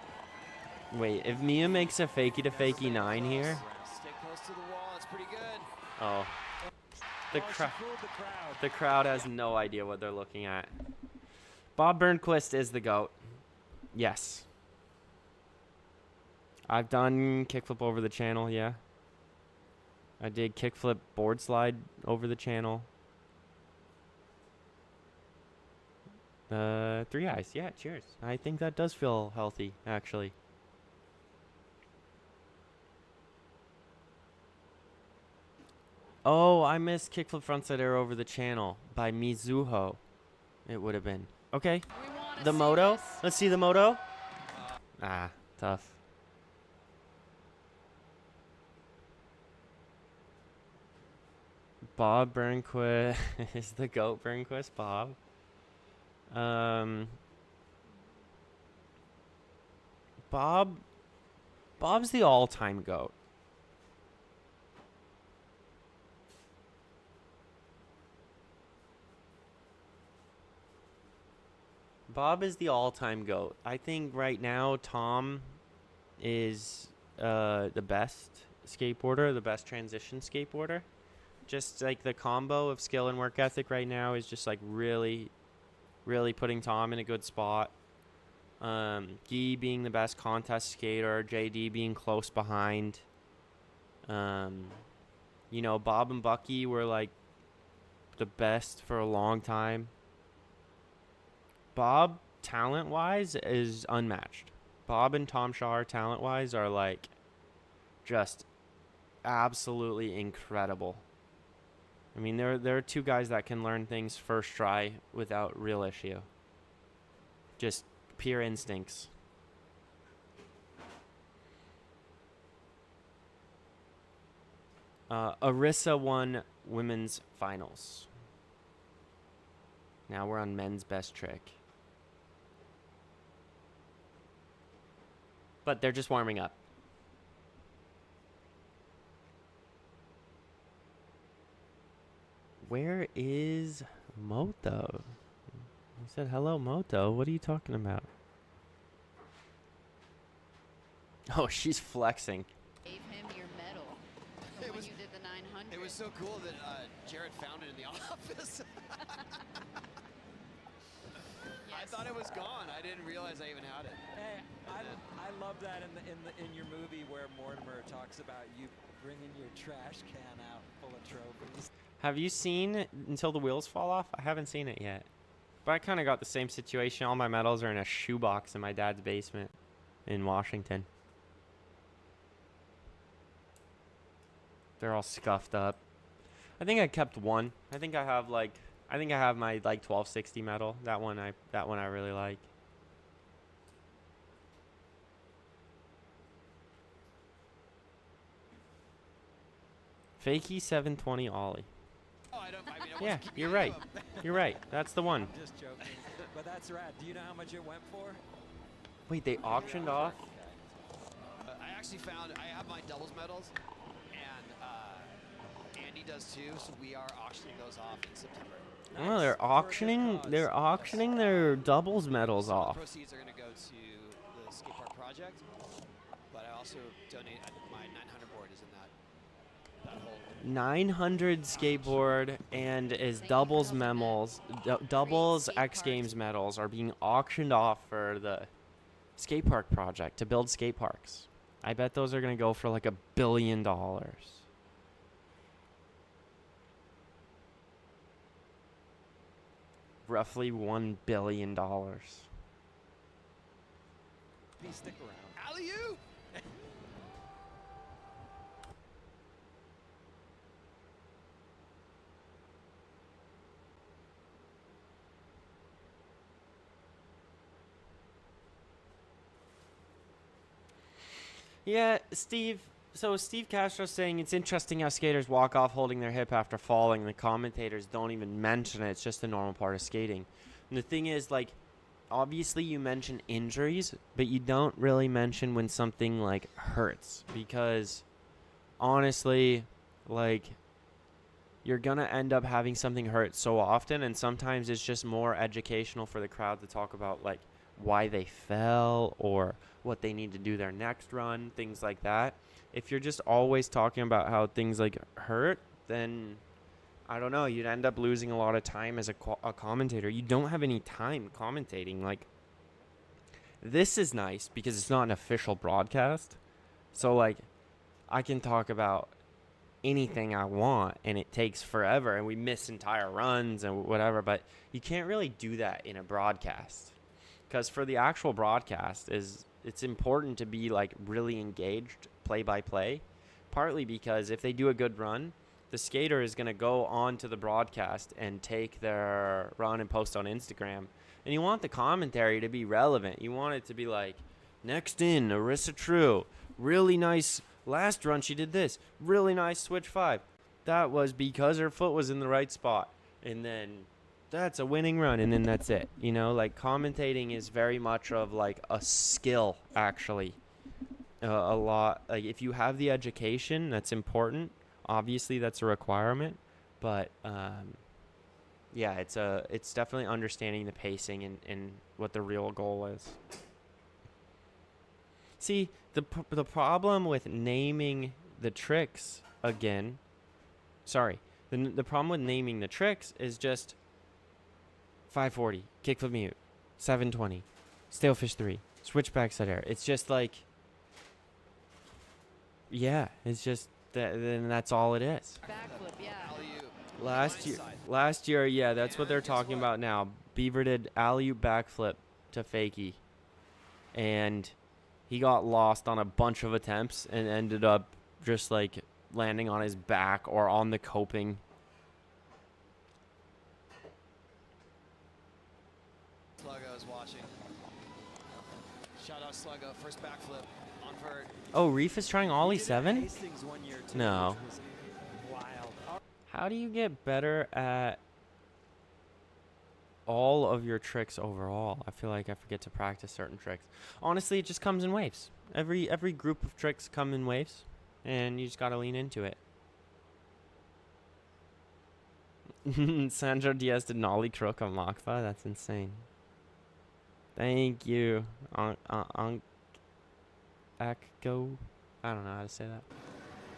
Wait, if Mia makes a fakie to fakie 9 here. Stay close to the wall. It's pretty good. Oh. She fooled the crowd. The crowd has no idea what they're looking at. Bob Burnquist is the GOAT. Yes. I've done kickflip over the channel, yeah. I did kickflip board slide over the channel. 3 eyes, yeah, cheers. I think that does feel healthy, actually. Oh, I missed kickflip frontside air over the channel by Mizuho. It would have been. Okay. The moto. Let's see the moto. Ah, tough. Bob Burnquist is the GOAT. Burnquist, Bob. Bob's the all-time GOAT. Bob is the all-time GOAT. I think right now Tom is the best skateboarder, the best transition skateboarder. Just like the combo of skill and work ethic right now is just like really, really putting Tom in a good spot. Guy being the best contest skater, JD being close behind. You know, Bob and Bucky were like the best for a long time. Bob, talent-wise, is unmatched. Bob and Tom Shaw, talent-wise, are like just absolutely incredible. I mean, there are two guys that can learn things first try without real issue. Just pure instincts. Arissa won women's finals. Now we're on men's best trick. But they're just warming up. Where is Moto? I said, hello, Moto. What are you talking about? Oh, she's flexing. Gave him your medal. was so cool that Jared found it in the office. I thought it was gone. I didn't realize I even had it. Hey, I love that in your movie where Mortimer talks about you bringing your trash can out full of trophies. Have you seen Until the Wheels Fall Off? I haven't seen it yet. But I kind of got the same situation. All my medals are in a shoebox in my dad's basement in Washington. They're all scuffed up. I think I kept one. I think I have my like 1260 medal. That one I really like. Fakie 720 ollie. Oh, I Yeah, wasn't keeping you're any right. of them. You're right. That's the one. I'm just joking. But that's rad. Do you know how much it went for? Wait, they auctioned off? I actually found I have my doubles medals, and Andy does too. So we are auctioning those off in September. Oh, Nice. they're For a good auctioning. cause. They're auctioning their doubles medals Some of the off. proceeds are going to go to the skate park project, but I also donate my 900 board is in that whole. 900 skateboard and his doubles medals, doubles skate X parks. Games medals are being auctioned off for the skate park project to build skate parks. I bet those are gonna go for like $1 billion. Roughly $1 billion. Please stick around. Alley-oop! Yeah, Steve. So Steve Castro's saying it's interesting how skaters walk off holding their hip after falling. The commentators don't even mention it. It's just a normal part of skating. And the thing is, like, obviously you mention injuries, but you don't really mention when something, like, hurts. Because, honestly, like, you're going to end up having something hurt so often. And sometimes it's just more educational for the crowd to talk about, like, why they fell or what they need to do their next run, things like that. If you're just always talking about how things like hurt, then I don't know, you'd end up losing a lot of time as a commentator. You don't have any time commentating. Like, this is nice because it's not an official broadcast. So, like, I can talk about anything I want and it takes forever and we miss entire runs and whatever, but you can't really do that in a broadcast. Because for the actual broadcast, it's important to be like really engaged play by play, partly because if they do a good run, the skater is going to go on to the broadcast and take their run and post on Instagram. And you want the commentary to be relevant. You want it to be like, next in, Arissa True. Really nice last run, she did this. Really nice switch 5. That was because her foot was in the right spot. And then that's a winning run, and then that's it. You know, like, commentating is very much of like a skill, actually. A lot, like, if you have the education, that's important. Obviously, that's a requirement, but yeah, it's definitely understanding the pacing and what the real goal is. See, the problem with naming the tricks again, sorry, the problem with naming the tricks is just 540, kickflip mute, 720, stalefish 3, switchback side air. It's just like, yeah, it's just that. Then that's all it is. Backflip, yeah. Alley-oop. Last year, yeah, that's what they're talking about now. Beaver did alley-oop backflip to fakie, and he got lost on a bunch of attempts and ended up just like landing on his back or on the coping. Sluggo is watching. Shout out Sluggo, first backflip on Vert. Oh, Reef is trying ollie He did it at 7? Hastings one year too, No. which was wild. How do you get better at all of your tricks overall? I feel like I forget to practice certain tricks. Honestly, it just comes in waves. Every group of tricks come in waves, and you just gotta lean into it. Sandro Diaz did nollie crook on Makfa. That's insane. Thank you. Echo. I don't know how to say that.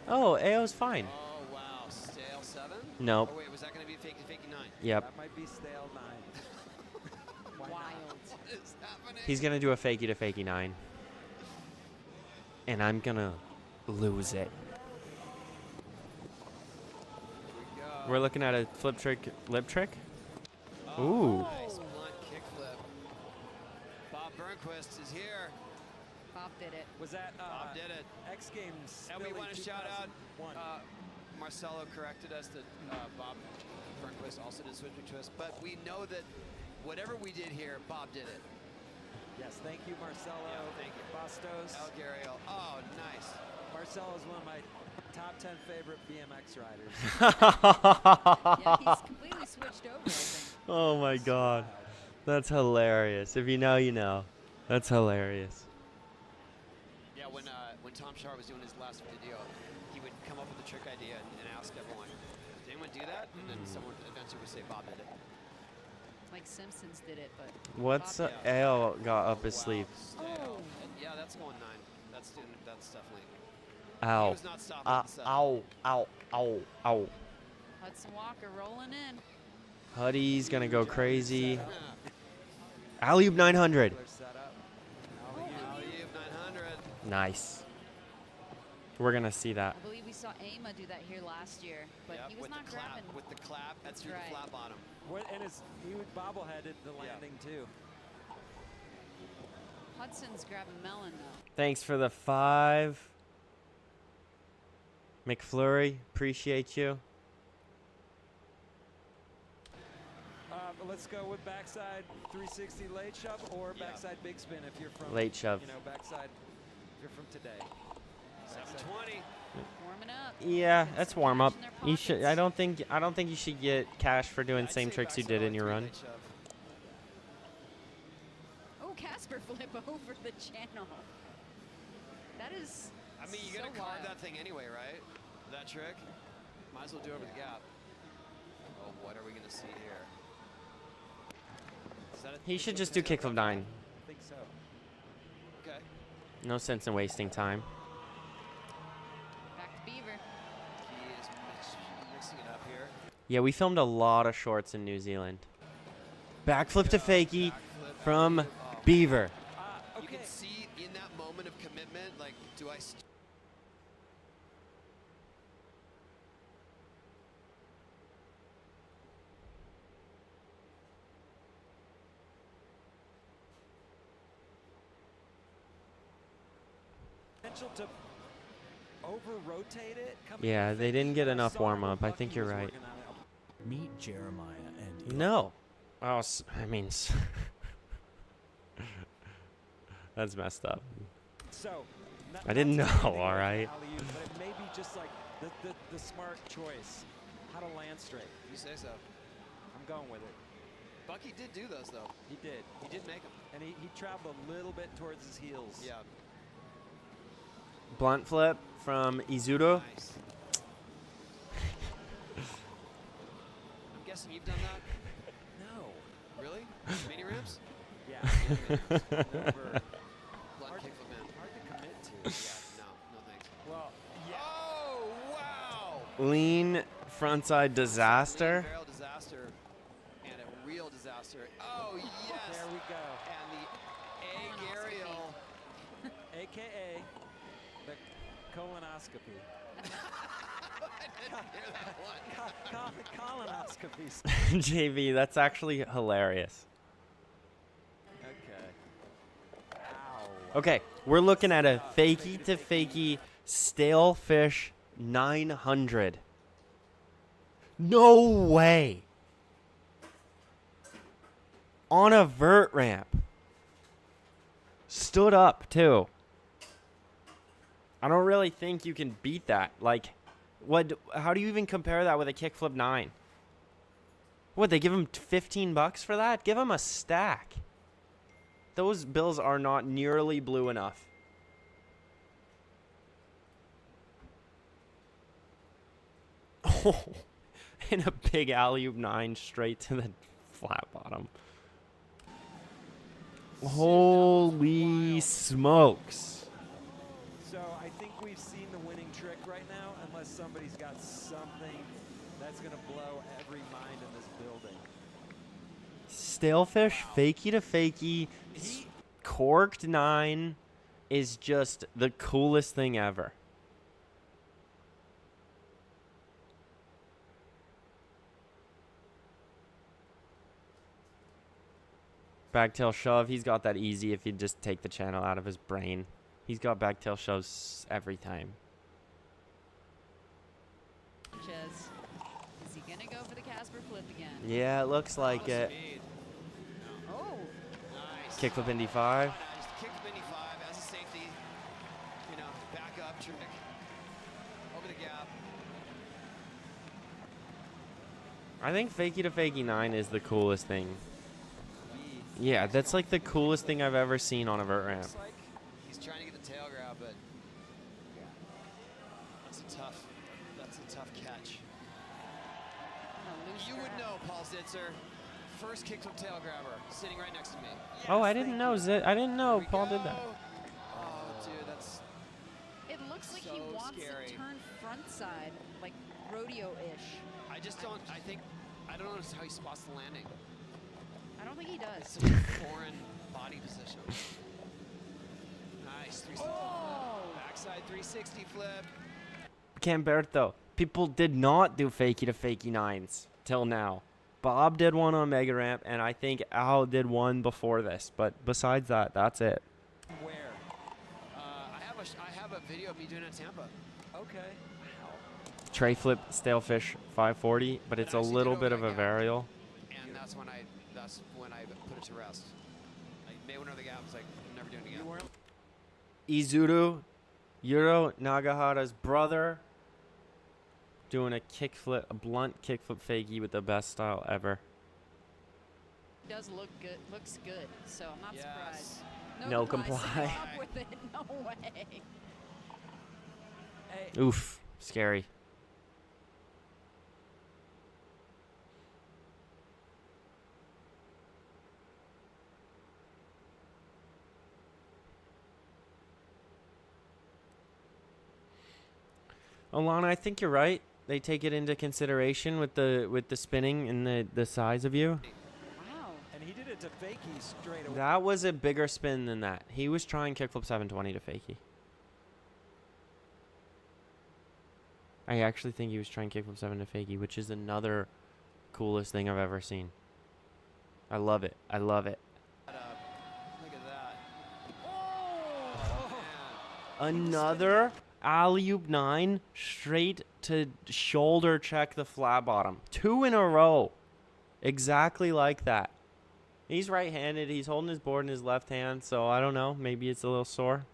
Oh, AO's fine. Oh, wow, stick. Nope. Oh, wait, was that going to be fakie 9? Yep. That might be stale 9. Why not? Wild. What is happening? He's gonna do a fakie to fakie 9. And I'm gonna lose it. Here we go. We're looking at a flip trick, lip trick. Oh, Ooh. nice blunt kickflip. Bob Burnquist is here. Bob did it. Was that Bob did it. X Games? And we Philly want to shout out, 2001. Marcelo corrected us that Bob Burnquist also did switch twist, but we know that whatever we did here, Bob did it. Yes, thank you, Marcelo. Yeah, thank you. Bastos. El Gario. Oh, nice. Marcelo is one of my top 10 favorite BMX riders. Yeah, he's completely switched over, I think. Oh my god. That's hilarious. If you know, you know. That's hilarious. Yeah, when Tom Shar was doing his last video, he would come up with a trick idea and ask everyone, did anyone do that? And then someone eventually would say Bob did it. Like Simpsons did it, but What's Bob did it. Ale got up Oh, his wow. sleeve? Stale. Oh. And yeah, that's going 9. That's definitely. He Ow. was not stopping at the 7. Ow. Ow. Ow. Ow. Hudson Walker rolling in. Huddy's gonna go crazy. Alley-oop 900. Killer setup. Alley-oop 900. Nice. We're gonna see that. I believe we saw Ama do that here last year, but Yep, he was with not the clap, grabbing. with the clap, that's through Right. the flat bottom. And he would bobbleheaded the landing too. Hudson's grabbing melon though. Thanks for the 5. McFlurry, appreciate you. But let's go with backside 360 late shove or Yeah. backside big spin if you're from Late shove. You know, backside if you're from today. 720. Warming up. Yeah, Get that's some warm cash up. in their You should. pockets. I don't think you should get cash for doing I'd same say tricks you backside did in your 3 run. late shove. Oh, Casper flip over the channel. That is. I mean, you're so going to carve wild. that thing anyway, right? That trick? Might as well do over the gap. Oh, what are we going to see here? Is that a He should is just that do a kickflip rough 9. I think so. Okay. No sense in wasting time. Back to Beaver. He is mixing it up here. Yeah, we filmed a lot of shorts in New Zealand. Backflip to fakie Backflip, from alley-oop. Oh, Beaver. You Okay. can see in that moment of commitment, like, do I... Potential to over-rotate it. coming Yeah, from they didn't fakie. get I enough saw warm what up. I Bucky think you're was right. working on it. Meet Jeremiah and Eli. No. Oh, I mean, that's messed up. So, I didn't not know, anything all like right. alley-oop, but it may be just like the smart choice, how to land straight. You say so. I'm going with it. Bucky did do those, though. He did. He did make them. And he traveled a little bit towards his heels. Yeah. Blunt flip from Izudo. Nice. I'm guessing you've done that? No. Really? Mini ramps? Yeah. Never. Blunt Hard to- kickflip in. Hard to commit to. Yeah, no thanks. Well, yeah. Oh, wow! Lean frontside disaster. Barrel disaster and a real disaster. Oh, yes! There we go. And the Agarial. AKA the colonoscopy. I didn't hear that one. Colonoscopies. JV, that's actually hilarious. Okay. Ow. Okay, we're looking at a fakie to fakie stale fish 900. No way. On a vert ramp. Stood up too. I don't really think you can beat that. Like, what? How do you even compare that with a kickflip 9? What, they give him $15 for that? Give him a stack. Those bills are not nearly blue enough. Oh, and a big alley-oop 9 straight to the flat bottom. Holy smokes. So I think we've seen the winning trick right now, unless somebody's got something That's going to blow every mind in this building. Stalefish, Wow. fakie to fakie, corked 9 is just the coolest thing ever. Backtail shove, he's got that easy if you just take the channel out of his brain. He's got backtail shoves every time. Is he gonna go for the Casper flip again? Yeah, it looks like it. Speed. Oh, Nice. Kickflip Indy 5. Nice. Kickflip Indy 5 as a safety. You know, back up trick. Over the gap. I think fakie to fakie 9 is the coolest thing. Yeah, that's like the coolest thing I've ever seen on a vert ramp. Looks like he's trying to get the tail grab, but that's a tough catch. You would know, Paul Zitzer. First kickflip tail grabber, sitting right next to me. Oh, I Yes, didn't thank know. you. I didn't know Here we Paul did go. that. Oh, dude, that's it looks like he So wants scary. to turn front side, like rodeo-ish. I just don't. I don't notice how he spots the landing. I don't think he does. It's such a foreign body position. Nice 360 flip. Backside 360 flip. Camberto. People did not do fakie to fakie 9s till now. Bob did one on Mega Ramp, and I think Al did one before this. But besides that, that's it. Where? I have a video of me doing it in Tampa. Okay. Wow. Tray flip, stalefish, 540, but it's a actually did little over bit that of a gap. varial. And that's when I put it to rest. I made one of the gaps, like I'm never doing it again. You weren't. Izuru, Yuro Nagahara's brother, doing a blunt kickflip fakie with the best style ever. Does look good. Looks good. So I'm not Yes. surprised. No comply. comply. Stop with it. No way. Hey, Oof, scary. Alana, I think you're right. They take it into consideration with the spinning and the size of you. Wow. and he did it to fakie straight away. That was a bigger spin than that. He was trying kickflip 720 to fakie. I actually think he was trying kickflip 7 to fakie, which is another coolest thing I've ever seen. I love it. I love it. Look at that. Oh, Another alley-oop 9 straight to shoulder check the flat bottom. 2 in a row. Exactly like that. He's right-handed. He's holding his board in his left hand, so I don't know. Maybe it's a little sore.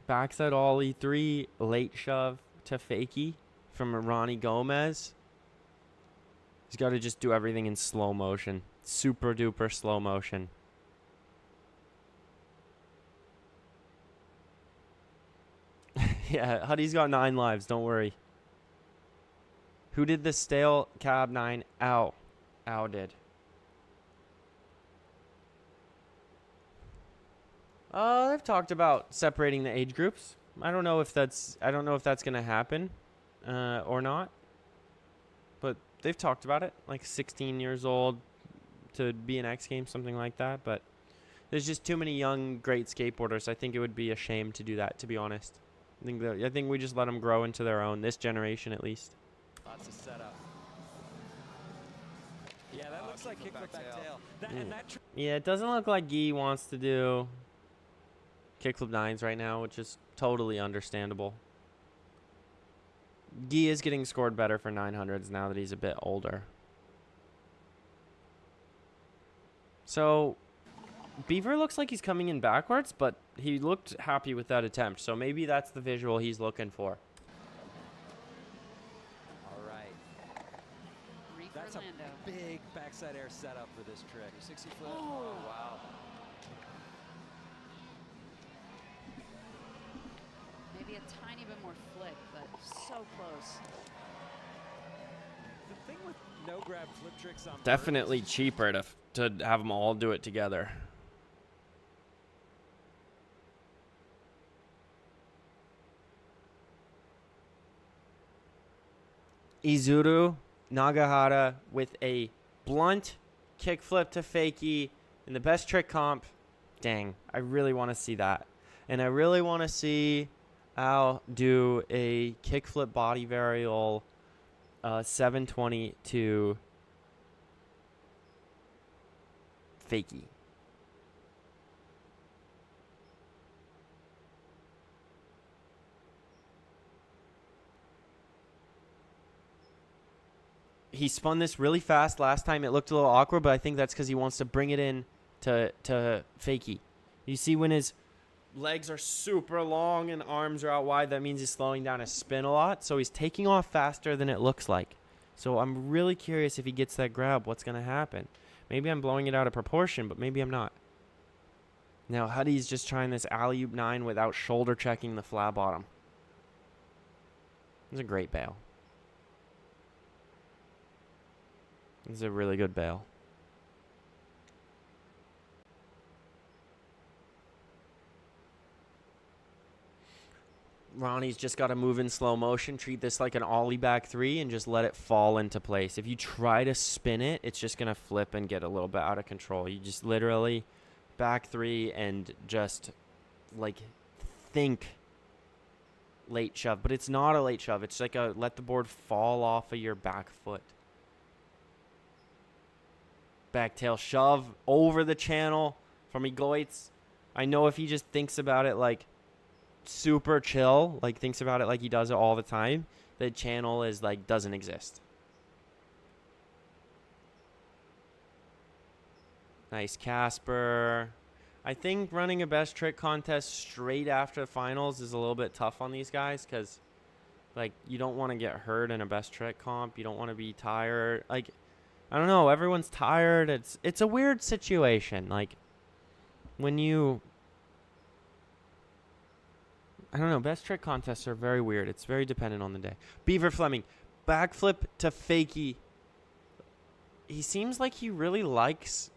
Backside ollie 3, late shove to fakie from Ronnie Gomez. He's got to just do everything in slow motion. Super duper slow motion. Yeah, Huddy's got 9 lives. Don't worry. Who did the stale cab 9? Ow. Ow did. They've talked about separating the age groups. I don't know if that's gonna happen, or not. But they've talked about it, like 16 years old to be an X Games, something like that. But there's just too many young, great skateboarders. I think it would be a shame to do that, to be honest. I think we just let them grow into their own, this generation at least. lots of setup. Yeah, that looks like kickflip back tail. And that Yeah, it doesn't look like Guy wants to do kickflip 9s right now, which is totally understandable. Guy is getting scored better for 900s now that he's a bit older. So, Beaver looks like he's coming in backwards, but he looked happy with that attempt. So maybe that's the visual he's looking for. all right. Reef That's a Orlando. big backside air setup for this trick. 60 flip. Oh, wow. Maybe a tiny bit more flick, but so close. The thing with no grab flip tricks on Definitely cheaper to have them all do it together. Izuru Nagahara with a blunt kickflip to fakie in the best trick comp. Dang, I really want to see that. And I really want to see Al do a kickflip body varial 720 to fakie. He spun this really fast last time. It looked a little awkward, but I think that's because he wants to bring it in to fakie. You see when his legs are super long and arms are out wide, that means he's slowing down his spin a lot. So he's taking off faster than it looks like. So I'm really curious if he gets that grab, what's going to happen. Maybe I'm blowing it out of proportion, but maybe I'm not. Now Huddy's just trying this alley-oop 9 without shoulder checking the flat bottom. It's a great bail. This is a really good bail. Ronnie's just got to move in slow motion, treat this like an ollie back 3, and just let it fall into place. If you try to spin it, it's just going to flip and get a little bit out of control. You just literally back 3 and just, like, think late shove. But it's not a late shove. It's like a let the board fall off of your back foot. Back tail shove over the channel from Egoitz. I know if he just thinks about it like super chill, like thinks about it like he does it all the time, the channel is like doesn't exist. Nice Casper. I think running a best trick contest straight after the finals is a little bit tough on these guys because like you don't want to get hurt in a best trick comp. You don't want to be tired. Like I don't know. Everyone's tired. It's a weird situation. Like, when you... I don't know. Best trick contests are very weird. It's very dependent on the day. Beaver Fleming. Backflip to fakie. He seems like he really likes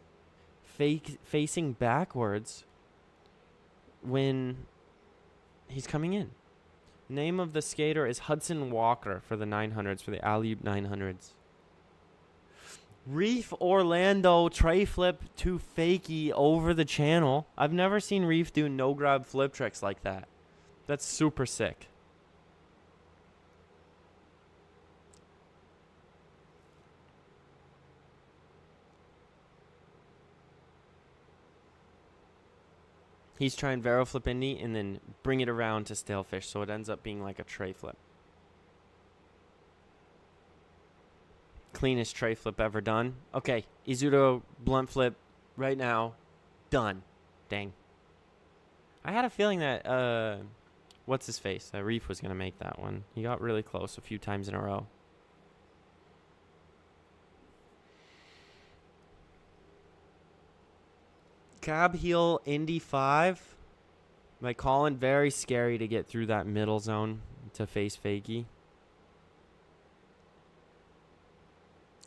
facing backwards when he's coming in. Name of the skater is Hudson Walker for the 900s, for the alley-oop 900s. Reef Orlando tray flip to fakie over the channel. I've never seen Reef do no grab flip tricks like that. That's super sick. He's trying Vero flip Indy and then bring it around to stalefish, so it ends up being like a tray flip. Cleanest tray flip ever done. Okay, Izuru blunt flip right now. Done. Dang. I had a feeling that, what's his face? That Reef was going to make that one. He got really close a few times in a row. Cab heel Indy 5 by Colin. Very scary to get through that middle zone to face fakie.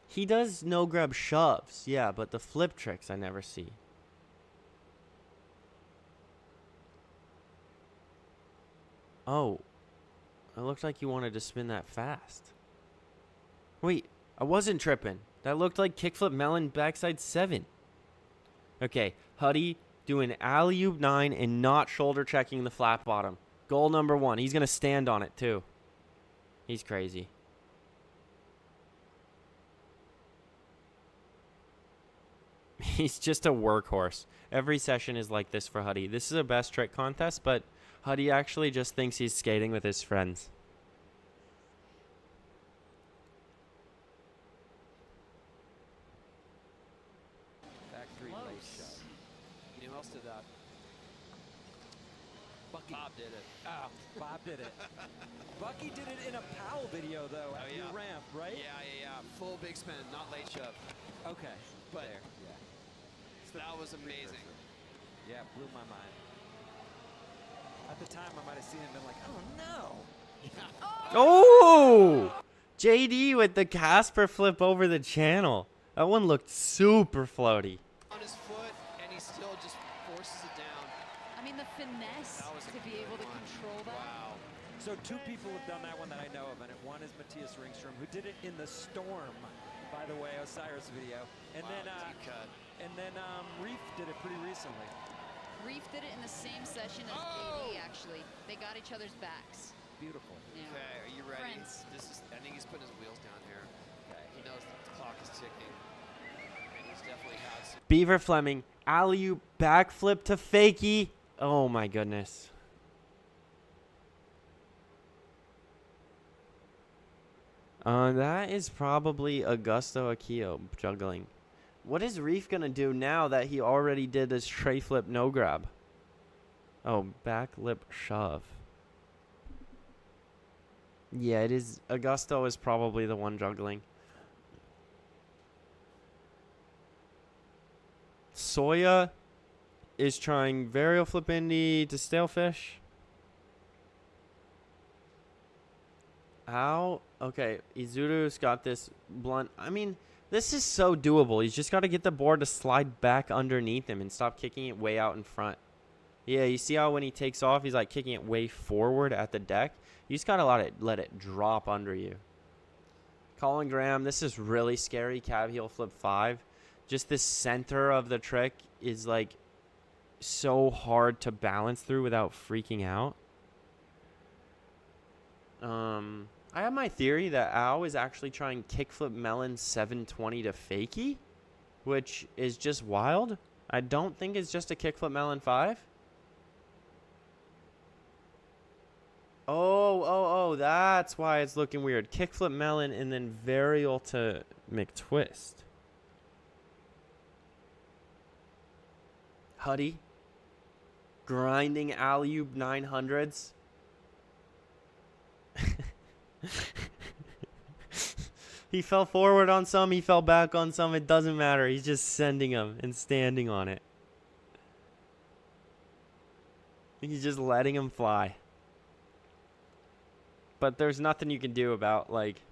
He does no grab shoves, yeah, but the flip tricks I never see. Oh, it looked like you wanted to spin that fast. Wait, I wasn't tripping. That looked like kickflip melon backside 7. Okay, Huddy doing alley-oop 9 and not shoulder checking the flat bottom. Goal number 1. He's going to stand on it too. He's crazy. He's just a workhorse. Every session is like this for Huddy. This is a best trick contest, but Huddy actually just thinks he's skating with his friends. Back 3 late shot. You know who else did that? Bucky. Bob did it. Oh, Bob did it. Bucky did it in a Powell video, though, at the ramp, right? Yeah. Full big spin, not late shove. Okay. But there, yeah. That was amazing. Yeah, blew my mind. At the time, I might have seen it and been like, oh, no. Oh! JD with the Casper flip over the channel. That one looked super floaty. On his foot, and he still just forces it down. I mean, the finesse That was a to be good able to one. control that. Wow. So 2 people have done that one that I know of, and one is Matthias Ringstrom, who did it in the storm, by the way, Osiris video. And Wow, then deep cut. Reef did it pretty recently. Reef did it in the same session as JD, actually. They got each other's backs. Beautiful. Yeah. Okay, are you ready? Friends. I think he's putting his wheels down here. Okay, he knows the clock is ticking. And he's definitely had some. Beaver Fleming, alley-oop backflip to fakie. Oh my goodness. That is probably Augusto Akio juggling. What is Reef gonna do now that he already did his tray flip no grab? Oh, back lip shove. Yeah, it is. Augusto is probably the one juggling. Soya is trying varial flip indie to stalefish. How? Okay, Izuru's got this blunt. I mean, this is so doable. He's just got to get the board to slide back underneath him and stop kicking it way out in front. Yeah, you see how when he takes off, he's like kicking it way forward at the deck? You just got to let it drop under you. Colin Graham, this is really scary. Cab heel flip 5. Just the center of the trick is like so hard to balance through without freaking out. I have my theory that Ao is actually trying kickflip melon 720 to fakie, which is just wild. I don't think it's just a kickflip melon 5. Oh, that's why it's looking weird. Kickflip melon and then varial to McTwist. Huddy grinding alley-oop 900s. He fell forward on some, he fell back on some. It doesn't matter. He's just sending them and standing on it. He's just letting them fly. But there's nothing you can do about, like,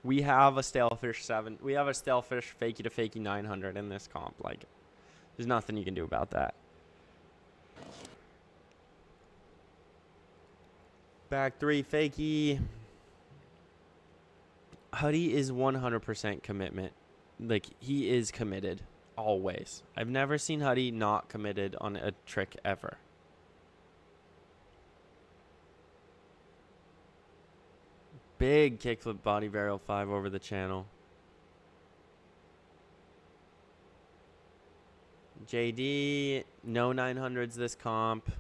we have a stalefish 7. We have a stalefish fakie to fakie 900 in this comp. Like, there's nothing you can do about that. Back 3 fakie. Huddy is 100% commitment. Like, he is committed always. I've never seen Huddy not committed on a trick ever. Big kickflip body varial 5 over the channel. JD, no 900s this comp.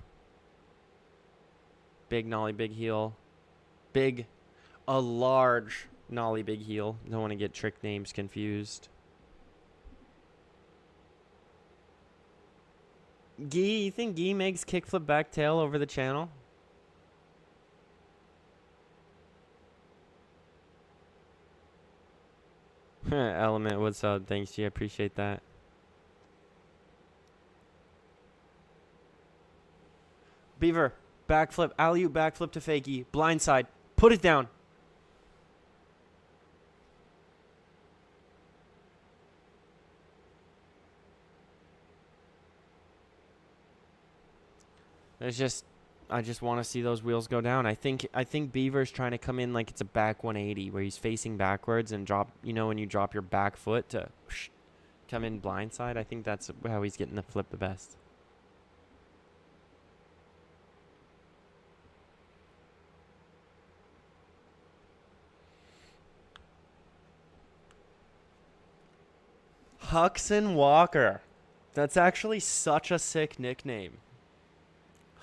Big nollie, big heel. A large nollie, big heel. Don't want to get trick names confused. Gee, you think Gee makes kickflip back tail over the channel? Element, what's up? Thanks, G. I appreciate that. Beaver, backflip, alley-oop backflip to fakie, blindside, put it down. I just want to see those wheels go down. I think Beaver's trying to come in like it's a back 180 where he's facing backwards and drop, you know, when you drop your back foot to come in blindside. I think that's how he's getting the flip the best. Huxon Walker. That's actually such a sick nickname.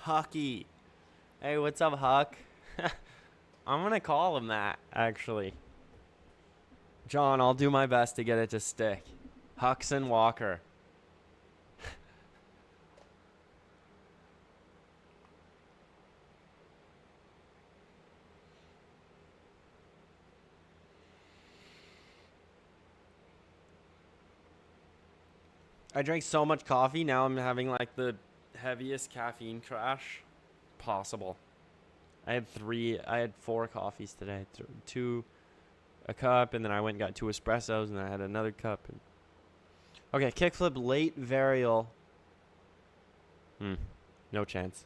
Hucky. Hey, what's up, Huck? I'm going to call him that, actually. John, I'll do my best to get it to stick. Huxon Walker. I drank so much coffee, now I'm having like the heaviest caffeine crash possible. I had 4 coffees today. 2 a cup, and then I went and got 2 espressos, and then I had another cup. Okay, kickflip late varial. No chance.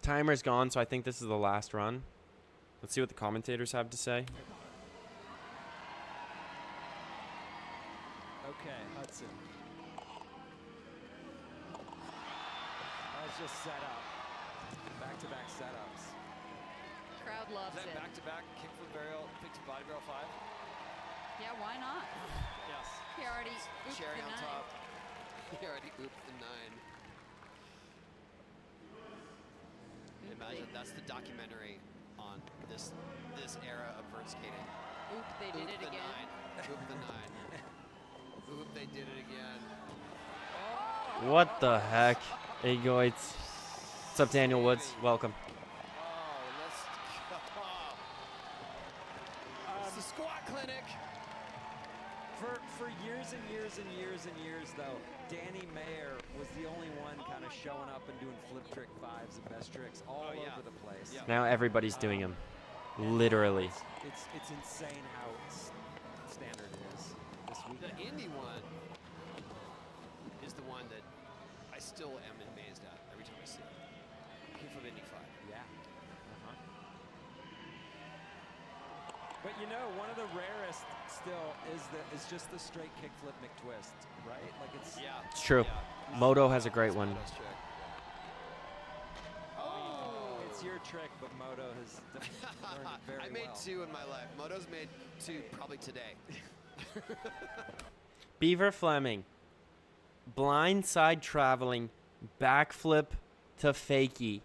Timer's gone, so I think this is the last run. Let's see what the commentators have to say. Okay, Hudson. That was just set up. Back-to-back setups. Crowd loves Is that it. back-to-back kickflip varial, kickflip body barrel 5? Yeah, why not? Yes. He already ooped Cherry the on 9. top. He already ooped the 9. Imagine that's the documentary on this era of vert skating. Oop, they did Oop it the again. 9. Oop the 9. Oop, they did it again. What the heck? Egoids. What's up, Daniel Woods? Welcome. Oh, let's go. It's the squat clinic. For years and years and years and years, though, Danny Mayer was the only one kind of showing up and doing flip trick 5s and best tricks all over the place. Yeah. Now everybody's doing them. Literally. It's insane how standard it is this The weekend. Indy one is the one that I still am amazed at every time I see it. Kickflip Indy 5. Yeah. But you know, one of the rarest still is just the straight kickflip McTwist, right? Like it's Yeah. It's true. Yeah. Moto has a great That's one. Moto's trick. it's your trick, but Moto has learned it very I made well. 2 in my life. Moto's made 2 probably today. Beaver Fleming. Blindside traveling. Backflip to fakie.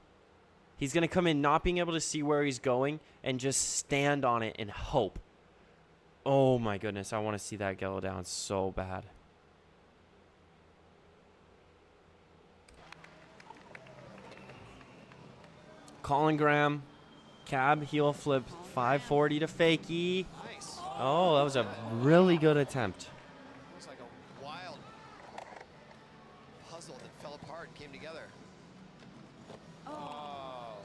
He's going to come in not being able to see where he's going and just stand on it and hope. Oh my goodness. I want to see that go down so bad. Colin Graham. Cab heel flip 540 to fakie. Nice. Oh, that was a really good attempt. It was like a wild puzzle that fell apart and came together. Oh.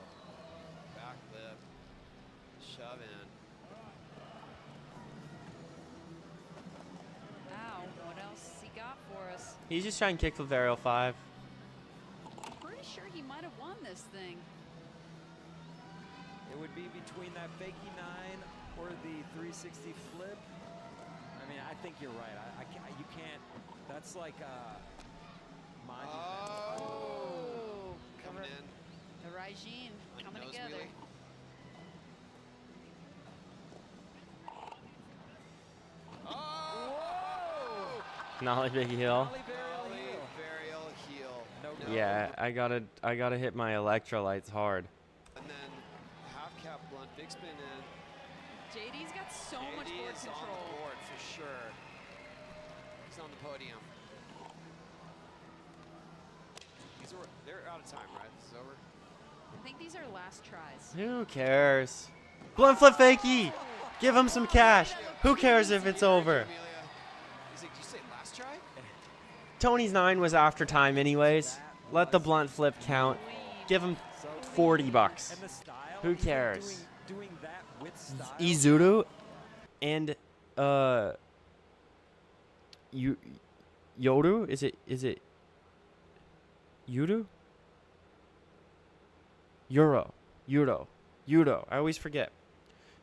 Backflip. Shove in. Wow, what else has he got for us? He's just trying to kickflip varial 5. Pretty sure he might have won this thing. It would be between that fakie 9 or the 360 flip. I mean, I think you're right. You can't. That's like a monument. Oh. Coming in. The regime On coming nose together. wheelie. Oh! Nollie big heel. Ollie Varial Ollie heel. varial heel. No doubt. Yeah, I gotta hit my electrolytes hard. And then half cap blunt, big spin in. JD's got so much Andy board is control. on the board for sure. He's on the podium. They're out of time, right? This is over. I think these are last tries. Who cares? Blunt flip fakie. Give him some cash. Who cares if it's over? Amelia. He's like, did you say last try? Tony's 9 was after time anyways. Let the blunt flip count. Give him So $40. And the style, Who he's been cares? Doing that with style. Izuru and Yoru? Is it Yuru? Euro. I always forget.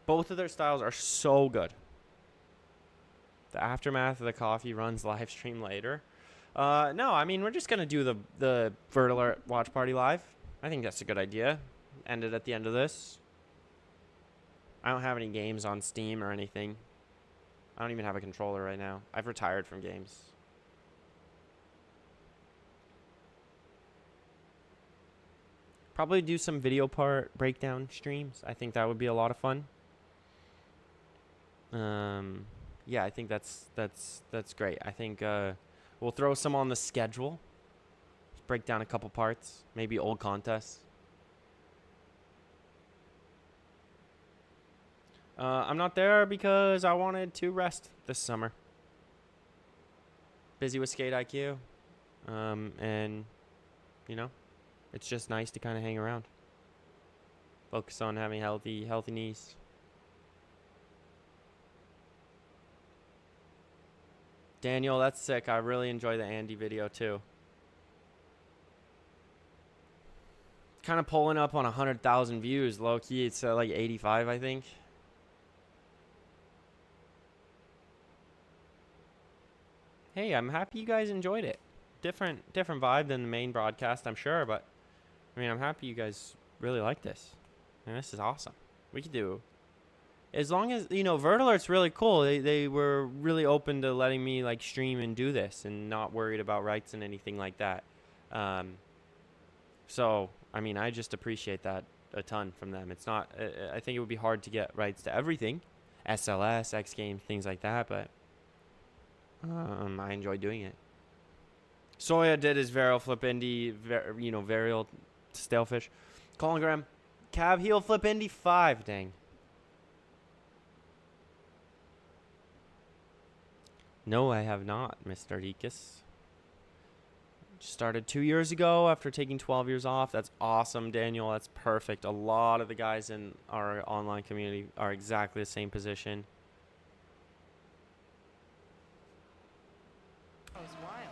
Both of their styles are so good. The aftermath of the coffee runs live stream later. No, I mean we're just gonna do the Vert Alert watch party live. I think that's a good idea. End it at the end of this. I don't have any games on Steam or anything. I don't even have a controller right now. I've retired from games. Probably do some video part breakdown streams. I think that would be a lot of fun. Yeah, I think that's great. I think we'll throw some on the schedule. Break down a couple parts, maybe old contests. I'm not there because I wanted to rest this summer. Busy with Skate IQ. And, you know, it's just nice to kind of hang around. Focus on having healthy knees. Daniel, that's sick. I really enjoy the Andy video too. kind of pulling up on 100,000 views. Low key, it's like 85, I think. Hey, I'm happy you guys enjoyed it. Different vibe than the main broadcast, I'm sure, but I mean, I'm happy you guys really like this. And this is awesome. We could do, as long as, you know, Vert Alert's really cool. They were really open to letting me like stream and do this and not worried about rights and anything like that. So, I mean, I just appreciate that a ton from them. It's not, I think it would be hard to get rights to everything, SLS, X Games, things like that, but I enjoy doing it. Soya did his Varial Flip Indy, Varial Stalefish. Colin Graham, Cav Heel Flip Indy 5, dang. No, I have not, Mr. Dekus. Started 2 years ago after taking 12 years off. That's awesome, Daniel. That's perfect. A lot of the guys in our online community are exactly the same position. That was wild.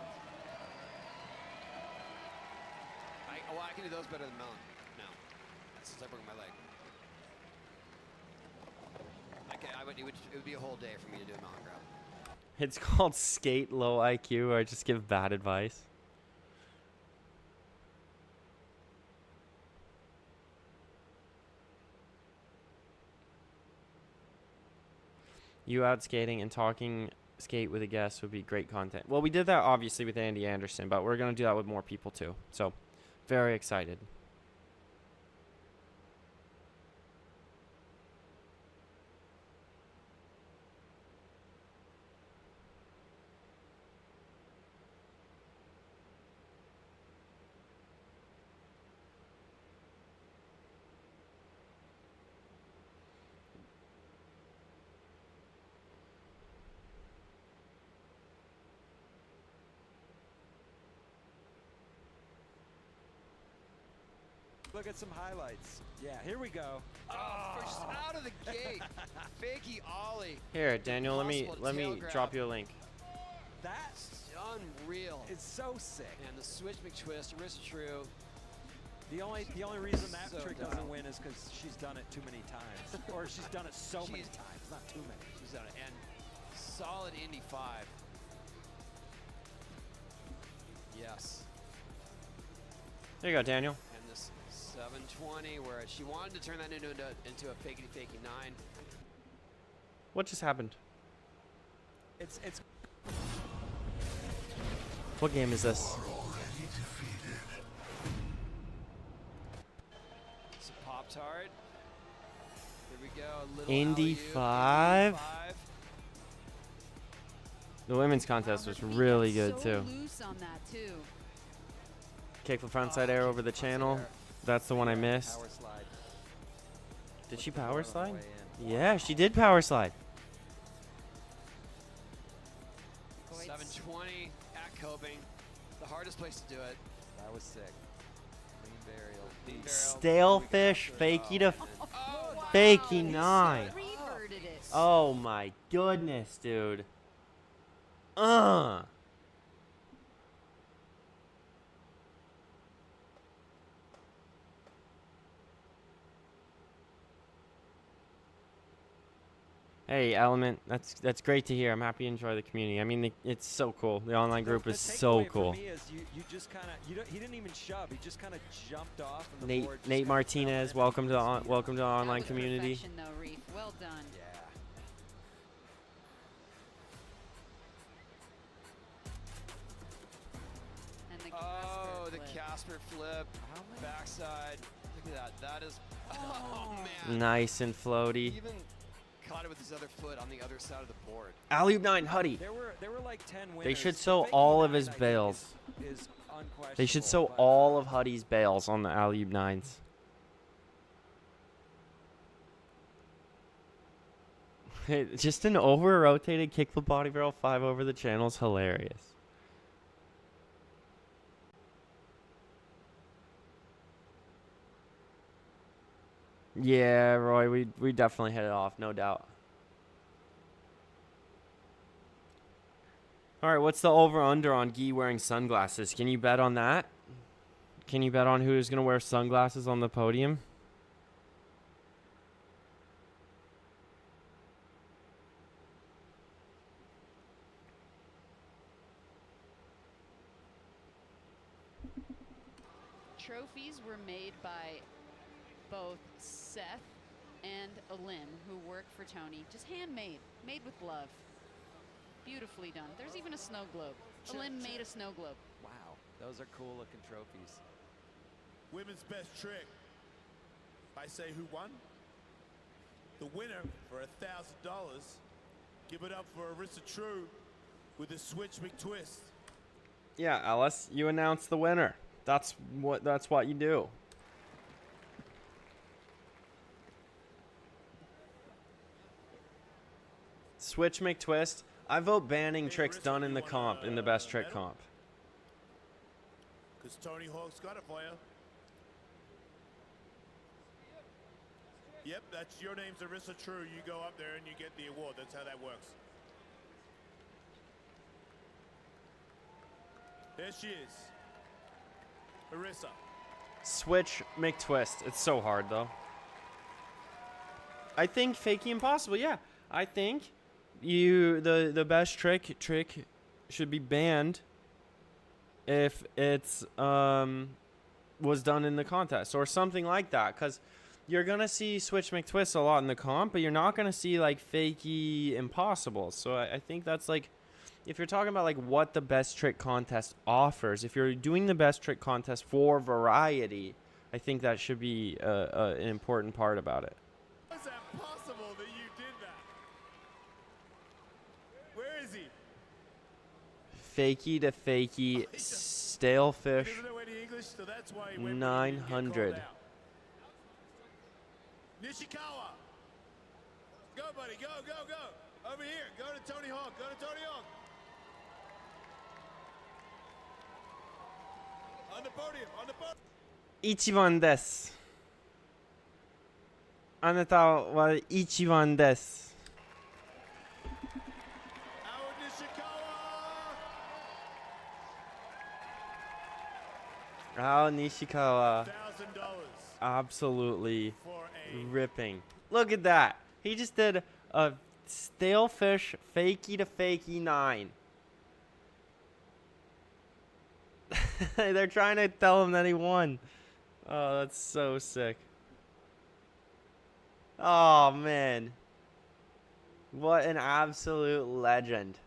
I can do those better than Melon. No, since I broke my leg. It would be a whole day for me to do a melon grab. It's called skate low IQ, or just give bad advice. You out skating and talking skate with a guest would be great content. Well, we did that obviously with Andy Anderson, but we're going to do that with more people too. So, very excited. Look at some highlights. Yeah, here we go. Oh, first out of the gate. Fakie ollie. Here, Daniel, let me Impossible drop tail you a link. That's unreal. it's so sick. And the switch McTwist, wrist true. The only reason that So trick dumb. doesn't win is because she's done it too many times, or she's done it so many She's- times, not too many. She's done it. And solid Indy 5. Yes. There you go, Daniel. And this 720, where she wanted to turn that into a fakie 9. What just happened? It's What game is this? It's a Pop-Tart. Here we go. A little Indy alley-oop, 5? Indy 5. The women's contest was really good so too. Loose on that too. Kickflip frontside air over the channel. air. That's the one I missed. power slide. Did she power On the slide? way in. Yeah, she did power slide. Boy, 720 at coping. The hardest place to do it. That was sick. Clean burial. Clean barrel. Stale Here we go. fish, fakie to Oh, fakie nice. 9. Reverted it. Oh my goodness, dude. Hey, Element, that's great to hear. I'm happy you enjoy the community. I mean, it's so cool. The online group is so cool. For me is you just kind of he didn't even shove. He just kind of jumped off. And the Nate board just Nate kinda fell Martinez, in. welcome to the Beautiful. That online was community. perfection, though, Reef. Well done. Yeah. And the Oh, the flip. Casper flip. How many- Backside. Look at that. That is. Oh, man. Nice and He floaty. even caught it with his other foot on the other side of the board. Alley-oop 9, Huddy. There were like 10 winners. They should The sew fake all of E9, his I think, bails. Is unquestionable. They should sew but, all of Huddy's bails on the alley-oop 9s. Just an over-rotated kickflip body barrel 5 over the channel is hilarious. Yeah, Roy, we definitely hit it off, no doubt. All right, what's the over/under on Guy wearing sunglasses? Can you bet on that? Can you bet on who's going to wear sunglasses on the podium? Trophies were made by both Seth and Alim, who work for Tony. Just handmade, made with love. Beautifully done. There's even a snow globe. Alim made a snow globe. Wow, those are cool looking trophies. Women's best trick. I say who won? The winner for $1,000. Give it up for Arissa True with a switch McTwist. Yeah, Ellis, you announce the winner. That's what you do. Switch McTwist. I vote banning tricks done in the comp, in the best trick comp. Because Tony Hawk's got it for you. Yep, that's your name's Arissa True. You go up there and you get the award. That's how that works. There she is. Arissa. Switch McTwist. It's so hard though. I think fakie impossible. Yeah, I think the best trick should be banned if it's was done in the contest or something like that, because you're gonna see switch McTwist a lot in the comp, but you're not gonna see like fakie impossible. So I think that's like, if you're talking about like what the best trick contest offers, if you're doing the best trick contest for variety, I think that should be an important part about it. How is that possible that you did that? Where is he? Fakie to fakie, stale fish, Doesn't know any English, so that's why he went 900. Nishikawa. Go, buddy. Go, go, go. Over here. Go to Tony Hawk. Go to Tony Hawk. On the podium. On the podium. 一番です。あなたは一番です。Howard Nishikawa. Ao Nishikawa, $1,000 absolutely for a ripping. Look at that. He just did a stale fish fakie to fakie 9. They're trying to tell him that he won. Oh, that's so sick. Oh, man. What an absolute legend.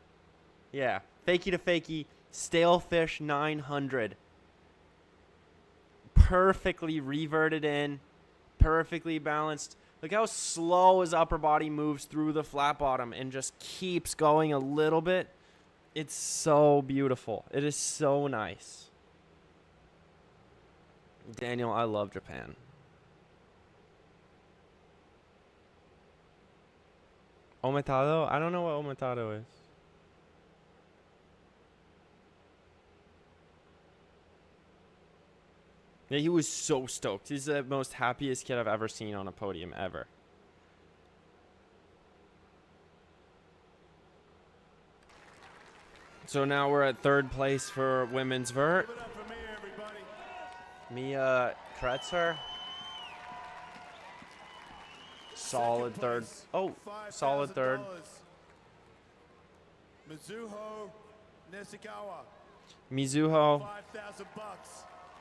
Yeah. Fakie to fakie, stale fish 900. Perfectly reverted in. Perfectly balanced. Look how slow his upper body moves through the flat bottom and just keeps going a little bit. It's so beautiful. It is so nice. Daniel, I love Japan. Ometado? I don't know what ometado is. Yeah, he was so stoked. He's the most happiest kid I've ever seen on a podium ever. So now we're at third place for women's vert. Give it up for me, everybody. Mia Kretzer. Solid Second third. place, Oh, solid third. Mizuho Nishikawa. Mizuho $5,000.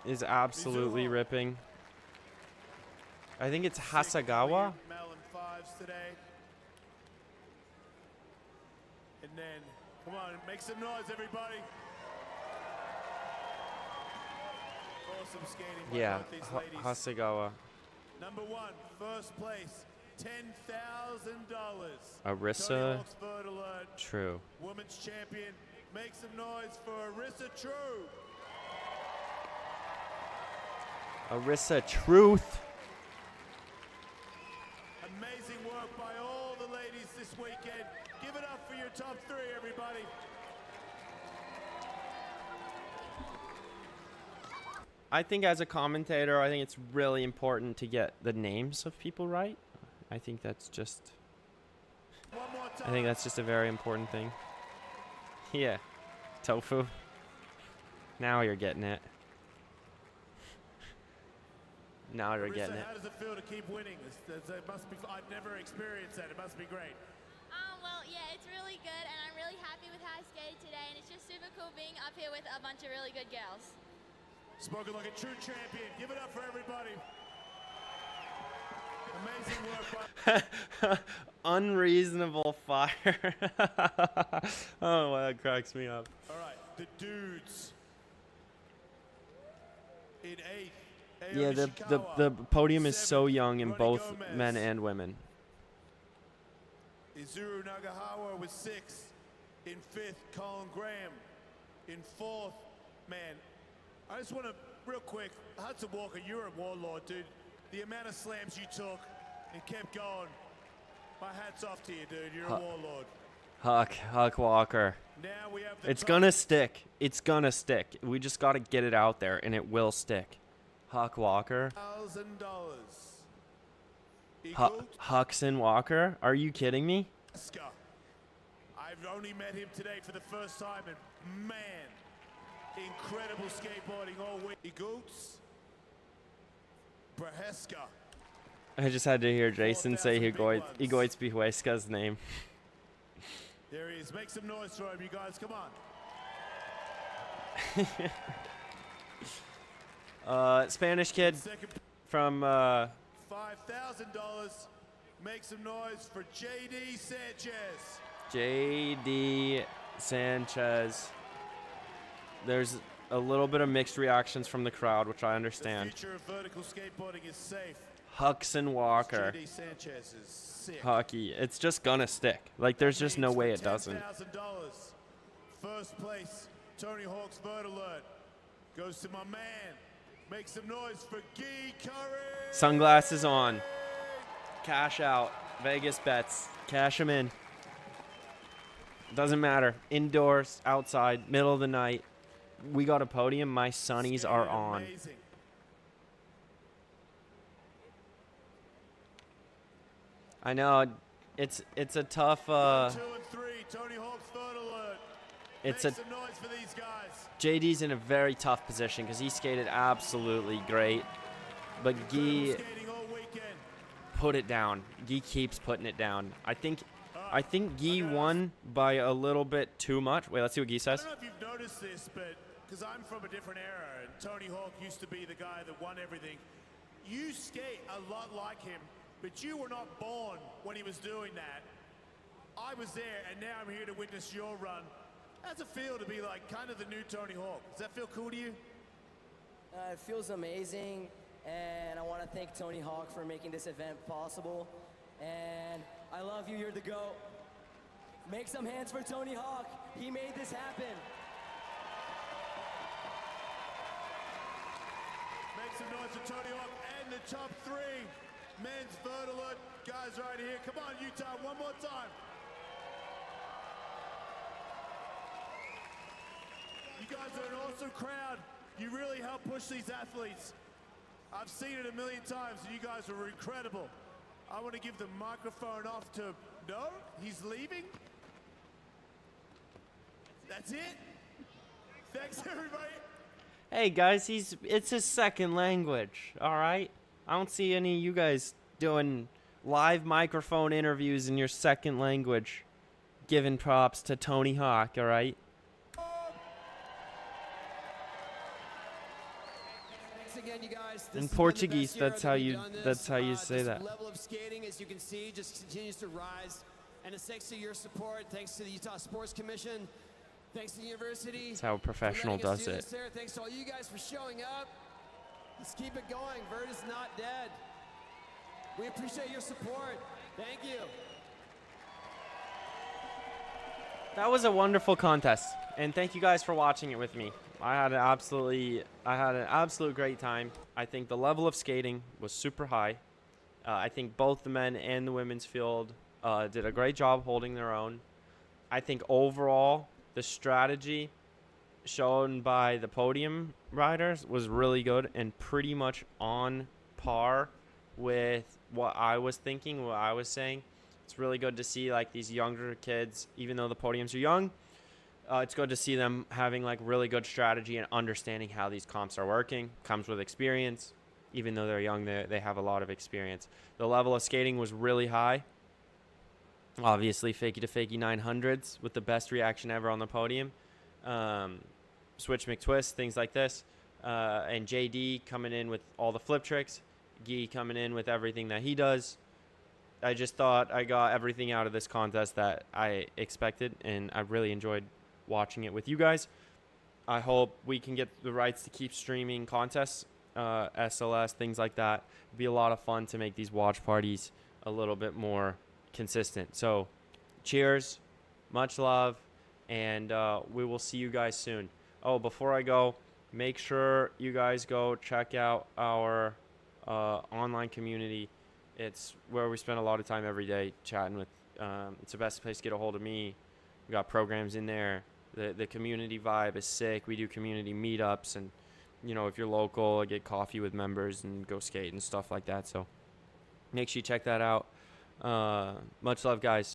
is absolutely Mizuho. ripping. I think it's 6 Hasagawa. million Melon 5s today. And then, come on, make some noise, everybody. Awesome skating by Yeah, both these ladies. Hasagawa. Number 1, first place, $10,000. Arissa. Tony Hawk's Vert Alert. True. Women's champion. Make some noise for Arissa True. Arissa Truth. Amazing work by all the ladies this weekend. Give it up for your top 3, everybody. I think as a commentator, I think it's really important to get the names of people right. I think that's just One more time. I think that's just a very important thing. Yeah. Tofu. Now you're getting it. Now they're Marissa, getting it. how does it feel to keep winning? It must be. I've never experienced that. It must be great. Well, yeah, it's really good, and I'm really happy with how I skated today, and it's just super cool being up here with a bunch of really good girls. Spoken like a true champion. Give it up for everybody. Amazing work by Unreasonable fire. Oh, wow, that cracks me up. All right, the dudes in 8th. Yeah, the podium is so young in both men and women. Izuru Nagahawa was 6th. In 5th, Colin Graham. In 4th, man, I just want to, real quick, Hudson Walker, you're a warlord, dude. The amount of slams you took and kept going, my hat's off to you, dude. You're a warlord. Huck Walker. Now we have the It's top gonna stick. It's gonna stick. We just gotta get it out there, and it will stick. Huck Walker. $1,000. Huxon Walker? Are you kidding me? I've only met him today for the first time, and man, incredible skateboarding all week. Igoots. Braheska. I just had to hear Jason say Igoitz Bihuesca's name. There he is. Make some noise for him, you guys. Come on. Spanish kid from $5,000. Make some noise for JD Sanchez. JD Sanchez. There's a little bit of mixed reactions from the crowd, which I understand. The future of vertical skateboarding is safe. Huxon Walker. JD Sanchez is sick. Hockey. It's just gonna stick. Like, there's just no way it doesn't. $10,000. First place, Tony Hawk's Vert Alert goes to my man. Make some noise for Guy Curry. Sunglasses on. Cash out. Vegas bets. Cash them in. Doesn't matter. Indoors, outside, middle of the night. We got a podium. My sunnies are on. Amazing. I know. It's a tough. 2 and 3, Tony Hawk's Vert Alert. It's Make some noise for these guys. JD's in a very tough position because he skated absolutely great, but Guy Skating all weekend. put it down. Guy keeps putting it down. I think Guy won by a little bit too much. Wait, let's see what Guy I says. don't know if you've noticed this, but because I'm from a different era, and Tony Hawk used to be the guy that won everything. You skate a lot like him, but you were not born when he was doing that. I was there, and now I'm here to witness your run. How's it feel to be like kind of the new Tony Hawk? Does that feel cool to you? It feels amazing, and I want to thank Tony Hawk for making this event possible. And I love you, you're the GOAT. Make some hands for Tony Hawk. He made this happen. Make some noise for Tony Hawk and the top 3 men's Vert Alert guys right here. Come on, Utah, one more time. You guys are an awesome crowd. You really help push these athletes. I've seen it a million times, and you guys are incredible. I want to give the microphone off to, no, he's leaving? That's it? Thanks, everybody. Hey guys, it's his second language. All right, I don't see any of you guys doing live microphone interviews in your second language, giving props to Tony Hawk. All right. Again, you guys, In Portuguese, that's how you say that. Level of skating, as you can see, just continues to rise, and it's thanks to your support, thanks to the Utah Sports Commission, thanks to the university. That's how a professional for letting us does do it. this there. Thanks to all you guys for showing up. Let's keep it going. Vert is not dead. We appreciate your support. Thank you. That was a wonderful contest, and thank you guys for watching it with me. I had an absolute great time. I think the level of skating was super high. I think both the men and the women's field did a great job holding their own. I think overall the strategy shown by the podium riders was really good and pretty much on par with what I was thinking, what I was saying. It's really good to see like these younger kids, even though the podiums are young. It's good to see them having like really good strategy and understanding how these comps are working. Comes with experience. even though they're young, they have a lot of experience. The level of skating was really high. Obviously, fakie to fakie 900s with the best reaction ever on the podium. Switch McTwist, things like this. And JD coming in with all the flip tricks. Guy coming in with everything that he does. I just thought I got everything out of this contest that I expected, and I really enjoyed watching it with you guys. I hope we can get the rights to keep streaming contests, SLS, things like that. It'd be a lot of fun to make these watch parties a little bit more consistent. So cheers, much love, and we will see you guys soon. Oh, before I go, make sure you guys go check out our online community. It's where we spend a lot of time every day chatting with. It's the best place to get a hold of me. We got programs in there. The community vibe is sick. We do community meetups, and if you're local, I get coffee with members and go skate and stuff like that. So make sure you check that out. Much love, guys.